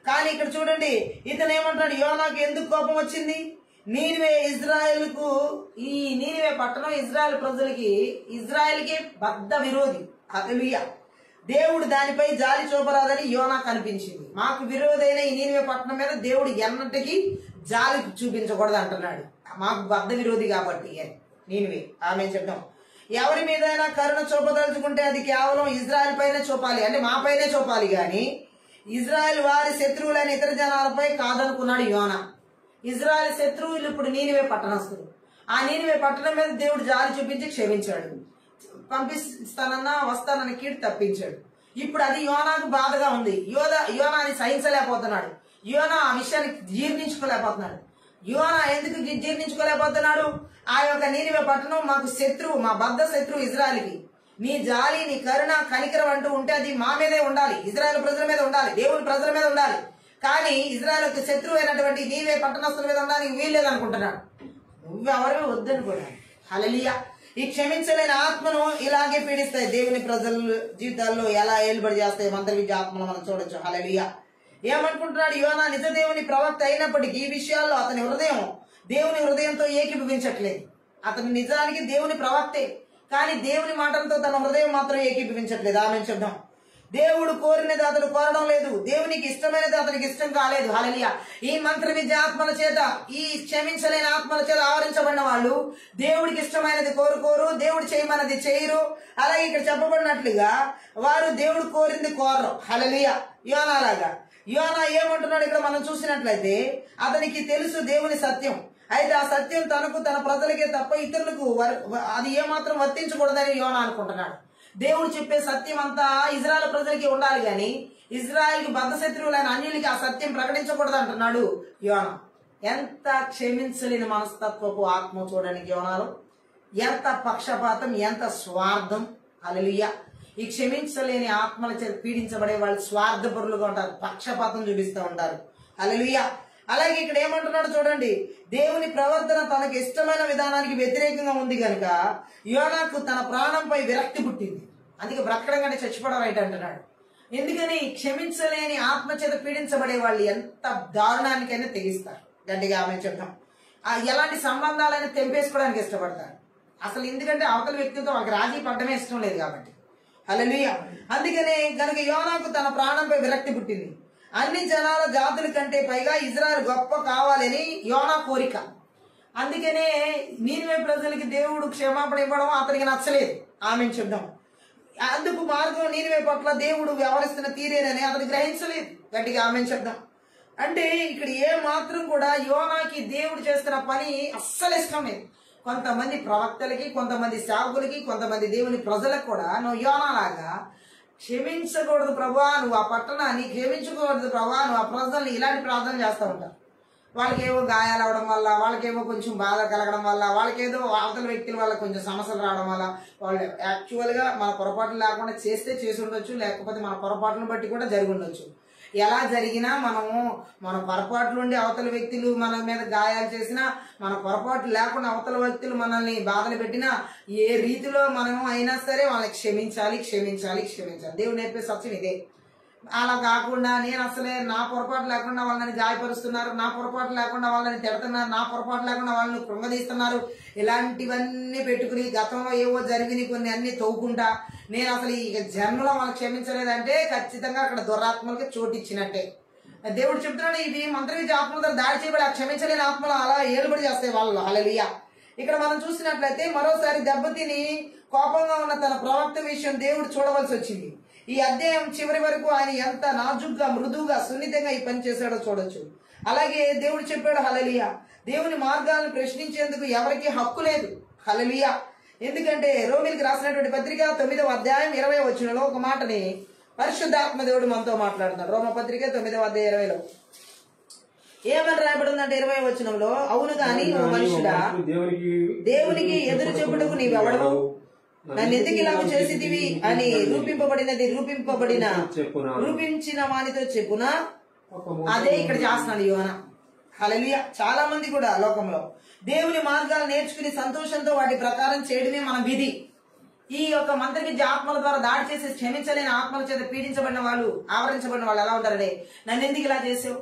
కానీ ఇక్కడ చూడండి, ఇతను ఏమంటాడు, యోనాకు ఎందుకు కోపం వచ్చింది? నీనివే ఇజ్రాయెల్కు, ఈ నీనివే పట్టణం ఇజ్రాయెల్ ప్రజలకి, ఇజ్రాయెల్కి బద్ద విరోధి. హల్లెలూయా. దేవుడు దానిపై జాలి చూపరాదని యోనాకు అనిపించింది. మాకు విరోధైన ఈ నీనివే పట్టణం మీద దేవుడు ఎన్నటికీ జాలి చూపించకూడదు అంటున్నాడు. మాకు బద్ద విరోధి కాబట్టి నీనివే. ఆమె చెప్తాం. ఎవరి మీదైనా కరుణ చూపదలుచుకుంటే అది కేవలం ఇజ్రాయెల్ పైనే చూపాలి, అంటే మా పైనే చూపాలి. గాని ఇజ్రాయెల్ వారి శత్రువులైన ఇతర జనాలపై కాదనుకున్నాడు యోనా. ఇజ్రాయెల్ శత్రువులు ఇప్పుడు నీనివే పట్టణస్తులు. ఆ నీనివే పట్టణం మీద దేవుడు జాలి చూపించి క్షమించాడు. పంపిస్తానన్నా వస్తానన్న కీడు తప్పించాడు. ఇప్పుడు అది యోనాకు బాధగా ఉంది. యోనాని సహించలేకపోతున్నాడు. యోనా ఆ విషయాన్ని జీర్ణించుకోలేకపోతున్నాడు. యోనా ఎందుకు జీర్ణించుకోలేకపోతున్నాడు? ఆ యొక్క నీనివే పట్టణం మాకు శత్రువు, మా బద్ద శత్రువు ఇజ్రాయెల్కి. నీ జాలి, నీ కరుణ, కనికరం అంటూ ఉంటే అది మా మీదే ఉండాలి, ఇజ్రాయెల్ ప్రజల మీద ఉండాలి, దేవుని ప్రజల మీద ఉండాలి. కానీ ఇజ్రాయెల్ శత్రువు అయినటువంటి నీవే పట్టణస్తుల మీద ఉండడానికి వీల్లేదనుకుంటున్నాడు. నువ్వెవరూ వద్దనుకోవాలి. హల్లెలూయా. ఈ క్షమించలేని ఆత్మను ఇలాగే పీడిస్తాయి. దేవుని ప్రజల జీవితాల్లో ఎలా ఏలుబడి చేస్తాయి మంత్ర విద్య ఆత్మను మనం చూడొచ్చు. హల్లెలూయా. ఏమనుకుంటున్నాడు యోనా? నిజ దేవుని ప్రవక్త అయినప్పటికీ ఈ విషయాల్లో అతని హృదయం దేవుని హృదయంతో ఏకీభవించట్లేదు. అతను నిజానికి దేవుని ప్రవక్తే, కానీ దేవుని మాటలతో తన హృదయం మాత్రం ఏకీభవించట్లేదు. ఆమె చెప్దాం. దేవుడు కోరినది అతడు కోరడం లేదు, దేవునికి ఇష్టమైనది అతనికి ఇష్టం కాలేదు. హల్లెలూయా. ఈ మంత్ర విద్య ఆత్మల చేత, ఈ క్షమించలేని ఆత్మల చేత ఆవరించబడిన వాళ్ళు దేవుడికి ఇష్టమైనది కోరుకోరు, దేవుడు చేయమన్నది చేయరు. అలాగే ఇక్కడ చెప్పబడినట్లుగా వారు దేవుడు కోరింది కోరరు. హల్లెలూయా. యోనాలాగా. యోనా ఏమంటున్నాడు ఇక్కడ మనం చూసినట్లయితే, అతనికి తెలుసు దేవుని సత్యం, అయితే ఆ సత్యం తనకు తన ప్రజలకే తప్ప ఇతరులకు అది ఏమాత్రం వర్తించకూడదని యోనా అనుకుంటున్నాడు. దేవుడు చెప్పే సత్యం అంతా ఇజ్రాయెల్ ప్రజలకి ఉండాలి, గాని ఇజ్రాయెల్కి బద్ధ శత్రువులైన అన్యులకి ఆ సత్యం ప్రకటించకూడదు అంటున్నాడు యోనా. ఎంత క్షమించలేని మనస్తత్వపు ఆత్మ చూడడానికి యోనాలో. ఎంత పక్షపాతం, ఎంత స్వార్థం. హల్లెలూయా. ఈ క్షమించలేని ఆత్మల చేత పీడించబడే వాళ్ళు స్వార్థపరులుగా ఉంటారు, పక్షపాతం చూపిస్తూ ఉంటారు. హల్లెలూయా. అలాగే ఇక్కడ ఏమంటున్నాడు చూడండి, దేవుని ప్రవర్తన తనకు ఇష్టమైన విధానానికి వ్యతిరేకంగా ఉంది కనుక యోనాకు తన ప్రాణంపై విరక్తి పుట్టింది. అందుకే బ్రతకడం కంటే చచ్చిపోవడం రైట్ అంటున్నాడు. ఎందుకని క్షమించలేని ఆత్మచేత పీడించబడే వాళ్ళు ఎంత దారుణానికైనా తెగిస్తారు. గట్టిగా ఆమె చెప్తాం. ఎలాంటి సంబంధాలైనా తెంపేసుకోవడానికి ఇష్టపడతారు. అసలు ఎందుకంటే అవతల వ్యక్తితో వాళ్ళకి రాజీ పడడమే ఇష్టం లేదు కాబట్టి. హల్లెలూయా. అందుకనే కనుక యోనాకు తన ప్రాణంపై విరక్తి పుట్టింది. అన్ని జనాల జాతుల కంటే పైగా ఇజ్రాయెల్ గొప్ప కావాలని యోనా కోరిక. అందుకనే నీనివే ప్రజలకి దేవుడు క్షమాపణ ఇవ్వడం అతనికి నచ్చలేదు. ఆమె చెప్దాం. అందుకు మార్గం నీనివే పట్ల దేవుడు వ్యవహరిస్తున్న తీరేనని అతను గ్రహించలేదు. గట్టిగా ఆమె చెప్దాం. అంటే ఇక్కడ ఏ మాత్రం కూడా యోనాకి దేవుడు చేస్తున్న పని అస్సలు ఇష్టం లేదు. కొంతమంది ప్రవక్తలకి, కొంతమంది సేవకులకి, కొంతమంది దేవుని ప్రజలకు కూడా నువ్వు యోనాలాగా క్షమించకూడదు ప్రభా, నువ్వు ఆ పట్టణాన్ని క్షమించకూడదు ప్రభా, నువ్వు ఆ ప్రజల్ని ఇలాంటి ప్రార్థన చేస్తూ ఉంటారు. వాళ్ళకేవో గాయాలు అవడం వల్ల, వాళ్ళకేవో కొంచెం బాధ కలగడం వల్ల, వాళ్ళకేదో అవతల వ్యక్తుల వల్ల కొంచెం సమస్యలు రావడం వల్ల వాళ్ళు యాక్చువల్గా మన పొరపాట్లు లేకుండా చేస్తే చేసి ఉండొచ్చు, లేకపోతే మన పొరపాట్లను బట్టి కూడా జరిగి ఉండొచ్చు. ఎలా జరిగినా మన పొరపాట్లు ఉండి అవతల వ్యక్తులు మన మీద గాయాలు చేసినా, మన పొరపాటు లేకుండా అవతల వ్యక్తులు మనల్ని బాధలు పెట్టినా, ఏ రీతిలో మనం అయినా సరే వాళ్ళని క్షమించాలి. దేవుడు నేర్పే సత్యం ఇదే. అలా కాకుండా నేను అసలే నా పొరపాటు లేకుండా వాళ్ళని గాయపరుస్తున్నారు, నా పొరపాటు లేకుండా వాళ్ళని తిడుతున్నారు, నా పొరపాటు లేకుండా వాళ్ళని కృంగదీస్తున్నారు, ఇలాంటివన్నీ పెట్టుకుని గతంలో ఏవో జరిగినాయి కొన్ని అన్ని తవ్వుకుంటా నేను అసలు ఈ జన్మలో వాళ్ళని క్షమించలేదంటే ఖచ్చితంగా అక్కడ దురాత్మలకి చోటు ఇచ్చినట్టే. దేవుడు చెప్తున్నాడు, ఇవి మంత్రవిద్య ఆత్మలతో దాడి చేయబడి ఆ క్షమించలేని ఆత్మలు అలా ఏలుబడి చేస్తాయి వాళ్ళు. హల్లెలూయా. ఇక్కడ మనం చూసినట్లయితే మరోసారి దెబ్బతిని కోపంగా ఉన్న తన ప్రవక్త విషయం దేవుడు చూడవలసి వచ్చింది. ఈ అధ్యాయం చివరి వరకు ఆయన ఎంత నాజుగ్గా, మృదువుగా, సున్నితంగా ఈ పని చేశాడో చూడొచ్చు. అలాగే దేవుడు చెప్పాడు, హల్లెలూయా, దేవుని మార్గాలను ప్రశ్నించేందుకు ఎవరికి హక్కు లేదు. హల్లెలూయా. ఎందుకంటే రోమీయులకు రాసినటువంటి పత్రిక 9వ అధ్యాయం 20వ వచనంలో ఒక మాటని పరిశుద్ధాత్మ దేవుడు మనతో మాట్లాడుతున్నాడు. రోమ పత్రిక 9వ అధ్యాయం 20లో ఏమని రాయబడిందంటే 20వ వచనంలో, అవును గాని ఓ మనుషుడా, దేవునికి ఎదురు చెప్పుటకు నీవెవడవు, నన్ను ఎందుకు ఇలా చేసిదివి అని రూపించిన వానితో చెప్పునా. అదే ఇక్కడ చేస్తున్నాడు యోనా. హల్లెలూయా. చాలా మంది కూడా లోకంలో దేవుని మార్గాలు నేర్చుకుని సంతోషంతో వాటి ప్రకారం చేయడమే మన విధి. ఈ యొక్క మంత్రవిద్య ఆత్మల ద్వారా దాడి చేసి క్షమించలేని ఆత్మల చేత పీడించబడిన వాళ్ళు, ఆవరించబడిన వాళ్ళు ఎలా ఉంటారంటే, నన్ను ఎందుకు ఇలా చేసావు,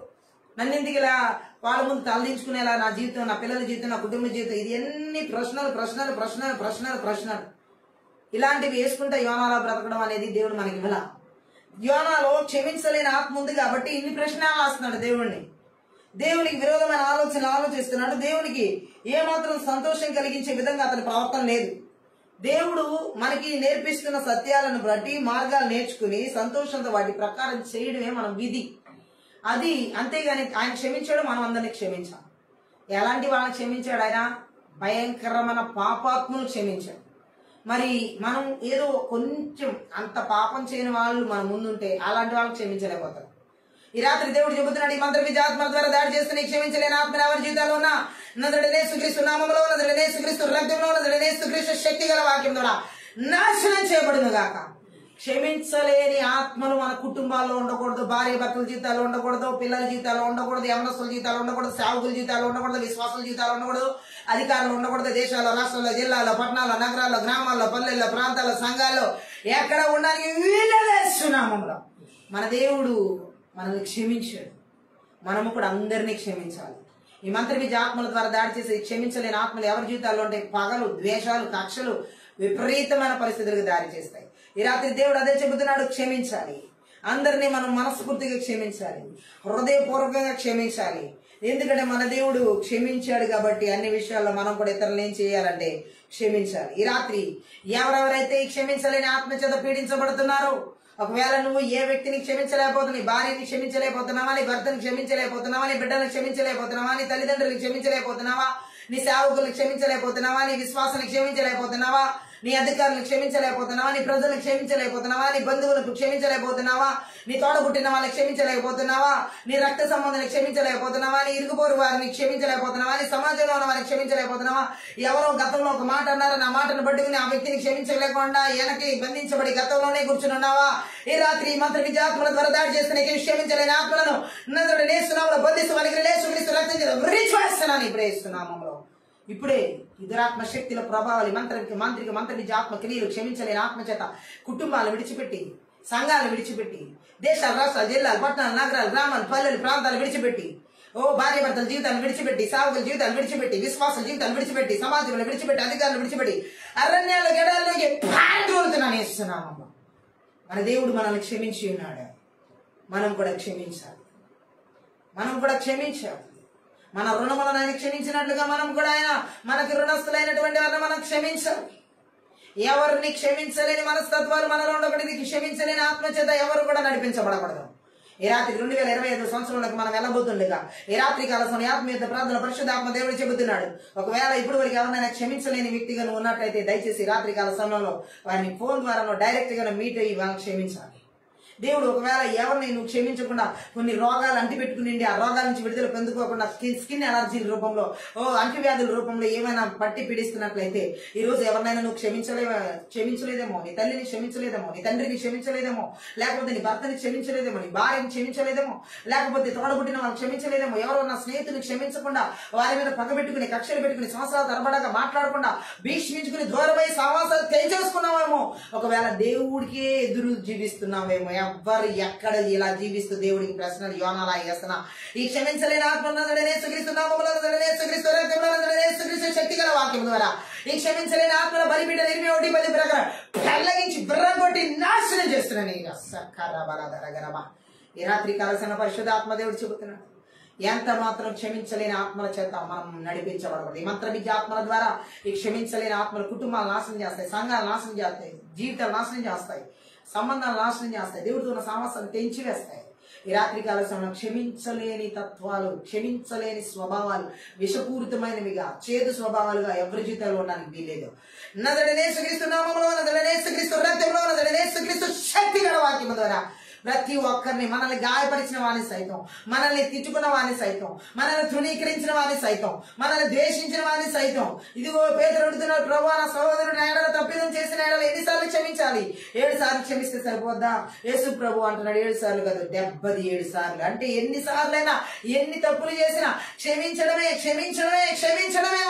నన్ను ఎందుకు ఇలా వాళ్ళ ముందు తలదించుకునేలా నా జీవితం, నా పిల్లల జీవితం, నా కుటుంబ జీవితం, ఇది ఎన్ని ప్రశ్నలు ఇలాంటివి వేసుకుంటే యోనాలో బ్రతకడం అనేది దేవుడు మనకి ఇవ్వాల. యోనాలో క్షమించలేని ఆత్మ ఉంది కాబట్టి ఇన్ని ప్రశ్నలు రాస్తున్నాడు దేవుణ్ణి. దేవునికి విరోధమైన ఆలోచిస్తున్నాడు. దేవునికి ఏమాత్రం సంతోషం కలిగించే విధంగా అతని ప్రవర్తన లేదు. దేవుడు మనకి నేర్పిస్తున్న సత్యాలను బట్టి మార్గాలు నేర్చుకుని సంతోషంతో వాటి ప్రకారం చేయడమే మన విధి. అది అంతేగాని ఆయన క్షమించాడు, మనం అందరినీ క్షమించాలి. ఎలాంటి వాళ్ళని క్షమించాడు ఆయన? భయంకరమైన పాపాత్ములు క్షమించాడు. మరి మనం ఏదో కొంచెం అంత పాపం చేయని వాళ్ళు మన ముందుంటే అలాంటి వాళ్ళని క్షమించలేకపోతారు. ఈ రాత్రి దేవుడు చెబుతున్నాడు, ఈ మంత్రవిద్య ఆత్మ ద్వారా దాడి చేస్తున్న క్షమించలేని ఆత్మ ఎవరి జీవితాల్లో ఉన్నా నజరేయుడైన నామములో, నజరేయుడైన రక్తంలో, నజరేయుడైన శక్తి గల వాక్యం ద్వారా నాశనం చేయబడును గాక. క్షమించలేని ఆత్మలు మన కుటుంబాల్లో ఉండకూడదు, భార్య భర్తల జీవితాల్లో ఉండకూడదు, పిల్లల జీవితాల్లో ఉండకూడదు, యవనస్తుల జీవితాల్లో ఉండకూడదు, సేవకుల జీవితాల్లో ఉండకూడదు, విశ్వాసుల జీవితాల్లో ఉండకూడదు, అధికారులు ఉండకూడదు, దేశాల్లో, రాష్ట్రాల్లో, జిల్లాల్లో, పట్టణాల్లో, నగరాల్లో, గ్రామాల్లో, పల్లెల్లో, ప్రాంతాల్లో, సంఘాల్లో ఎక్కడ ఉండడానికి వీలవేస్తున్నామంలో మన దేవుడు మనల్ని క్షమించాడు. మనము కూడా అందరినీ క్షమించాలి. ఈ మంత్రవిద్య ఆత్మల ద్వారా దాడి చేసి క్షమించలేని ఆత్మలు ఎవరి జీవితాల్లో ఉంటే పగలు, ద్వేషాలు, కక్షలు విపరీతమైన పరిస్థితులకు దారి చేస్తాయి. ఈ రాత్రి దేవుడు అదే చెబుతున్నాడు, క్షమించాలి. అందరినీ మనం మనస్ఫూర్తిగా క్షమించాలి, హృదయపూర్వకంగా క్షమించాలి. ఎందుకంటే మన దేవుడు క్షమించాడు కాబట్టి అన్ని విషయాల్లో మనం కూడా ఇతరులు ఏం చేయాలంటే క్షమించాలి. ఈ రాత్రి ఎవరెవరైతే క్షమించలేని ఆత్మ చేత పీడించబడుతున్నారో, ఒకవేళ నువ్వు ఏ వ్యక్తిని క్షమించలేకపోతున్నావు, నీ భార్యని క్షమించలేకపోతున్నావా, నీ భర్తని క్షమించలేకపోతున్నావా, నీ బిడ్డలను క్షమించలేకపోతున్నావా, నీ తల్లిదండ్రులను క్షమించలేకపోతున్నావా, నీ సేవకులను క్షమించలేకపోతున్నావా, నీ విశ్వాసాన్ని క్షమించలేకపోతున్నావా, నీ అధికారులను క్షమించలేకపోతున్నావా? నీ ప్రజలను క్షమించలేకపోతున్నావా? నీ బంధువులకు క్షమించలేకపోతున్నావా? నీ తోడబుట్టిన వాళ్ళని క్షమించలేకపోతున్నావా? నీ రక్త సంబంధాన్ని క్షమించలేకపోతున్నావా? నీ ఇరుగుపోరు వారిని క్షమించలేకపోతున్నావా? నీ సమాజంలో ఉన్న వారిని క్షమించలేకపోతున్నావా? ఎవరో గతంలో ఒక మాట అన్నారని ఆ మాటను పట్టుకుని ఆ వ్యక్తిని క్షమించలేకుండా వెనక్కి బంధించబడి గతంలోనే కూర్చుని ఉన్నావా? ఈ రాత్రి మంత్ర విద్యాత్మల ద్వారా దాడి చేస్తున్న క్షమించలేని ఆత్మలను నజరుడైన యేసు నామములో బంధిస్తూ వారికి యేసుక్రీస్తు రక్తం చేత విడిచివేస్తున్నాను ఇప్పుడే యేసు నామములో. ఇప్పుడే ఇతరాత్మ శక్తుల ప్రభావాలు మంత్ర విద్యాత్మ క్రియలు క్షమించలేని ఆత్మ చేత కుటుంబాలు విడిచిపెట్టి, సంఘాలు విడిచిపెట్టి, దేశాలు, రాష్ట్రాలు, జిల్లాలు, పట్టణాలు, నగరాలు, గ్రామాలు, పల్లెలు, ప్రాంతాలు విడిచిపెట్టి, భార్య భర్తల జీవితాలను విడిచిపెట్టి, సావుకుల జీవితాలు విడిచిపెట్టి, విశ్వాసాల జీవితాలను విడిచిపెట్టి, సమాజంలో విడిచిపెట్టి, అధికారులు విడిచిపెట్టి, అరణ్యాల గడాల్లోకి పాల్గొడుతున్నాను ఇస్తున్నాము. మన దేవుడు మనల్ని క్షమించి ఉన్నాడు. మనం కూడా క్షమించాలి. మన రుణములను ఆయన క్షమించినట్లుగా మనం కూడా ఆయన మనకి రుణస్థులైనటువంటి వారిని మనం క్షమించాలి. ఎవరిని క్షమించలేని మనస్తత్వాలు మనలో ఉండకూడదు. క్షమించలేని ఆత్మచేత ఎవరు కూడా నడిపించబడకూడదు. ఈ రాత్రి 2025 సంవత్సరంలోకి మనం వెళ్ళబోతుండగా ఈ రాత్రి కాల సమయం ఆత్మీయత ప్రార్థన పరిశుద్ధాత్మ దేవుడు చెబుతున్నాడు. ఒకవేళ ఇప్పుడు వరకు ఎవరైనా క్షమించలేని వ్యక్తిగా ఉన్నట్లయితే దయచేసి రాత్రి కాల సమయంలో వారిని ఫోన్ ద్వారా డైరెక్ట్ గా మీట్ అయ్యి వాళ్ళని క్షమించాలి. దేవుడు ఒకవేళ ఎవరిని నువ్వు క్షమించకుండా కొన్ని రోగాలు అంటిపెట్టుకుని ఆ రోగాల నుంచి విడుదల పొందుకోకుండా స్కిన్ ఎలర్జీల రూపంలో అంటువ్యాధుల రూపంలో ఏమైనా పట్టి పీడిస్తున్నట్లయితే ఈ రోజు ఎవరినైనా నువ్వు క్షమించలేదేమో, నీ తల్లిని క్షమించలేదేమో, నీ తండ్రిని క్షమించలేదేమో, లేకపోతే నీ భర్తని క్షమించలేదేమో, నీ భార్యని క్షమించలేదేమో, లేకపోతే తోడబుట్టిన వాళ్ళని క్షమించలేదేమో, ఎవరో నా స్నేహితుని క్షమించకుండా వారి మీద పగబెట్టుకుని కక్షలు పెట్టుకుని సంవత్సరాల తరబడగా మాట్లాడకుండా భీష్మించుకుని దూరమై సావాసాలు తెంచేసుకున్నావేమో, ఒకవేళ దేవుడికే ఎదురు జీవిస్తున్నావేమో, ఎవ్వరు ఎక్కడ ఇలా జీవిస్తూ దేవుడికి ప్రశ్నలు యోనాలా వేస్తున్నా ఈ క్షమించలేని ఆత్మ శక్తి గల వాక్యం ద్వారా ఈ క్షమించలేని ఆత్మల బలిపీఠ 21:10 ప్రకారం పెళ్ళగించి బిర్రగొట్టి నాశనం చేస్తున్నాను. ఈ రాత్రి కాలసిన పరిశుద్ధ ఆత్మ దేవుడు చెబుతున్నాడు, ఎంత మాత్రం క్షమించలేని ఆత్మల చేత మనం నడిపించబడకూడదు. ఈ మంత్ర విద్యాత్మల ద్వారా ఈ క్షమించలేని ఆత్మల కుటుంబాలు నాశనం చేస్తాయి, సంఘాలు నాశనం చేస్తాయి, జీవితాలు నాశనం చేస్తాయి, సంబంధాలు నాశనం చేస్తాయి, దేవుడితో ఉన్న సామర్థ్యాన్ని తెంచివేస్తాయి. ఈ రాత్రి కాల సమయంలో క్షమించలేని తత్వాలు, క్షమించలేని స్వభావాలు, విషపూరితమైనవిగా, చేదు స్వభావాలుగా ఎవరి జీవితంలో ఉండడానికి వీలేదు. నజరేయుడైన యేసుక్రీస్తు నామములో, నజరేయుడైన యేసుక్రీస్తు రక్తంలో, నజరేయుడైన యేసుక్రీస్తు శక్తి గల వాక్యము ద్వారా ప్రతి ఒక్కరిని, మనల్ని గాయపరిచిన వారిని సైతం, మనల్ని తిట్టుకున్న వారిని సైతం, మనల్ని తృణీకరించిన వారిని సైతం, మనల్ని ద్వేషించిన వారిని సైతం, ఇదిగో పేతురు అడుగుతున్నాడు, ప్రభువా నా సహోదరుడు ఎడల తప్పిదం చేసిన ఎడల ఎన్నిసార్లు క్షమించాలి? 7 సార్లు క్షమిస్తే సరిపోద్దా? యేసు ప్రభు అంటున్నాడు 7 సార్లు కాదు, 77 సార్లు. అంటే ఎన్నిసార్లైనా ఎన్ని తప్పులు చేసినా క్షమించడమే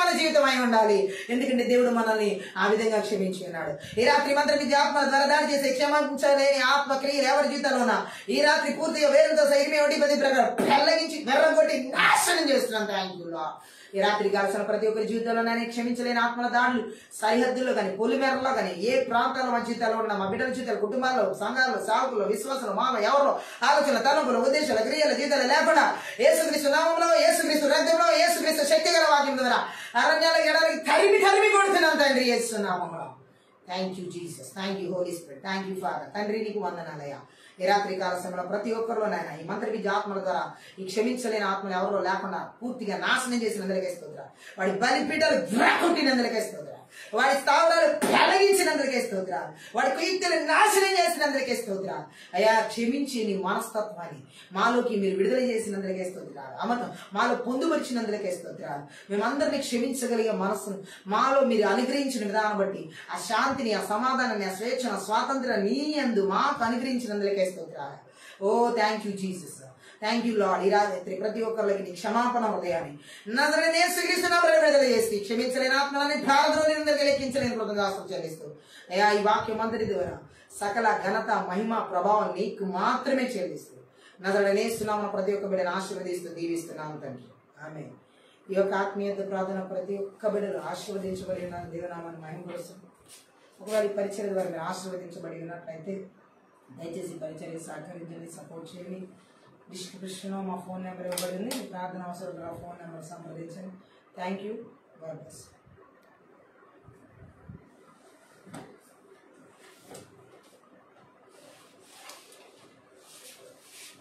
మన జీవితం అయి ఉండాలి. ఎందుకంటే దేవుడు మనల్ని ఆ విధంగా క్షమించి ఉన్నాడు. ఈ రాత్రి మంత్ర విద్యాత్మ ద్వారా దాడి చేసే క్షమించలేని ఆత్మక్రియలు ఎవరి జీవితంలో ఈ రాత్రి పూర్తిగా వేరుతో 21:10 ప్రకారం పెళ్ళగించి బెర్రగొట్టి నాశనం చేస్తున్నాను. Thank you Lord. ఈ రాత్రి కాల్సిన ప్రతి ఒక్కరి జీవితంలో నేను క్షమించలేని ఆత్మల దాడులు సరిహద్దుల్లో కానీ, పొలిమేరలో కానీ, ఏ ప్రాంతాల్లో మన జీవితాల్లో ఉన్న మా బిడ్డల జీవితాలు, కుటుంబాల్లో, సంఘాల్లో, సాగుల్లో, విశ్వాసంలో, మాలో ఎవరో ఆలోచన, తలంపులు, ఉద్దేశాల, క్రియల జీవితాలు లేకుండా యేసుక్రీస్తు నామంలో, యేసుక్రీస్తు రక్తంలో, యేసుక్రీస్తు శక్తి గల వాక్యం ద్వారా అరణ్యాల ఎడారికి తరిమి కొడుతున్నాను తండ్రి యేసు నామంలో. Thank you Jesus, thank you holy spirit, thank you father. తండ్రి నీకు వందనాలయ్యా. ఈ రాత్రి కాల సమయంలో ప్రతి ఒక్కరిలోనైనా ఈ మంత్ర విద్య ఆత్మల ద్వారా ఈ క్షమించలేని ఆత్మలు ఎవరో లేకుండా పూర్తిగా నాశనం చేసినందుకే స్తోత్రం. వాడి బలిపీఠాలు కొట్టినందుకే స్తోత్రం. వాడి స్థావరాలు పెళ్లగించినందుకే స్తోత్రాలు. వాడి కుయుక్తులు నాశనం చేసినందుకే స్తోత్రాలు. అయ్యా క్షమించి నీ మనస్తత్వాన్ని మాలోకి మీరు విడుదల చేసినందుకే స్తోత్రాలు. అమతం మాలో పొందుపరిచినందుకే స్తోత్రాలు. మేమందరినీ క్షమించగలిగే మనస్సును మాలో మీరు అనుగ్రహించిన విధానం బట్టి ఆ శాంతిని, ఆ సమాధానాన్ని, ఆ స్వేచ్ఛను, ఆ స్వాతంత్ర్యం నీ యందు మాకు అనుగ్రహించినందుకే స్తోత్రాలు. Oh thank you Jesus, thank you Lord. ఈ రాత్రి ప్రతి ఒక్కరికి నీ క్షమాపణ హృదయాన్ని నజరేయుడైన యేసుక్రీస్తు నామములో విడుదల చేసి క్షమించలేని ఆత్మలని ప్రార్థనలు లెక్కించలేని కృతజ్ఞతలు చెల్లిస్తూ అయ్యా ఈ వాక్యం అంతటి ద్వారా సకల ఘనత, మహిమ, ప్రభావం నీకు మాత్రమే చెల్లిస్తూ నజరేయుడైన యేసు నామమున ప్రతి ఒక్క బిడ్డను ఆశీర్వదిస్తూ దీవిస్తున్నాను తండ్రి. ఆమేన్. ఈ యొక్క ఆత్మీయత ప్రార్థన ప్రతి ఒక్క బిడ్డలు ఆశీర్వదించబడి ఉన్న దేవనామాన్ని మహిమపరుస్తుంది. ఒకవేళ ఈ పరిచర్య ద్వారా మీరు ఆశీర్వదించబడి ఉన్నట్లయితే దయచేసి పరిచర్య సహకరించండి, సపోర్ట్ చేయండి. డిస్క్రిప్షన్లో మా ఫోన్ నెంబర్ ఇవ్వబడింది. ప్రార్థన అవసరం ఫోన్ నెంబర్ సంప్రదించండి. Thank you. God bless.